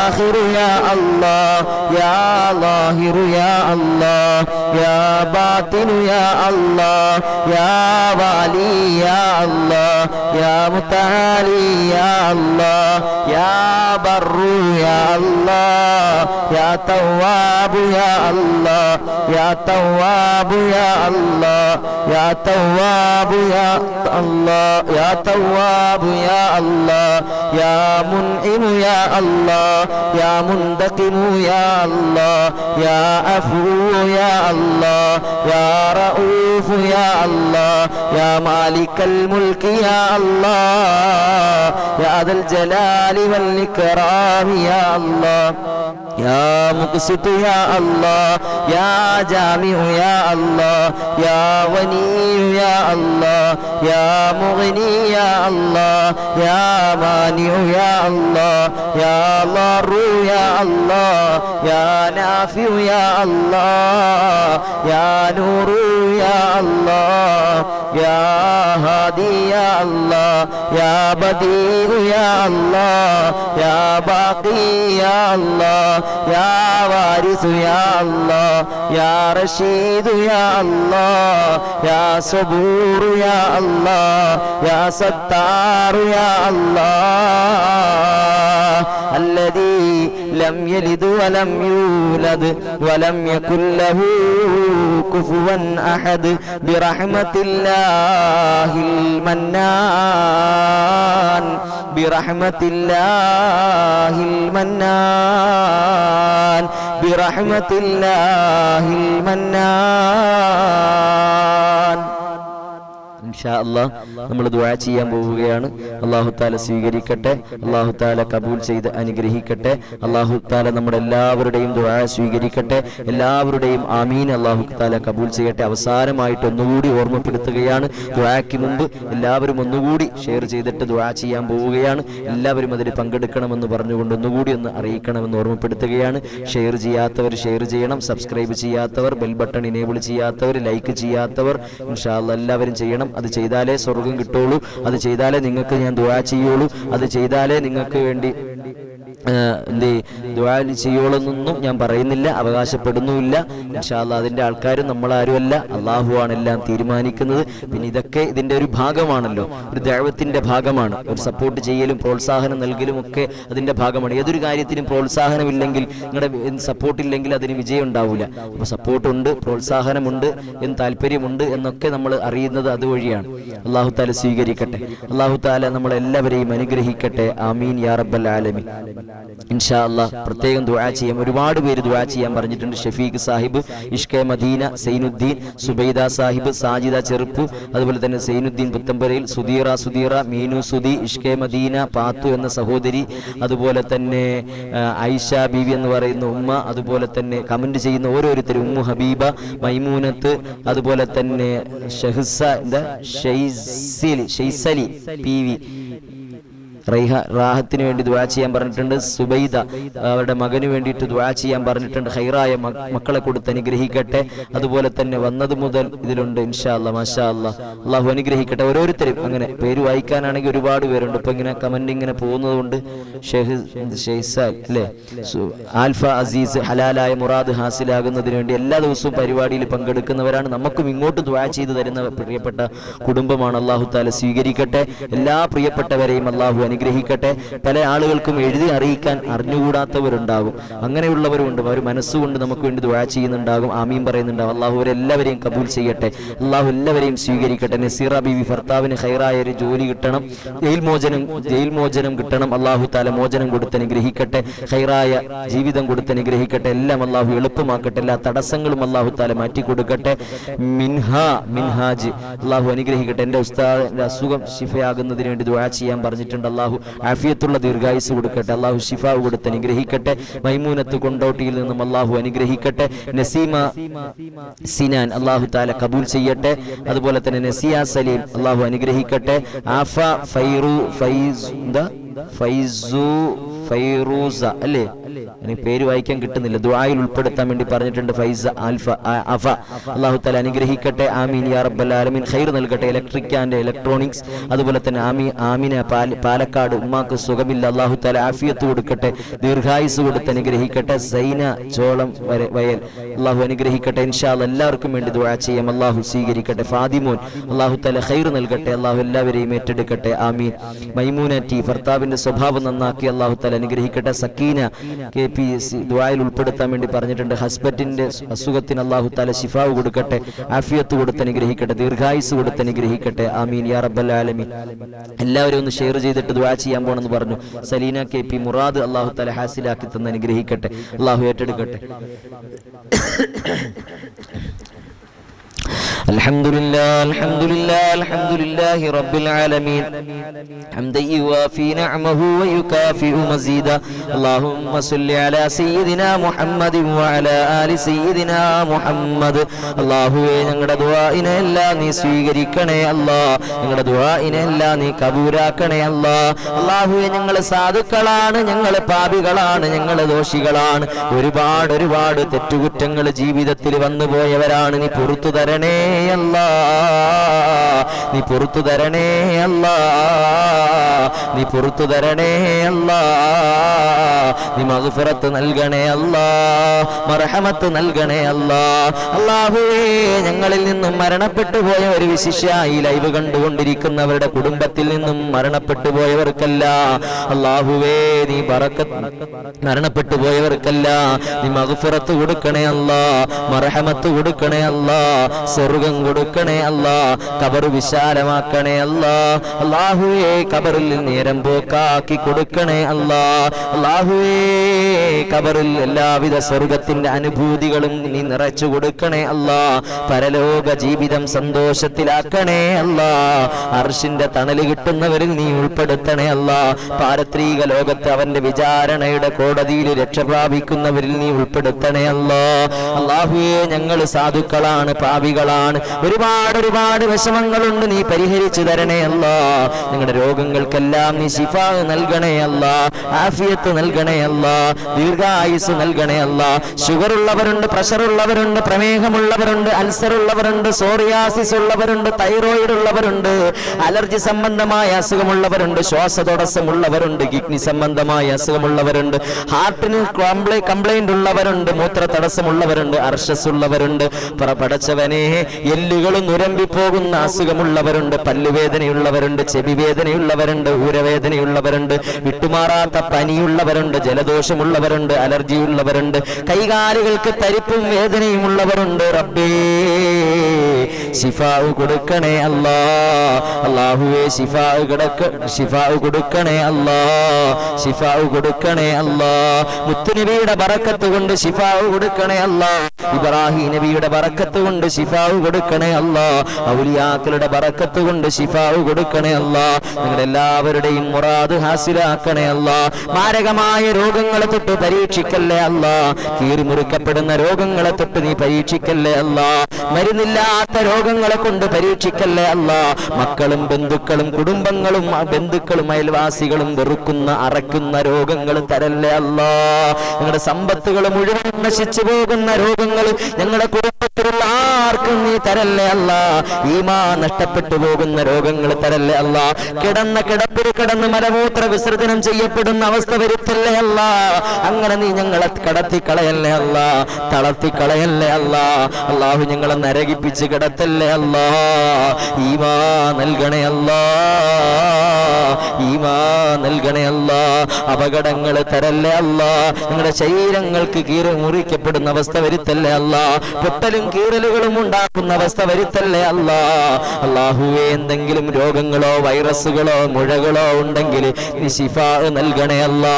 آخر يا الله يا ظاهر يا الله يا باطن يا الله يا والي يا الله يا متعالي يا الله يا بر يا الله يا تواب يا الله يا تواب يا الله يا تواب يا الله يا تواب يا الله يا منعم يا الله يا منتقم يا الله يا عفو يا الله يا رؤوف يا الله يا مالك الملك يا الله يا ذا الجلال والإكرام يا الله يا مقسط يا الله يا جامع يا الله يا غني يا الله يا مغني يا الله يا مانع يا الله يا ضار يا الله يا نافع يا الله يا نور يا الله يا هادي يا الله يا بديع يا الله يا باقي يا الله يا وارث يا الله يا رشيد يا الله يا صبور يا الله يا ستار يا الله الذي لم يلد ولم يولد ولم يكن له كفوا أحد برحمة الله المنان برحمة الله المنان برحمة الله المنان ഇൻഷാ അല്ലാഹ് നമ്മൾ ദുആ ചെയ്യാൻ പോവുകയാണ്. അല്ലാഹു തആല സ്വീകരിക്കട്ടെ, അല്ലാഹു തആല കബൂൽ ചെയ്ത് അനുഗ്രഹിക്കട്ടെ. അല്ലാഹു തആല നമ്മുടെ എല്ലാവരുടെയും ദുആ സ്വീകരിക്കട്ടെ, എല്ലാവരുടെയും ആമീൻ അല്ലാഹു തആല കബൂൽ ചെയ്യട്ടെ. അവസാനമായിട്ട് ഒന്നുകൂടി ഓർമ്മപ്പെടുത്തുകയാണ്, ദുആയ്ക്ക് മുമ്പ് എല്ലാവരും ഒന്നുകൂടി ഷെയർ ചെയ്തിട്ട് ദുആ ചെയ്യാൻ പോവുകയാണ്. എല്ലാവരും അതിൽ പങ്കെടുക്കണമെന്ന് പറഞ്ഞുകൊണ്ട് ഒന്നുകൂടി ഒന്ന് അറിയിക്കണമെന്ന് ഓർമ്മപ്പെടുത്തുകയാണ്. ഷെയർ ചെയ്യാത്തവർ ഷെയർ ചെയ്യണം, സബ്സ്ക്രൈബ് ചെയ്യാത്തവർ, ബെൽ ബട്ടൺ ഇനേബിൾ ചെയ്യാത്തവർ, ലൈക്ക് ചെയ്യാത്തവർ ഇൻഷാ അല്ലാഹ് എല്ലാവരും ചെയ്യണം. അത് ചെയ്താലേ സ്വർഗം കിട്ടുള്ളൂ, അത് ചെയ്താലേ നിങ്ങൾക്ക് ഞാൻ ദുആ ചെയ്യുള്ളൂ, അത് ചെയ്താലേ നിങ്ങൾക്ക് വേണ്ടി ദുആ ചെയ്യുള്ളൂന്നൊന്നും ഞാൻ പറയുന്നില്ല, അവകാശപ്പെടുന്നുമില്ല. ഇൻഷാ അല്ലാഹ് അതിൻ്റെ ആൾക്കാരും നമ്മളാരുമല്ല, അള്ളാഹുവാണ് എല്ലാം തീരുമാനിക്കുന്നത്. പിന്നെ ഇതൊക്കെ ഇതിൻ്റെ ഒരു ഭാഗമാണല്ലോ, ഒരു ദഅവത്തിൻ്റെ ഭാഗമാണ്. ഒരു സപ്പോർട്ട് ചെയ്യലും പ്രോത്സാഹനം നൽകലും ഒക്കെ അതിൻ്റെ ഭാഗമാണ്. ഏതൊരു കാര്യത്തിനും പ്രോത്സാഹനമില്ലെങ്കിൽ, നിങ്ങളുടെ സപ്പോർട്ടില്ലെങ്കിൽ അതിന് വിജയം ഉണ്ടാവില്ല. അപ്പോൾ സപ്പോർട്ടുണ്ട്, പ്രോത്സാഹനമുണ്ട്, എന്ന് താല്പര്യമുണ്ട് എന്നൊക്കെ നമ്മൾ അറിയുന്നത് അതുവഴിയാണ്. അല്ലാഹു തആല സ്വീകരിക്കട്ടെ, അല്ലാഹു തആല നമ്മളെല്ലാവരെയും അനുഗ്രഹിക്കട്ടെ. ആമീൻ യാ റബ്ബൽ ആലമീൻ. ഇൻഷാ അല്ലാഹ് പ്രത്യേകം ദുആ ചെയ്യാം. ഒരുപാട് പേര് ദുആ ചെയ്യാൻ പറഞ്ഞിട്ടുണ്ട്. ഷഫീഖ് സാഹിബ്, ഇഷ്കെ മദീന, സൈനുദ്ദീൻ, സുബൈദ സാഹിബ്, സാജിദ ചെറുപ്പു, അതുപോലെ തന്നെ സൈനുദ്ദീൻ പുത്തമ്പരയിൽ, സുധീറ, മീനു സുധി, ഇഷ്കെ മദീന, പാത്തു എന്ന സഹോദരി, അതുപോലെ തന്നെ ഐഷ ബീവി എന്ന് പറയുന്ന ഉമ്മ, അതുപോലെ തന്നെ കമന്റ് ചെയ്യുന്ന ഓരോരുത്തരും, ഉമ്മു ഹബീബ, മൈമൂനത്ത്, അതുപോലെ തന്നെ ഷെയ്സലി പി വി, റാഹത്തിന് വേണ്ടി ദുആ ചെയ്യാൻ പറഞ്ഞിട്ടുണ്ട്. സുബൈദ അവരുടെ മകന് വേണ്ടിയിട്ട് ദുആ ചെയ്യാൻ പറഞ്ഞിട്ടുണ്ട്. ഖൈറായ മക്കളെ കൊടുത്ത് അനുഗ്രഹിക്കട്ടെ. അതുപോലെ തന്നെ വന്നത് മുതൽ ഇതിലുണ്ട്. ഇൻഷാ അല്ലാഹ് മാഷാ അല്ലാഹ് അല്ലാഹു അനുഗ്രഹിക്കട്ടെ. ഓരോരുത്തരും അങ്ങനെ പേര് വായിക്കാനാണെങ്കിൽ ഒരുപാട് പേരുണ്ട്. ഇപ്പൊ ഇങ്ങനെ കമന്റ് ഇങ്ങനെ പോകുന്നത് കൊണ്ട് അല്ലേ, ആൽഫ അസീസ്, ഹലാലായ മുറാദ് ഹാസിലാകുന്നതിന് വേണ്ടി എല്ലാ ദിവസവും പരിപാടിയിൽ പങ്കെടുക്കുന്നവരാണ്. നമുക്കും ഇങ്ങോട്ട് ദുആ ചെയ്തു തരുന്ന പ്രിയപ്പെട്ട കുടുംബമാണ്. അല്ലാഹു തആല സ്വീകരിക്കട്ടെ. എല്ലാ പ്രിയപ്പെട്ടവരെയും അല്ലാഹു അനുഗ്രഹിക്കട്ടെ. പല ആളുകൾക്കും എഴുതി അറിയിക്കാൻ അറിഞ്ഞുകൂടാത്തവരുണ്ടാകും, അങ്ങനെയുള്ളവരുണ്ട്. അവർ മനസ്സുകൊണ്ട് നമുക്ക് വേണ്ടി ദുആ ചെയ്യുന്നുണ്ടാകും, ആമീൻ പറയുന്നുണ്ടാകും. അല്ലാഹു അവരെല്ലാവരെയും കബൂൽ ചെയ്യട്ടെ, അല്ലാഹു എല്ലാവരെയും സ്വീകരിക്കട്ടെ. നസീറ ബീവി ഭർത്താവിന് ഖൈറായ ഒരു ജോലി കിട്ടണം, ജയിൽ മോചനം കിട്ടണം. അല്ലാഹു തആല മോചനം കൊടുത്ത് അനുഗ്രഹിക്കട്ടെ, ഖൈറായ ജീവിതം കൊടുത്ത് അനുഗ്രഹിക്കട്ടെ. എല്ലാം അല്ലാഹു എളുപ്പമാക്കട്ടെ, എല്ലാ തടസ്സങ്ങളും അല്ലാഹു തആല മാറ്റി കൊടുക്കട്ടെ. മിൻഹാജ് അല്ലാഹു അനുഗ്രഹിക്കട്ടെ. എൻ്റെ ഉസ്താദിന്റെ അസുഖം ശിഫയാകുന്നതിന് വേണ്ടി ദുആ ചെയ്യാൻ പറഞ്ഞിട്ടുണ്ട്. അല്ലാഹു ആഫിയത്തുള്ള ദീർഘായുസ് കൊടുക്കട്ടെ, അല്ലാഹു ശിഫാ കൊടുത്ത് അനുഗ്രഹിക്കട്ടെ. മൈമൂനത്ത് കൊണ്ടോട്ടിയിൽ നിന്നും അല്ലാഹു അനുഗ്രഹിക്കട്ടെ. നസീമ സിനാൻ അല്ലാഹു തആല കബൂൽ ചെയ്യട്ടെ. അതുപോലെ തന്നെ നസിയ സലീം അല്ലാഹു അനുഗ്രഹിക്കട്ടെ. ആഫ ഫൈറു ഫൈസ് ഫൈറൂസ അല്ലേ, എനിക്ക് പേര് വായിക്കാൻ കിട്ടുന്നില്ല, ദുആയിൽ ഉൾപ്പെടുത്താൻ വേണ്ടി പറഞ്ഞിട്ടുണ്ട്. ഫൈസ ആൽഫ അഫ, അല്ലാഹു തആല അനുഗ്രഹിക്കട്ടെ. ആമീൻ യാ റബ്ബൽ ആലമീൻ. ഖൈർ നൽകട്ടെ. ഇലക്ട്രിക് ആൻഡ് ഇലക്ട്രോണിക്സ്, അതുപോലെ തന്നെ ആമിന പാലക്കാട്, ഉമ്മാക്ക് സുഖമില്ല, അല്ലാഹു തആല ആഫിയത്ത് കൊടുക്കട്ടെ, ദീർഘായുസ് കൊടുത്ത് അനുഗ്രഹിക്കട്ടെ. സൈന ചോളം വയൽ, അല്ലാഹു അനുഗ്രഹിക്കട്ടെ. ഇൻഷാ അല്ലാഹ് എല്ലാവർക്കും വേണ്ടി ദുആ ചെയ്യാം, അല്ലാഹു സ്വീകരിക്കട്ടെ. ഫാദിമോൻ, അല്ലാഹു തആല ഖൈർ നൽകട്ടെ, അല്ലാഹു എല്ലാവരെയും ഏറ്റെടുക്കട്ടെ. ആമീൻ. മൈമൂന ടി, ഭർത്താവിന്റെ സ്വഭാവം നന്നാക്കി അല്ലാഹു തആല അനുഗ്രഹിക്കട്ടെ. സക്കീന KPSC ദുആയിൽ ഉൾപ്പെടുത്താൻ വേണ്ടി പറഞ്ഞിട്ടുണ്ട്. ഹസ്ബൻഡിന്റെ അസുഖത്തിന് അല്ലാഹു തആല ശിഫാവ് കൊടുക്കട്ടെ, ആഫിയത്ത് കൊടുത്ത് അനുഗ്രഹിക്കട്ടെ, ദീർഘായുസ് കൊടുത്ത് അനുഗ്രഹിക്കട്ടെ. ആമീൻ യാ റബ്ബൽ ആലമീൻ. എല്ലാവരും ഒന്ന് ഷെയർ ചെയ്തിട്ട് ദുആ ചെയ്യാൻ പോണെന്ന് പറഞ്ഞു. സലീന KP മുറാദ് അല്ലാഹു തആല ഹാസിലാക്കി തന്ന് അനുഗ്രഹിക്കട്ടെ, അല്ലാഹു ഏറ്റെടുക്കട്ടെ. അൽഹംദുലില്ലാഹി റബ്ബിൽ ആലമീൻ ഹംദൻ യുവാഫി നിഅമഹു വയുകാഫിഉ മസീദ. അല്ലാഹുമ്മ സ്വല്ലി അലാ സയ്യിദിനാ മുഹമ്മദിൻ വഅലാ ആലി സയ്യിദിനാ മുഹമ്മദ്. അല്ലാഹുവേ, ഞങ്ങളുടെ ദുആഇനെ എല്ലാം നീ സ്വീകരിക്കണേ അല്ലാഹ്, ഞങ്ങളുടെ ദുആഇനെ എല്ലാം നീ കബൂലാക്കണേ അല്ലാഹ്. അല്ലാഹുവേ, ഞങ്ങൾ സാധുക്കളാണ്, ഞങ്ങൾ പാപികളാണ്, ഞങ്ങൾ ദോഷികളാണ്, ഒരുപാട് തെറ്റുകുറ്റങ്ങൾ ജീവിതത്തിൽ വന്നുപോയവരാണ്. നീ പുറത്തു തരണേ അല്ലാ, നീ പുറത്തു തരണേ അല്ലാ, നീ പുറത്തു തരണേ അല്ലാ, നീ മഗ്ഫിറത്ത് നൽകണേ അല്ലാ, മർഹമത്ത് നൽകണേ അല്ലാ. അല്ലാഹുവേ, ഞങ്ങളിൽ നിന്നും മരണപ്പെട്ടു പോയ ഒരു വിശിഷ്യ ഈ ലൈവ് കണ്ടുകൊണ്ടിരിക്കുന്നവരുടെ കുടുംബത്തിൽ നിന്നും മരണപ്പെട്ടു പോയവർക്കല്ല അല്ലാഹുവേ, നീ ബറക്കത്ത്, മരണപ്പെട്ടു പോയവർക്കല്ല നീ മഗ്ഫിറത്ത് കൊടുക്കണേ അല്ലാ, മർഹമത്ത് കൊടുക്കണേ അല്ലാ, സ്വർഗ്ഗം കൊടുക്കണേ അല്ലാ, ഖബർ വിശാലമാക്കണേ അല്ലാ. അല്ലാഹുവേ, ഖബറിൽ നേരം പോക്കാക്കി കൊടുക്കണേ അല്ലാ. അല്ലാഹുവേ, ഖബറിൽ എല്ലാവിധ സ്വർഗ്ഗത്തിന്റെ അനുഭൂതികളും നീ നിറച്ചു കൊടുക്കണേ അല്ലാ. പരലോക ജീവിതം സന്തോഷത്തിലാക്കണേ അല്ലാ. അർശിന്റെ തണല് കിട്ടുന്നവരിൽ നീ ഉൾപ്പെടുത്തണേ അല്ലാ. പാരത്രിക ലോകത്ത് അവന്റെ വിചാരണയുടെ കോടതിയിൽ രക്ഷ പ്രാപിക്കുന്നവരിൽ നീ ഉൾപ്പെടുത്തണേ അല്ലാ. അല്ലാഹുവേ, ഞങ്ങൾ സാധുക്കളാണ്, പാപികളാണ്, ഒരുപാട് വിഷമങ്ങളുണ്ട്, നീ പരിഹരിച്ചു തരണേ അല്ലാ. ഞങ്ങളുടെ രോഗങ്ങൾക്കെല്ലാം നീ ശിഫാ നൽകണേ അല്ലാ, ആഫിയത്ത് നൽകണേ അല്ലാ, ദീർഘായുസ് നൽകണേ അല്ലാ. ഷുഗർ ഉള്ളവരുണ്ട്, പ്രഷർ ഉള്ളവരുണ്ട്, പ്രമേഹമുള്ളവരുണ്ട്, അൾസർ ഉള്ളവരുണ്ട്, സോറിയാസിസ് ഉള്ളവരുണ്ട്, തൈറോയിഡ് ഉള്ളവരുണ്ട്, അലർജി സംബന്ധമായ അസുഖമുള്ളവരുണ്ട്, ശ്വാസതടസ്സമുള്ളവരുണ്ട്, കിഡ്നി സംബന്ധമായ അസുഖമുള്ളവരുണ്ട്, ഹാർട്ടിന് കംപ്ലൈന്റ് ഉള്ളവരുണ്ട്, മൂത്ര തടസ്സമുള്ളവരുണ്ട്, അർഷസ് ഉള്ളവരുണ്ട്, പടച്ചവനെ എല്ലുകളും നുരമ്പിപ്പോകുന്ന അസുഖമുള്ളവരുണ്ട്, പല്ലുവേദനയുള്ളവരുണ്ട്, ചെവി വേദനയുള്ളവരുണ്ട്, ഊരവേദനയുള്ളവരുണ്ട്, വിട്ടുമാറാത്ത പനിയുള്ളവരുണ്ട്, ജലദോഷമുള്ളവരുണ്ട്, അലർജിയുള്ളവരുണ്ട്, കൈകാലുകൾക്ക് തരിപ്പും വേദനയും ഉള്ളവരുണ്ട്. റബ്ബേ, ശിഫാ കൊടുക്കണേ അല്ലാ. അല്ലാഹുവേ, ശിഫാ കൊടുക്കണേ അല്ലാ, ശിഫാ കൊടുക്കണേ അല്ലാ. മുത്തുനബിയുടെ ബറക്കത്ത് കൊണ്ട് ശിഫാ കൊടുക്കണേ അല്ലാ. ഇബ്രാഹിം നബിയുടെ ബറക്കത്ത് കൊണ്ട് ശിഫാ കൊടുക്കണേ അല്ലാ. ഔലിയാക്കളുടെ ബറക്കത്ത് കൊണ്ട് ശിഫാ കൊടുക്കണേ അല്ലാ. നിങ്ങളുടെ എല്ലാവരുടെയും മുറാദ് ഹാസിലാക്കണേ അല്ലാ. മാരകമായ രോഗങ്ങളെ തൊട്ട് പരീക്ഷിക്കല്ലേ അല്ലാ. കീറിമുറിക്കപ്പെടുന്ന രോഗങ്ങളെ തൊട്ട് നീ പരീക്ഷിക്കല്ലേ അല്ലാ. മരുന്നില്ലാത്ത രോഗങ്ങളെ കൊണ്ട് പരീക്ഷിക്കല്ലേ അല്ലാ. മക്കളും ബന്ധുക്കളും കുടുംബങ്ങളും ബന്ധുക്കളും അയൽവാസികളും വെറുക്കുന്ന അറക്കുന്ന രോഗങ്ങൾ തരല്ലേ അല്ലാ. ഞങ്ങളുടെ സമ്പത്തുകൾ മുഴുവൻ നശിച്ചു പോകുന്ന രോഗങ്ങൾ ഞങ്ങളുടെ കുടുംബത്തിലുള്ള ആർക്കും നീ തരല്ലേ അല്ലാ. ഈമാൻ നഷ്ടപ്പെട്ടു പോകുന്ന രോഗങ്ങൾ തരല്ലേ അല്ലാ. കിടന്ന കിടപ്പിൽ കിടന്ന് മലമൂത്ര വിസർജനം ചെയ്യപ്പെടുന്ന അവസ്ഥ വരുത്തല്ലേ അല്ലാ. അങ്ങനെ നീ ഞങ്ങളെ കടത്തിക്കളയല്ലേ അല്ലാ, തളർത്തിക്കളയല്ലേ അല്ലാ. അല്ലാഹു ഞങ്ങളെ നരകിപ്പിച്ച് കിടത്തല്ലേ അല്ലാ. ഈമാൻ നൽകണേ അല്ലാ, ഈമാൻ നൽകണേ അല്ലാ. അപകടങ്ങൾ തരല്ലേ അല്ലാ. ഞങ്ങളുടെ ശരീരങ്ങൾക്ക് മുറിക്കപ്പെടുന്ന അവസ്ഥ വരുത്തല്ലേ അല്ലാ. പൊട്ടലും കീറലുകളും ഉണ്ടാക്കുന്ന അവസ്ഥ വരുത്തല്ലേ അല്ലാ. അല്ലാഹുവേ, എന്തെങ്കിലും രോഗങ്ങളോ വൈറസുകളോ മുഴകളോ ഉണ്ടെങ്കിൽ നീ ശിഫാ നൽകണേ അല്ലാ.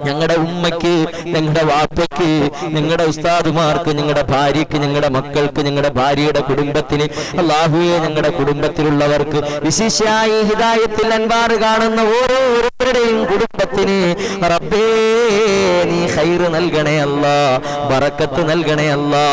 ഞങ്ങളുടെ ഉമ്മയ്ക്ക്, ഞങ്ങളുടെ വാപ്പയ്ക്ക്, ഞങ്ങളുടെ ഉസ്താദുമാർക്ക്, ഞങ്ങളുടെ ഭാര്യയ്ക്ക്, ഞങ്ങളുടെ മക്കൾക്ക്, ഞങ്ങളുടെ ഭാര്യയുടെ കുടുംബത്തിന്, അല്ലാഹുവേ, ഞങ്ങളുടെ കുടുംബത്തിലുള്ളവർക്ക്, വിശേഷമായി ഹിദായത്തിൽ അൻവാർ കാണുന്ന ഓരോരുത്തരുടെയും കുടുംബത്തിന് റബ്ബേ നീ ഖൈർ നൽകണേ അല്ലാ, ബറക്കത്ത് നൽകണേ അല്ലാ,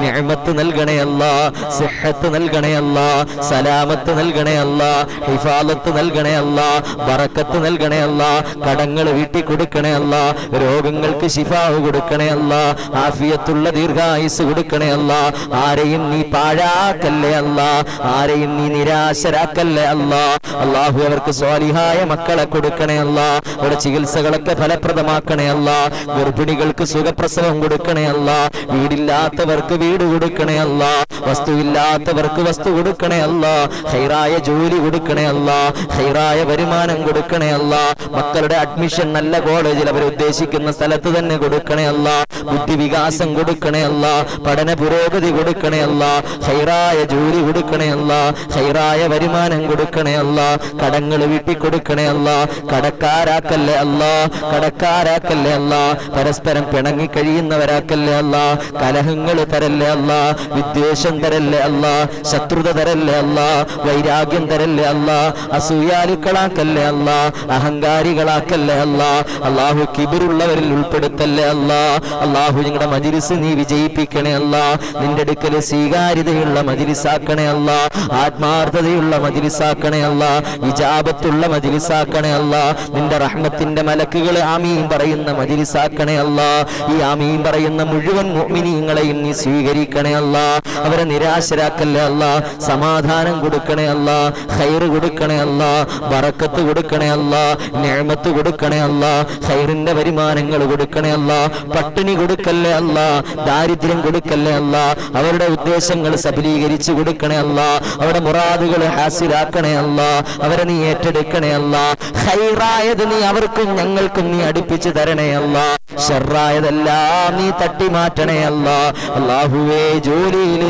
നിഅമത്ത് നൽകണേ അല്ലാ, സിഹത്ത് നൽകണേ അല്ലാ, സലാമത്ത് നൽകണേ അല്ലാ, ഹിഫാലത്ത് നൽകണേ അല്ലാ, ബറക്കത്ത് നൽകണേ അല്ലാ, കടങ്ങൾ വീട്ടി കൊടുക്കണേ അല്ലാ, രോഗങ്ങൾക്ക് ശിഫാവ് കൊടുക്കണേ അല്ലാ, ആഫിയത്തുള്ള ദീർഘായുസ് കൊടുക്കണേ അല്ലാ. ആരെയും നീ പാഴാക്കല്ലേ അല്ലാ, ആരെയും നീ നിരാശരാക്കല്ലേ അല്ലാ. അല്ലാഹു അവർക്ക് സ്വാലിഹായ മക്കളെ കൊടുക്കണേ അല്ലാ, അവരുടെ ചികിത്സകളൊക്കെ ഫലപ്രദമാക്കണേ അല്ലാ. ഗർഭിണികൾക്ക് സുഖപ്രസവം കൊടുക്കണേ അല്ലാ, വീടില്ലാത്തവർക്ക് വീട് കൊടുക്കണേ അല്ലാ, വസ്തുവില്ലാത്തവർക്ക് വസ്തു കൊടുക്കണേ അല്ലാ, ഖൈറായ ജോലി കൊടുക്കണേ അല്ലാ, ഖൈറായ വരുമാനം കൊടുക്കണേ അല്ലാ. മക്കളുടെ അഡ്മിഷൻ നല്ല കോളേജിൽ അവർ ഉദ്ദേശിക്കുന്ന സ്ഥലത്ത് തന്നെ കൊടുക്കണേ അല്ലാ. ബുദ്ധിവികാസം കൊടുക്കണേ അല്ലാ, പഠന പുരോഗതി കൊടുക്കണേ അല്ലാ, ഖൈറായ ജോലി കൊടുക്കണേ അല്ലാ, ഖൈറായ വരുമാനം കൊടുക്കണേ അല്ലാ. കടങ്ങൾ വീട്ടി കൊടുക്കണേ അല്ലാ, കടക്കാരാക്കല്ലേ അല്ലാ, കടക്കാരാക്കല്ലേ അല്ലാ. പരസ്പരം പിണങ്ങി കഴിയുന്നവരാക്കല്ലേ അല്ലാ, കലഹങ്ങൾ തരല്ലേ അല്ലാ, വിദ്വേഷം തരല്ലേ അല്ലാ, ശത്രുത തരല്ലേ അല്ലാ, വൈരാഗ്യം തരല്ലേ അല്ലാ, അസൂയാലുക്കളാക്കല്ലേ അല്ലാ, അഹങ്കാരികളാക്കല്ലേ അല്ലാ. അല്ലാഹു കിബിറുള്ളവരിൽ ഉൾപ്പെടുത്തല്ലേ അല്ലാ. അല്ലാഹു ഞങ്ങളുടെ മജ്‌ലിസ് നീ വിജയിപ്പിക്കണേ അല്ലാ, നിന്റെ അടുക്കൽ സ്വീകാര്യതയുള്ള മജ്‌ലിസാക്കണേ അല്ലാ, ആത്മാർത്ഥതയുള്ള മജ്‌ലിസാക്കണേ അല്ലാ, ഇജാബത്തുള്ള മജ്‌ലിസാക്കണേ അല്ലാ. നിന്റെ റഹ്മത്തിന്റെ മലക്കുകൾ ആമീൻ പറയുന്ന മജ്‌ലിസാക്കണേ അല്ലാ. ഈ ആമീൻ പറയുന്ന മുഴുവൻ മുഅ്മിനീങ്ങളെയും നീ സ്വീകരിക്കണേ അല്ലാ. അവരെ നിരാശരാക്കല്ലേ അല്ലാ, സമാധാനം കൊടുക്കണേ അല്ലാ, ഖൈർ കൊടുക്കണേ അല്ലാ, ബറക്കത്ത് കൊടുക്കണേ അല്ലാ, നിഅമത്ത് കൊടുക്കണേ അല്ലാ, ഖൈറിന്റെ വരുമാനങ്ങൾ കൊടുക്കണേ അല്ലാ. പട്ടിണി കൊടുക്കല്ലേ അല്ലാ, ദാരിദ്ര്യം കൊടുക്കല്ലേ അല്ലാ. അവരുടെ ഉദ്ദേശങ്ങൾ സഫലീകരിച്ചു കൊടുക്കണേ അല്ലാ, അവരുടെ മുറാദുകൾ ഹാസിലാക്കണേ അല്ലാ. അവരെ നീ ഏറ്റെടുക്കണേ അല്ലാ. ഖൈറായത് നീ അവർക്കും ഞങ്ങൾക്കും നീ അടുപ്പിച്ചു തരണേ അല്ലാ, ഷർറായതെല്ലാം നീ തട്ടിമാറ്റണേ അല്ലാ. അല്ലാഹുവേ ജോലിയിൽ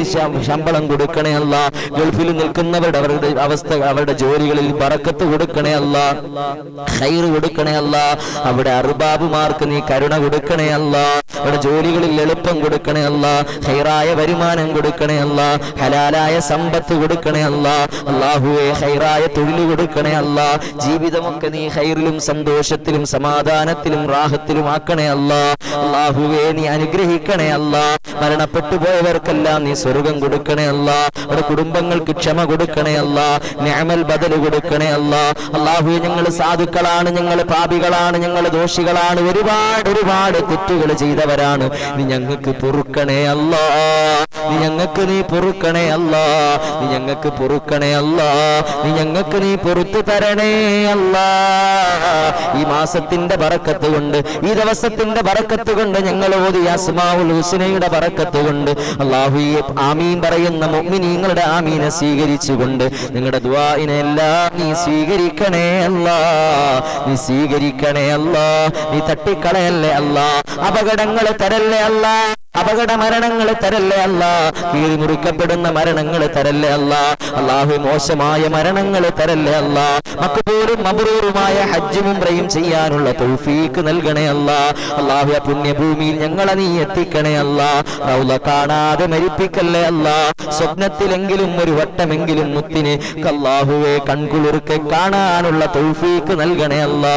ശമ്പളം കൊടുക്കണേ അല്ലാ. ഗൾഫിൽ നിൽക്കുന്നവരുടെ അവരുടെ അവസ്ഥ അവരുടെ ജോലികളിൽ ബറക്കത്ത് കൊടുക്കണേ അല്ലാ, ഖൈർ കൊടുക്കണേ അല്ലാ. അവിടെ അർബാബുമാർക്ക് നീ കരുണ കൊടുക്കണേ അല്ലാ, അവിടെ ജോലികളിൽ എളുപ്പം കൊടുക്കണേ അല്ലാ, ഖൈറായ വരുമാനം കൊടുക്കണേ അല്ലാ, ഹലാലായ സമ്പത്ത് കൊടുക്കണേ അല്ലാ. അല്ലാഹുവേ ഖൈറായ തൊഴിൽ കൊടുക്കണേ അല്ലാ. ജീവിതമൊക്കെ നീ ഖൈറിലും സന്തോഷത്തിലും സമാധാനത്തിലും റാഹത്തിലും ആക്കണേ അല്ലാ. അല്ലാഹുവേ നീ അനുഗ്രഹിക്കണേ അല്ലാ. മരണപ്പെട്ടു പോയവർക്കെല്ലാം നീ സ്വർഗം കൊടുക്കണേ അല്ലാ. അവിടെ കുടുംബങ്ങൾക്ക് ക്ഷമ കൊടുക്കണേ അല്ലാ, നിഅമൽ ബദൽ കൊടുക്കണേ അല്ലാ. അല്ലാഹുവേ ഞങ്ങൾ സാധുക്കളാണ്, ഞങ്ങൾ പാപികളാണ്, ഞങ്ങൾ ദോഷികളാണ്, ഒരുപാട് തെറ്റുകൾ ചെയ്തവരാണ്. നീ ഞങ്ങൾക്ക് പൊറുക്കണേ അല്ലാ, നീ ഞങ്ങൾക്ക് നീ പൊറുക്കണേ അല്ലാ, നീ ഞങ്ങൾക്ക് പൊറുക്കണേ അല്ലാ, നീ ഞങ്ങൾക്ക് നീ പൊറുത്തു തരണേ അല്ലാ. ഈ മാസത്തിന്റെ ബറക്കത്ത് കൊണ്ട്, ഈ ദിവസത്തിന്റെ ബറക്കത്ത് കൊണ്ട്, ഞങ്ങൾ ഓതിയ അസ്മാഉൽ ഹുസ്നയുടെ ബറക്കത്ത് കൊണ്ട് അല്ലാഹു ഈ ആമീൻ പറയുന്ന മുഅ്മിനീങ്ങളുടെ ആമീനെ സ്വീകരിച്ചുകൊണ്ട് നിങ്ങളുടെ ദുആഇനെ എല്ലാം നീ സ്വീകരിക്കണേ അല്ലാ, നീ സ്വീകരിക്കണേ അല്ലാ. നീ തട്ടിക്കളയല്ലേ അല്ലാ, അപകടങ്ങൾ തരല്ലേ അല്ലാ, അപകട മരണങ്ങൾ തരല്ലേ അല്ലാ, കീറി മുറിക്കപ്പെടുന്ന മരണങ്ങൾ തരല്ലേ അല്ലാ. അല്ലാഹു മോശമായ മരണങ്ങൾ തരല്ലേ അല്ലാ. മക്ബൂലും മബ്റൂറുമായ ഹജ്ജും ഉംറയും ചെയ്യാനുള്ള തൗഫീഖ് നൽകണേ അല്ലാ. അല്ലാഹു ആ പുണ്യഭൂമിയിൽ ഞങ്ങളെ നീ എത്തിക്കണേ അല്ലാ. റൗള കാണാതെ മരിപ്പിക്കല്ലേ അല്ലാ. സ്വപ്നത്തിലെങ്കിലും ഒരു വട്ടമെങ്കിലും മുത്തിനെ അല്ലാഹുവേ കൺകുളിർക്കെ കാണാനുള്ള തൗഫീഖ് നൽകണേ അല്ലാ.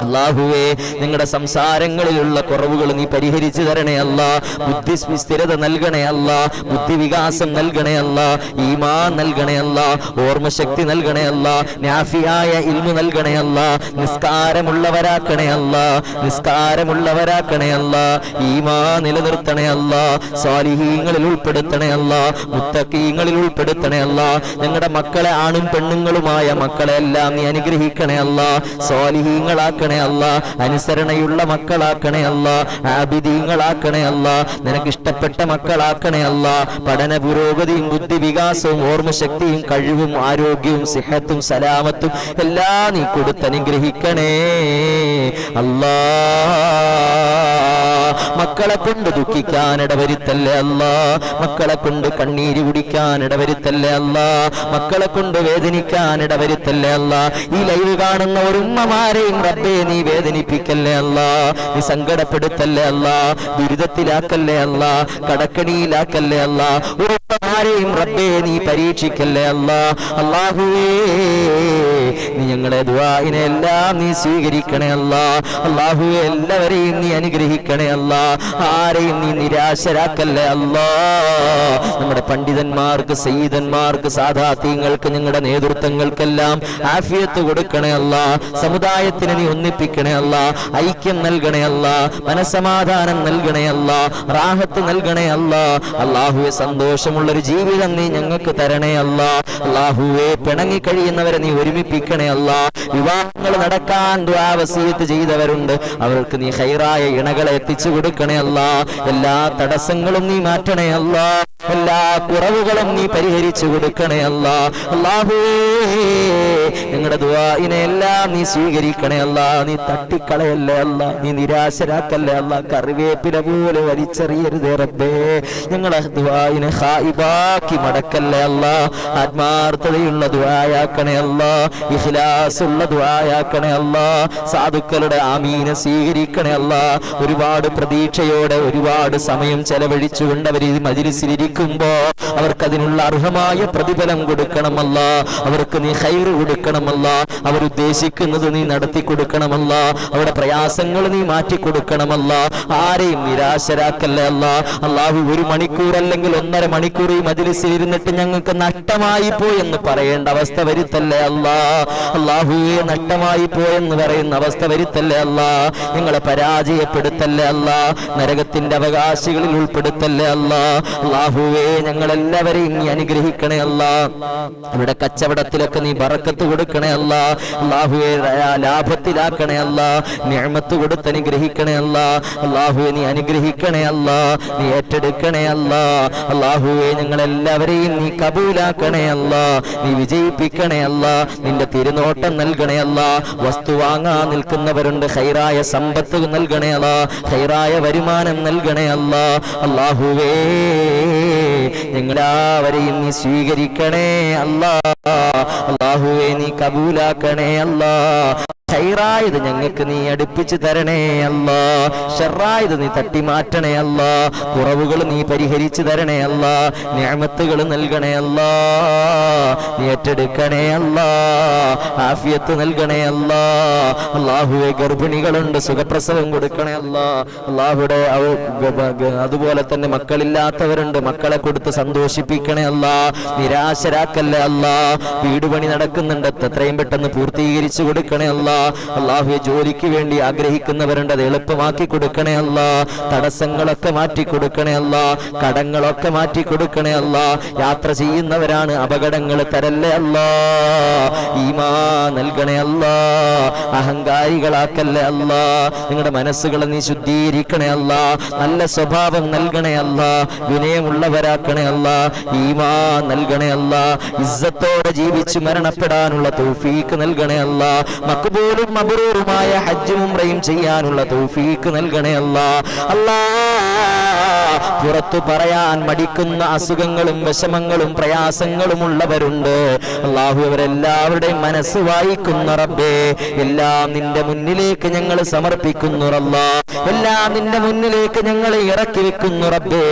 അല്ലാഹുവേ നിങ്ങളുടെ സംസാരങ്ങളിലുള്ള കുറവുകൾ നീ പരിഹരിച്ചു തരണേ അല്ലാ. ബുദ്ധി സ്ഥിരത നൽകണേ അല്ലാ, ബുദ്ധിവികാസം നൽകണേ അല്ലാ, ഈമാൻ നൽകണേ അല്ലാ, ഓർമ്മശക്തി നൽകണേ അല്ലാ, നാഫിയായ ഇൽമു നൽകണേ അല്ലാ. നിസ്കാരമുള്ളവരാക്കണേ അല്ലാ, നിസ്കാരമുള്ളവരാക്കണേ അല്ലാ. ഈമാൻ നിലനിർത്തണേ അല്ലാ, സാലിഹീങ്ങളിൽ ഉൾപ്പെടുത്തണേ അല്ലാ, മുത്തഖീങ്ങളിൽ ഉൾപ്പെടുത്തണേ അല്ലാ. ഞങ്ങളുടെ മക്കളെ ആണും പെണ്ണുങ്ങളുമായ മക്കളെ എല്ലാം നീ അനുഗ്രഹിക്കണേ അല്ലാ, സാലിഹീങ്ങളാക്കണേ അല്ലാ, അനുസരണയുള്ള മക്കളാക്കണേ അല്ലാ, ആബിദീങ്ങളാക്കണേ അല്ലാ, നിനക്ക് ഇഷ്ടപ്പെട്ട മക്കളാക്കണേ അല്ലാ. പഠന പുരോഗതിയും ബുദ്ധിവികാസവും ഓർമ്മശക്തിയും കഴിവും ആരോഗ്യവും സിഹത്തും സലാമത്തും എല്ലാം നീ കൊടുത്തനുഗ്രഹിക്കണേ അല്ലാ. മക്കളെ കൊണ്ട് ദുഃഖിക്കാനിടവരുത്തല്ലേ അല്ലാ, മക്കളെ കൊണ്ട് കണ്ണീര് കുടിക്കാനിടവരുത്തല്ലേ അല്ലാ, മക്കളെ കൊണ്ട് വേദനിക്കാനിടവരുത്തല്ലേ അല്ലാ. ഈ ലൈവ് കാണുന്ന ഒരു ഉമ്മമാരെയും റബ്ബേ നീ വേദനിപ്പിക്കല്ലേ അല്ലാ, നീ സങ്കടപ്പെടുത്തല്ലേ അല്ലാ, ദുരിതത്തിലാക്കല്ലേ അല്ലാ, കടക്കണിയിലാക്കല്ലേ അല്ലാ. ആരെയും റബ്ബേ നീ പരീക്ഷിക്കല്ലേ അല്ലാ. അല്ലാഹുവേ നീ ഞങ്ങളെ ദുആഇനെ എല്ലാം നീ സ്വീകരിക്കണേ അല്ലാ. അല്ലാഹുവേ എല്ലാവരെയും നീ അനുഗ്രഹിക്കണേ അല്ലാ. ആരെയും നീ നിരാശരാക്കല്ലേ അല്ലാ. നമ്മുടെ പണ്ഡിതന്മാർക്ക്, സയ്യിദന്മാർക്ക്, സാദാത്യങ്ങൾക്ക്, ഞങ്ങളുടെ നേതൃത്വങ്ങൾക്കെല്ലാം ആഫിയത്ത് കൊടുക്കണേ അല്ലാ. സമുദായത്തിന് നീ ഒന്നിപ്പിക്കണേ അല്ലാ. ഐക്യം നൽകണേ അല്ലാ. മനസമാധാനം നൽകണേ അല്ലാ. റാഹത്ത് നൽകണേ അല്ലാ. അല്ലാഹുവേ സന്തോഷമുള്ളൊരു ജീവിതം നീ ഞങ്ങൾക്ക് തരണേ അല്ലാ. അല്ലാഹുവേ പിണങ്ങി കഴിയുന്നവരെ നീ ഒരുമിപ്പിക്കണേ അല്ലാ. വിവാഹങ്ങൾ നടക്കാൻ ദുആ വസിയത്ത് ചെയ്തവരുണ്ട്, അവർക്ക് നീ ഖൈറായ ഇണകളെ എത്തിച്ചു കൊടുക്കണേ അല്ലാ. എല്ലാ തടസ്സങ്ങളും നീ മാറ്റണേ അല്ലാ. എല്ലാ കുറവുകളും നീ പരിഹരിച്ചു കൊടുക്കണേ അല്ലാ. അല്ലാഹുവേ ഞങ്ങളുടെ ദുആഇനെ എല്ലാം നീ സ്വീകരിക്കണേ അല്ലാ. നീ തട്ടിക്കളയല്ലേ അല്ലാ. നീ നിരാശരാക്കല്ലേ അല്ലാ. കറിവേപ്പില പോലെ വലിച്ചെറിയരുതേ റബ്ബേ. ഞങ്ങളെ ദുആഇനെ ഖായിബാക്കി മടക്കല്ലേ അല്ലാ. ആത്മാർത്ഥതയുള്ള ദുആയാക്കണേ അല്ലാ. ഇഖ്ലാസുള്ള ദുആയാക്കണേ അല്ലാ. സാധുക്കളുടെ ആമീനെ സ്വീകരിക്കണേ അല്ലാ. ഒരുപാട് പ്രതീക്ഷയോടെ ഒരുപാട് സമയം ചെലവഴിച്ചുകൊണ്ട് അവർ ഈ മജ്‌ലിസിലിരിക്കുമ്പോ അവർക്കതിനുള്ള അർഹമായ പ്രതിഫലം കൊടുക്കണമല്ല. അവർക്ക് നീ ഖൈറ് കൊടുക്കണമല്ല. അവരുദ്ദേശിക്കുന്നത് നീ നടത്തി കൊടുക്കണമല്ല. അവരുടെ പ്രയാസങ്ങൾ നീ മാറ്റി കൊടുക്കണമല്ല. ആരെയും നിരാശരാക്കല്ലേ അല്ല. അല്ലാഹു 1 മണിക്കൂർ അല്ലെങ്കിൽ 1.5 മണിക്കൂർ ഈ മജ്‌ലിസിൽ ഇരുന്നിട്ട് ഞങ്ങൾക്ക് നഷ്ടമായി പോയെന്ന് പറയേണ്ട അവസ്ഥ വരുത്തല്ലേ അല്ല. അല്ലാഹുവേ നഷ്ടമായി പോയെന്ന് പറയുന്ന അവസ്ഥ വരുത്തല്ലേ അല്ല. ഞങ്ങളെ പരാജയപ്പെടുത്തല്ലേ അല്ല. നരകത്തിന്റെ അവകാശികളിൽ ഉൾപ്പെടുത്തല്ലേ അല്ല. അല്ലാഹുവേ ഞങ്ങളെല്ലാവരെയും നീ അനുഗ്രഹിക്കണേ അല്ല. അവിടെ കച്ചവടത്തിലൊക്കെ നീ ബറക്കത്ത് കൊടുക്കണേ അല്ല. അല്ലാഹുവേ ലാഭത്തിലാക്കണേ അല്ല. നിഅമത്ത് കൊടുത്ത് അനുഗ്രഹിക്കണേ അല്ല. അല്ലാഹുവേ നീ അനുഗ്രഹിക്കണേ അല്ല. നീ ഏറ്റെടുക്കണേ അല്ല. അല്ലാഹുവേ ഞങ്ങളെല്ലാവരെയും നീ കബൂലാക്കണേ അല്ല. നീ വിജയിപ്പിക്കണേ അല്ല. നിന്റെ തിരുനോട്ടം നൽകണേ അല്ല. വസ്തു വാങ്ങാൻ നിൽക്കുന്നവരുണ്ട്, ഖൈറായ സമ്പത്ത് നൽകണേ അല്ല. ഖൈറായ വരുമാനം നൽകണേ അല്ല. അല്ലാഹുവേ ഞങ്ങളെല്ലാവരെയും നീ സ്വീകരിക്കണേ അല്ലാ. അല്ലാഹുവേ നീ കബൂലാക്കണേ അല്ലാ. ഖൈറായത് ഞങ്ങൾക്ക് നീ അടുപ്പിച്ചു തരണേ അല്ലാ. ഷർറായത് നീ തട്ടി മാറ്റണേ അല്ലാ. കുറവുകൾ നീ പരിഹരിച്ചു തരണേ അല്ലാ. നിഅമത്തുകൾ നൽകണേ അല്ലാ. നീ ഏറ്റെടുക്കണേ അല്ലാ. ആഫിയത്ത് നൽകണേ അല്ലാ. അല്ലാഹുവേ ഗർഭിണികളുണ്ട്, സുഖപ്രസവം കൊടുക്കണേ അല്ലാ. അല്ലാഹുവേ അതുപോലെ തന്നെ മക്കളില്ലാത്തവരുണ്ട്, മക്കളെ കൊടുത്ത് സന്തോഷിപ്പിക്കണേ അല്ലാ. നിരാശരാക്കല്ലേ അല്ലാ. വീട് പണി നടക്കുന്നുണ്ട്, എത്രയും പെട്ടെന്ന് പൂർത്തീകരിച്ചു കൊടുക്കണേ അല്ലാ. അല്ലാഹുവേ ജോലിക്ക് വേണ്ടി ആഗ്രഹിക്കുന്നവരുണ്ട്, അത് എളുപ്പമാക്കി കൊടുക്കണേ അല്ലാ. തടസ്സങ്ങളൊക്കെ മാറ്റി കൊടുക്കണേ അല്ലാ. കടങ്ങളൊക്കെ മാറ്റി കൊടുക്കണേ അല്ലാ. യാത്ര ചെയ്യുന്നവരാണ്, അപകടങ്ങൾ തരല്ലേ അല്ലാ. ഈമാൻ നൽകണേ അല്ലാ. അഹങ്കാരികളാക്കല്ലേ അല്ലാ. നിങ്ങളുടെ മനസ്സുകളെ നീ ശുദ്ധീകരിക്കണേ അല്ലാ. നല്ല സ്വഭാവം നൽകണേ അല്ലാ. വിനയമുള്ളവരാക്കണേ അല്ലാ. ഈമാൻ നൽകണേ അല്ലാ. ഇസ്സത്തോടെ ജീവിച്ച് മരണപ്പെടാനുള്ള തൗഫീക്ക് നൽകണേ അല്ലാ. മഖ്ബൂലും മബ്റൂറുമായ ഹജ്ജും ഉംറയും ചെയ്യാനുള്ള തൗഫീക്ക് നൽകണേ അല്ലാ. പുറത്തു പറയാൻ മടിക്കുന്ന അസുഖങ്ങളും വിഷമങ്ങളും പ്രയാസങ്ങളും ഉള്ളവരുണ്ട്. അല്ലാഹു അവരെല്ലാവരുടെയും മനസ്സ് വായിക്കുന്ന റബ്ബേ, എല്ലാം നിന്റെ മുന്നിലേക്ക് ഞങ്ങൾ സമർപ്പിക്കുന്നു റബ്ബാ. എല്ലാം നിന്റെ മുന്നിലേക്ക് ഞങ്ങൾ ഇറക്കി വെക്കുന്നു റബ്ബേ.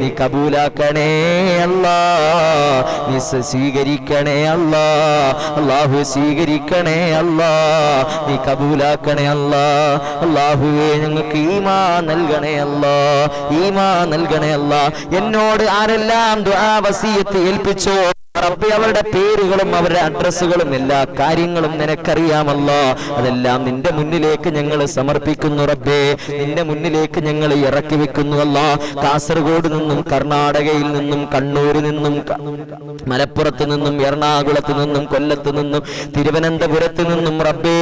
നീ കബൂലാക്കണേ അല്ലാ. നീ സ്വീകരിക്കണേ അല്ലാ. അല്ലാഹു സ്വീകരിക്കണേ അല്ലാ. നീ കബൂലാക്കണേ അല്ലാ. അല്ലാഹുവേ ഞങ്ങൾക്ക് ഈമാൻ നൽകണേ അല്ലാ. ഈമാൻ നൽകണേ അല്ലാ. എന്നോട് ആരെല്ലാം ദുആ വസിയത്ത് ഏൽപ്പിച്ചോ റബ്ബേ, അവരുടെ പേരുകളും അവരുടെ അഡ്രസ്സുകളും എല്ലാ കാര്യങ്ങളും നിനക്കറിയാമല്ലോ. അതെല്ലാം നിന്റെ മുന്നിലേക്ക് ഞങ്ങൾ സമർപ്പിക്കുന്നു റബ്ബേ. നിന്റെ മുന്നിലേക്ക് ഞങ്ങൾ ഇറക്കി വെക്കുന്നു അല്ലാ. കാസർഗോഡ് നിന്നും, കർണാടകയിൽ നിന്നും, കണ്ണൂരിൽ നിന്നും, മലപ്പുറത്ത് നിന്നും, എറണാകുളത്ത് നിന്നും, കൊല്ലത്ത് നിന്നും, തിരുവനന്തപുരത്ത് നിന്നും റബ്ബേ,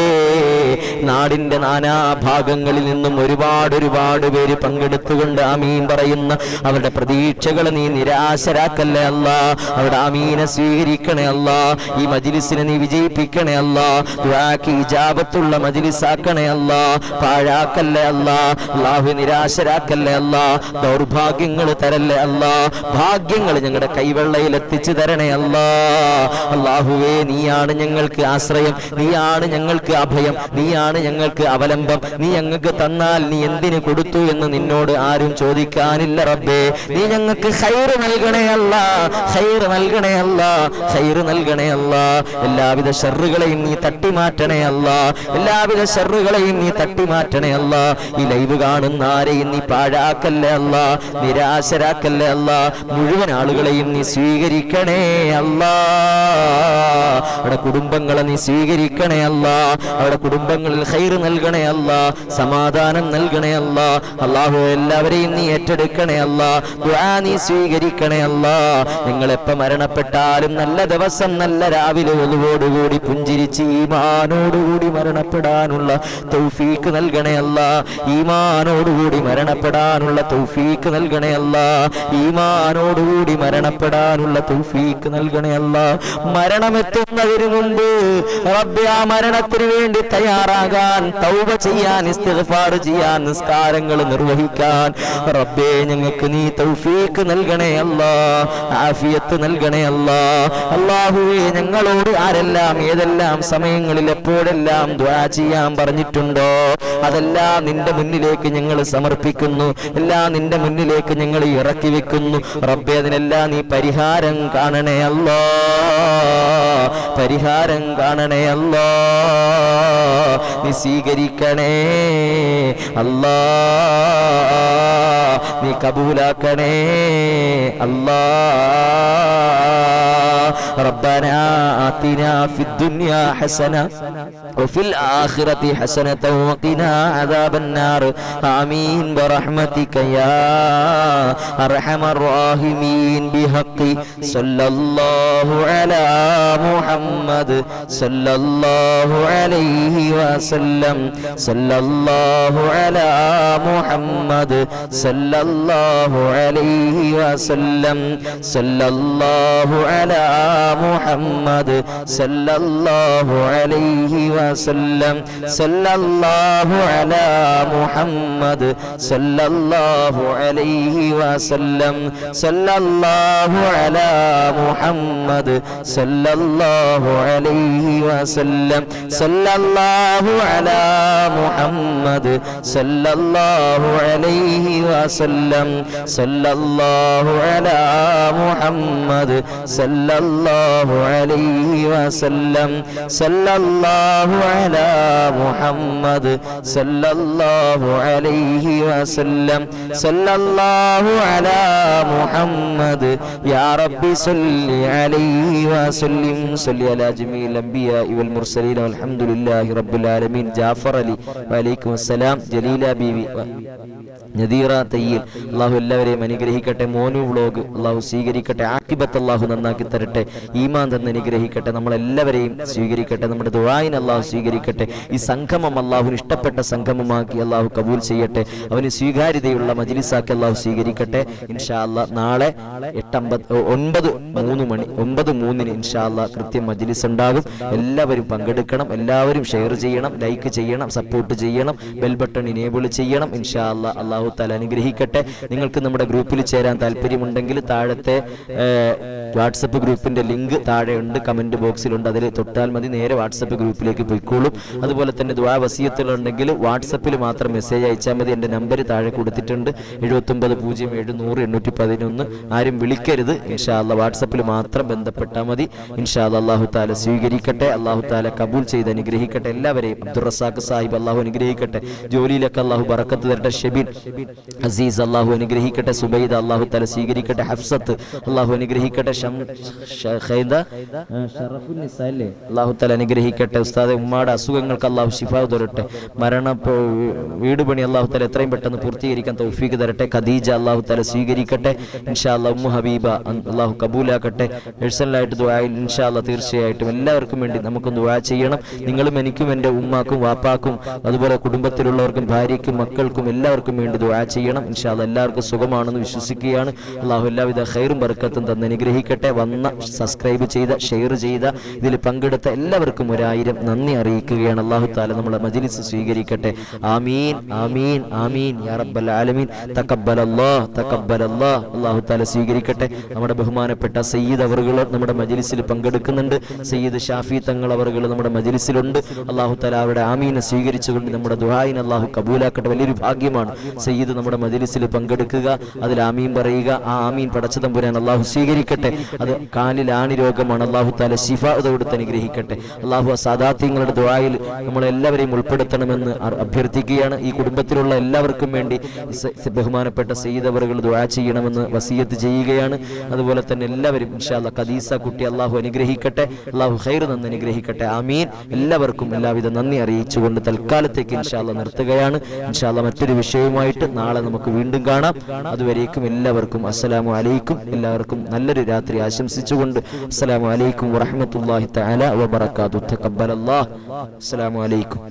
നാടിന്റെ നാനാഭാഗങ്ങളിൽ നിന്നും ഒരുപാട് പേര് പങ്കെടുത്തുകൊണ്ട് ആമീൻ പറയുന്ന അവരുടെ പ്രതീക്ഷകൾ നീ നിരാശരാക്കല്ലേ അല്ലാ. അവരുടെ ആമീനെ സ്വീകരിക്കണേ അല്ലാ. ഈ മജ്ലിസിനെ നീ വിജയിപ്പിക്കണേ അല്ലാ. ദുആക്ക് ഇജാബത്തുള്ള മജ്ലിസാക്കണേ അല്ലാ. പാഴാക്കല്ലേ അല്ലാ. അല്ലാഹു നിരാശരാക്കല്ലേ അല്ലാ. ദൗർഭാഗ്യങ്ങൾ തരല്ലേ അല്ലാ. ഭാഗ്യങ്ങൾ ഞങ്ങളുടെ കൈവെള്ളയിൽ എത്തിച്ചു തരണേ അല്ലാ. അല്ലാഹുവേ, നീയാണ് ഞങ്ങൾക്ക് ആശ്രയം, നീയാണ് ഞങ്ങൾക്ക് അഭയം, നീയാണ് ഞങ്ങൾക്ക് അവലംബം. നീ ഞങ്ങൾക്ക് തന്നാൽ നീ എന്തിനു കൊടുത്തു എന്ന് നിന്നോട് ആരും ചോദിക്കാനില്ല റബ്ബേ. നീ ഞങ്ങൾക്ക് ഖൈർ നൽകണേ അല്ലാ, ഖൈർ നൽകണേ അല്ലാ, ഖൈർ നൽകണേ അല്ലാ. എല്ലാവിധ ശർറുകളെയും നീ തട്ടിമാറ്റണേ അല്ലാ, എല്ലാവിധ ശർറുകളെയും നീ തട്ടിമാറ്റണേ അല്ലാ. ഈ ലൈവ് കാണുന്ന ആരെയും നീ പാഴാക്കല്ലേ അല്ലാ, നിരാശരാക്കല്ലേ അല്ലാ. മുഴുവൻ ആളുകളെയും നീ സ്വീകരിക്കണേ അല്ലാ. അവിടെ കുടുംബങ്ങളെ നീ സ്വീകരിക്കണേ അല്ലാ. അവിടെ കുടുംബങ്ങളിൽ ഖൈർ നൽകണേ അല്ലാ, സമാധാനം നൽകണേ അല്ലാ. അല്ലാഹു എല്ലാവരെയും നീ ഏറ്റെടുക്കണേ അല്ലാ. ദുആ നീ സ്വീകരിക്കണേ അല്ലാ. നിങ്ങൾ എപ്പോ മരണപ്പെട്ടാലും നല്ല ദിവസം നല്ല രാവിലെ ഒളിവോടുകൂടി പുഞ്ചിരിച്ച് ഈമാനോടുകൂടി മരണപ്പെടാനുള്ള തൗഫീക്ക് നൽകണേ അല്ലാ. ഈമാനോടുകൂടി മരണപ്പെടാനുള്ള തൗഫീക്ക് നൽകണേ അല്ലാ. ഈമാനോടുകൂടി മരണപ്പെടാനുള്ള തൗഫീക്ക് നൽകണേ അല്ലാ. മരണമെത്തുന്നതിന് മുമ്പ് റബ്ബേ ആ മരണത്തിന് വേണ്ടി തയ്യാറാകാൻ, തൗബ ചെയ്യാൻ, ഇസ്തിഗ്ഫാർ ചെയ്യാൻ, നിസ്കാരങ്ങൾ നിർവഹിക്കാൻ റബ്ബേ ഞങ്ങൾക്ക് നീ തൗഫീക്ക് നൽകണേ അല്ലാ. ആഫിയത്ത് നൽകണേ അല്ലാ. അല്ലാഹുവേ, ഞങ്ങളോട് ആരെല്ലാം ഏതെല്ലാം സമയങ്ങളിൽ എപ്പോഴെല്ലാം ദുആ ചെയ്യാൻ പറഞ്ഞിട്ടുണ്ടോ അതെല്ലാം നിന്റെ മുന്നിലേക്ക് ഞങ്ങൾ സമർപ്പിക്കുന്നു, എല്ലാം നിന്റെ മുന്നിലേക്ക് ഞങ്ങൾ ഇറക്കി വെക്കുന്നു റബ്ബേ. അതിനെല്ലാം നീ പരിഹാരം കാണണേ അല്ലാ, പരിഹാരം കാണണേ അല്ലാ. നീ സ്വീകരിക്കണേ അല്ലാ, നീ കബൂലാക്കണേ അല്ലാ. ربنا آتنا في الدنيا حسنة وفي الآخرة حسنة وقنا عذاب النار آمين برحمتك يا أرحم الراحمين بحق صلى الله على محمد صلى الله عليه وسلم صلى الله على محمد صلى الله عليه وسلم صلى الله على محمد صلى الله عليه وسلم صلى الله على محمد صلى الله عليه وسلم صلى الله على محمد صلى الله عليه وسلم صلى الله على محمد صلى الله عليه وسلم صلى الله على محمد صلى الله عليه وسلم صلى الله على محمد صلى الله عليه وسلم صلى الله على محمد يا رب صل عليه وسلم صل على جميع الأنبياء والمرسلين والحمد لله رب العالمين. ജാഫർ അലി വലൈക്കും അസ്സലാം. ജലീല ബീവി, നദീറ തയ്യിൽ, അള്ളാഹു എല്ലാവരെയും അനുഗ്രഹിക്കട്ടെ. മോനു വ്ളോഗ് അള്ളാഹു സ്വീകരിക്കട്ടെ. ആഖിബത്ത് അള്ളാഹു നന്നാക്കി തരട്ടെ. ഈമാൻ തന്ന് അനുഗ്രഹിക്കട്ടെ. നമ്മളെല്ലാവരെയും സ്വീകരിക്കട്ടെ. നമ്മുടെ ദുആയിനെ അള്ളാഹു സ്വീകരിക്കട്ടെ. ഈ സംഗമം അള്ളാഹുവിന് ഇഷ്ടപ്പെട്ട സംഗമമാക്കി അള്ളാഹു കബൂൽ ചെയ്യട്ടെ. അവന് സ്വീകാര്യതയുള്ള മജ്ലിസാക്കി അള്ളാഹു സ്വീകരിക്കട്ടെ. ഇൻഷാ അല്ലാഹ് നാളെ 9:03 ഇൻഷാ അല്ലാഹ് കൃത്യം മജ്ലിസ് ഉണ്ടാകും. എല്ലാവരും പങ്കെടുക്കണം, എല്ലാവരും ഷെയർ ചെയ്യണം, ലൈക്ക് ചെയ്യണം, സപ്പോർട്ട് ചെയ്യണം, ബെൽ ബട്ടൺ ഇനേബിൾ ചെയ്യണം. ഇൻഷാ അല്ലാഹ് അള്ളാഹു തആല അനുഗ്രഹിക്കട്ടെ. നിങ്ങൾക്ക് നമ്മുടെ ഗ്രൂപ്പിൽ ചേരാൻ താല്പര്യമുണ്ടെങ്കിൽ താഴത്തെ വാട്സപ്പ് ഗ്രൂപ്പിന്റെ ലിങ്ക് താഴെയുണ്ട്, കമന്റ് ബോക്സിലുണ്ട്. അതിൽ തൊട്ടാൽ മതി, നേരെ വാട്സപ്പ് ഗ്രൂപ്പിലേക്ക് പോയിക്കോളും. അതുപോലെ തന്നെ ദുആ വസിയത്തുകളുണ്ടെങ്കിൽ വാട്സപ്പിൽ മാത്രം മെസ്സേജ് അയച്ചാൽ മതി. എൻ്റെ നമ്പർ താഴെ കൊടുത്തിട്ടുണ്ട്, 7907000811. ആരും വിളിക്കരുത്. ഇൻഷാ അല്ലാഹ് വാട്സപ്പിൽ മാത്രം ബന്ധപ്പെട്ടാൽ മതി. ഇൻഷാ അല്ലാഹ് അല്ലാഹു തആല സ്വീകരിക്കട്ടെ. അല്ലാഹു തആല കബൂൽ ചെയ്ത് അനുഗ്രഹിക്കട്ടെ. എല്ലാവരെയും അബ്ദുർ റസാഖ് സാഹിബ് അല്ലാഹു അനുഗ്രഹിക്കട്ടെ. ജോലിയിലൊക്കെ അല്ലാഹു ബറക്കത്ത് തരട്ടെ. ഷെബീൻ അസീസ് അല്ലാഹു അനുഗ്രഹിക്കട്ടെ. സുബൈദ അല്ലാഹു തആല സ്വീകരിക്കട്ടെ. ഹഫ്സത്ത് അല്ലാഹു അനുഗ്രഹിക്കട്ടെ. അല്ലാഹു തആല അനുഗ്രഹിക്കട്ടെ. ഉസ്താദെ ഉമ്മയുടെ അസുഖങ്ങൾക്ക് അല്ലാഹു ശിഫാവ് തരട്ടെ. വീട് പണി അല്ലാഹു തആല എത്രയും പെട്ടെന്ന് പൂർത്തീകരിക്കാൻ തൗഫീഖ് തരട്ടെ. ഖദീജ അല്ലാഹു തആല സ്വീകരിക്കട്ടെ. ഇൻഷാ അല്ലാഹ് ഉമ്മു ഹബീബ അല്ലാഹു കബൂലാക്കട്ടെ. പേഴ്സണലായിട്ട് ദുആയിൽ ഇൻഷാ അല്ലാഹ് തീർച്ചയായിട്ടും എല്ലാവർക്കും വേണ്ടി നമുക്ക് ദുആ ചെയ്യണം. നിങ്ങളും എനിക്കും എൻ്റെ ഉമ്മാക്കും വാപ്പാക്കും അതുപോലെ കുടുംബത്തിലുള്ളവർക്കും ഭാര്യയ്ക്കും മക്കൾക്കും എല്ലാവർക്കും വേണ്ടി ദുആ ചെയ്യണം. ചെയ്യണം. ഇൻഷാ അല്ലാഹ് എല്ലാവർക്കും സുഖമാണെന്ന് വിശ്വസിക്കുകയാണ്. അള്ളാഹു എല്ലാവിധ ഖൈറും ബർക്കത്തും തന്ന് അനുഗ്രഹിക്കട്ടെ. വന്ന സബ്സ്ക്രൈബ് ചെയ്ത, ഷെയർ ചെയ്ത, ഇതിൽ പങ്കെടുത്ത എല്ലാവർക്കും 1000 നന്ദി അറിയിക്കുകയാണ്. അള്ളാഹു തആല നമ്മുടെ മജ്ലിസ് സ്വീകരിക്കട്ടെ. ആമീൻ ആമീൻ ആമീൻ യാ റബ്ബൽ ആലമീൻ. തഖബ്ബലല്ലാഹ് തഖബ്ബലല്ലാഹ്. അള്ളാഹു തആല സ്വീകരിക്കട്ടെ. നമ്മുടെ ബഹുമാനപ്പെട്ട സയ്യിദ് അവറുകൾ നമ്മുടെ മജ്ലിസിൽ പങ്കെടുക്കുന്നുണ്ട്. സയ്യിദ് ഷാഫി തങ്ങൾ അവറുകൾ നമ്മുടെ മജ്ലിസിലുണ്ട്. അള്ളാഹു തആല അവരുടെ ആമീനെ സ്വീകരിച്ചുകൊണ്ട് നമ്മുടെ ദുആഇനെ അള്ളാഹു കബൂലാക്കട്ടെ. വലിയൊരു ഭാഗ്യമാണ് സയ്യിദ് നമ്മുടെ മജ്ലിസിൽ പങ്കെടുക്കുക, അതിൽ ആമീൻ പറയുക. ആ ആമീൻ പടച്ച തമ്പുരാൻ അള്ളാഹു സ്വീകരിക്കട്ടെ. അത് കാലിൽ ആണി രോഗമാണ്. അള്ളാഹു തആല ശിഫാഅത്ത് കൊടുത്ത് അനുഗ്രഹിക്കട്ടെ. അള്ളാഹു സാദാത്യങ്ങളുടെ ദുആയിൽ നമ്മളെല്ലാവരെയും ഉൾപ്പെടുത്തണമെന്ന് അഭ്യർത്ഥിക്കുകയാണ്. ഈ കുടുംബത്തിലുള്ള എല്ലാവർക്കും വേണ്ടി ബഹുമാനപ്പെട്ട സയ്യിദ് അവറുകൾ ദുആ ചെയ്യണമെന്ന് വസിയത്ത് ചെയ്യുകയാണ്. അതുപോലെ തന്നെ എല്ലാവരും ഇൻഷാ അല്ലാഹ് ഖദീസ കുട്ടി അള്ളാഹു അനുഗ്രഹിക്കട്ടെ. അള്ളാഹു ഖൈർ തന്ന് അനുഗ്രഹിക്കട്ടെ. ആമീൻ. എല്ലാവർക്കും എല്ലാവിധ നന്ദി അറിയിച്ചുകൊണ്ട് തൽക്കാലത്തേക്ക് ഇൻഷാ അല്ലാഹ് നിർത്തുകയാണ്. ഇൻഷാ അല്ലാഹ് മറ്റൊരു വിഷയവുമായിട്ട് നാളെ നമുക്ക് വീണ്ടും കാണാം. അതുവരേക്കും എല്ലാവർക്കും അസ്സലാമു അലൈക്കും. എല്ലാവർക്കും നല്ലൊരു രാത്രി ആശംസിച്ചുകൊണ്ട് അസ്സലാമു അലൈക്കും വറഹ്മത്തുള്ളാഹി തആല വബറകാതുഹു. തഖബ്ബലല്ലാഹ്. അസ്സലാമു അലൈക്കും.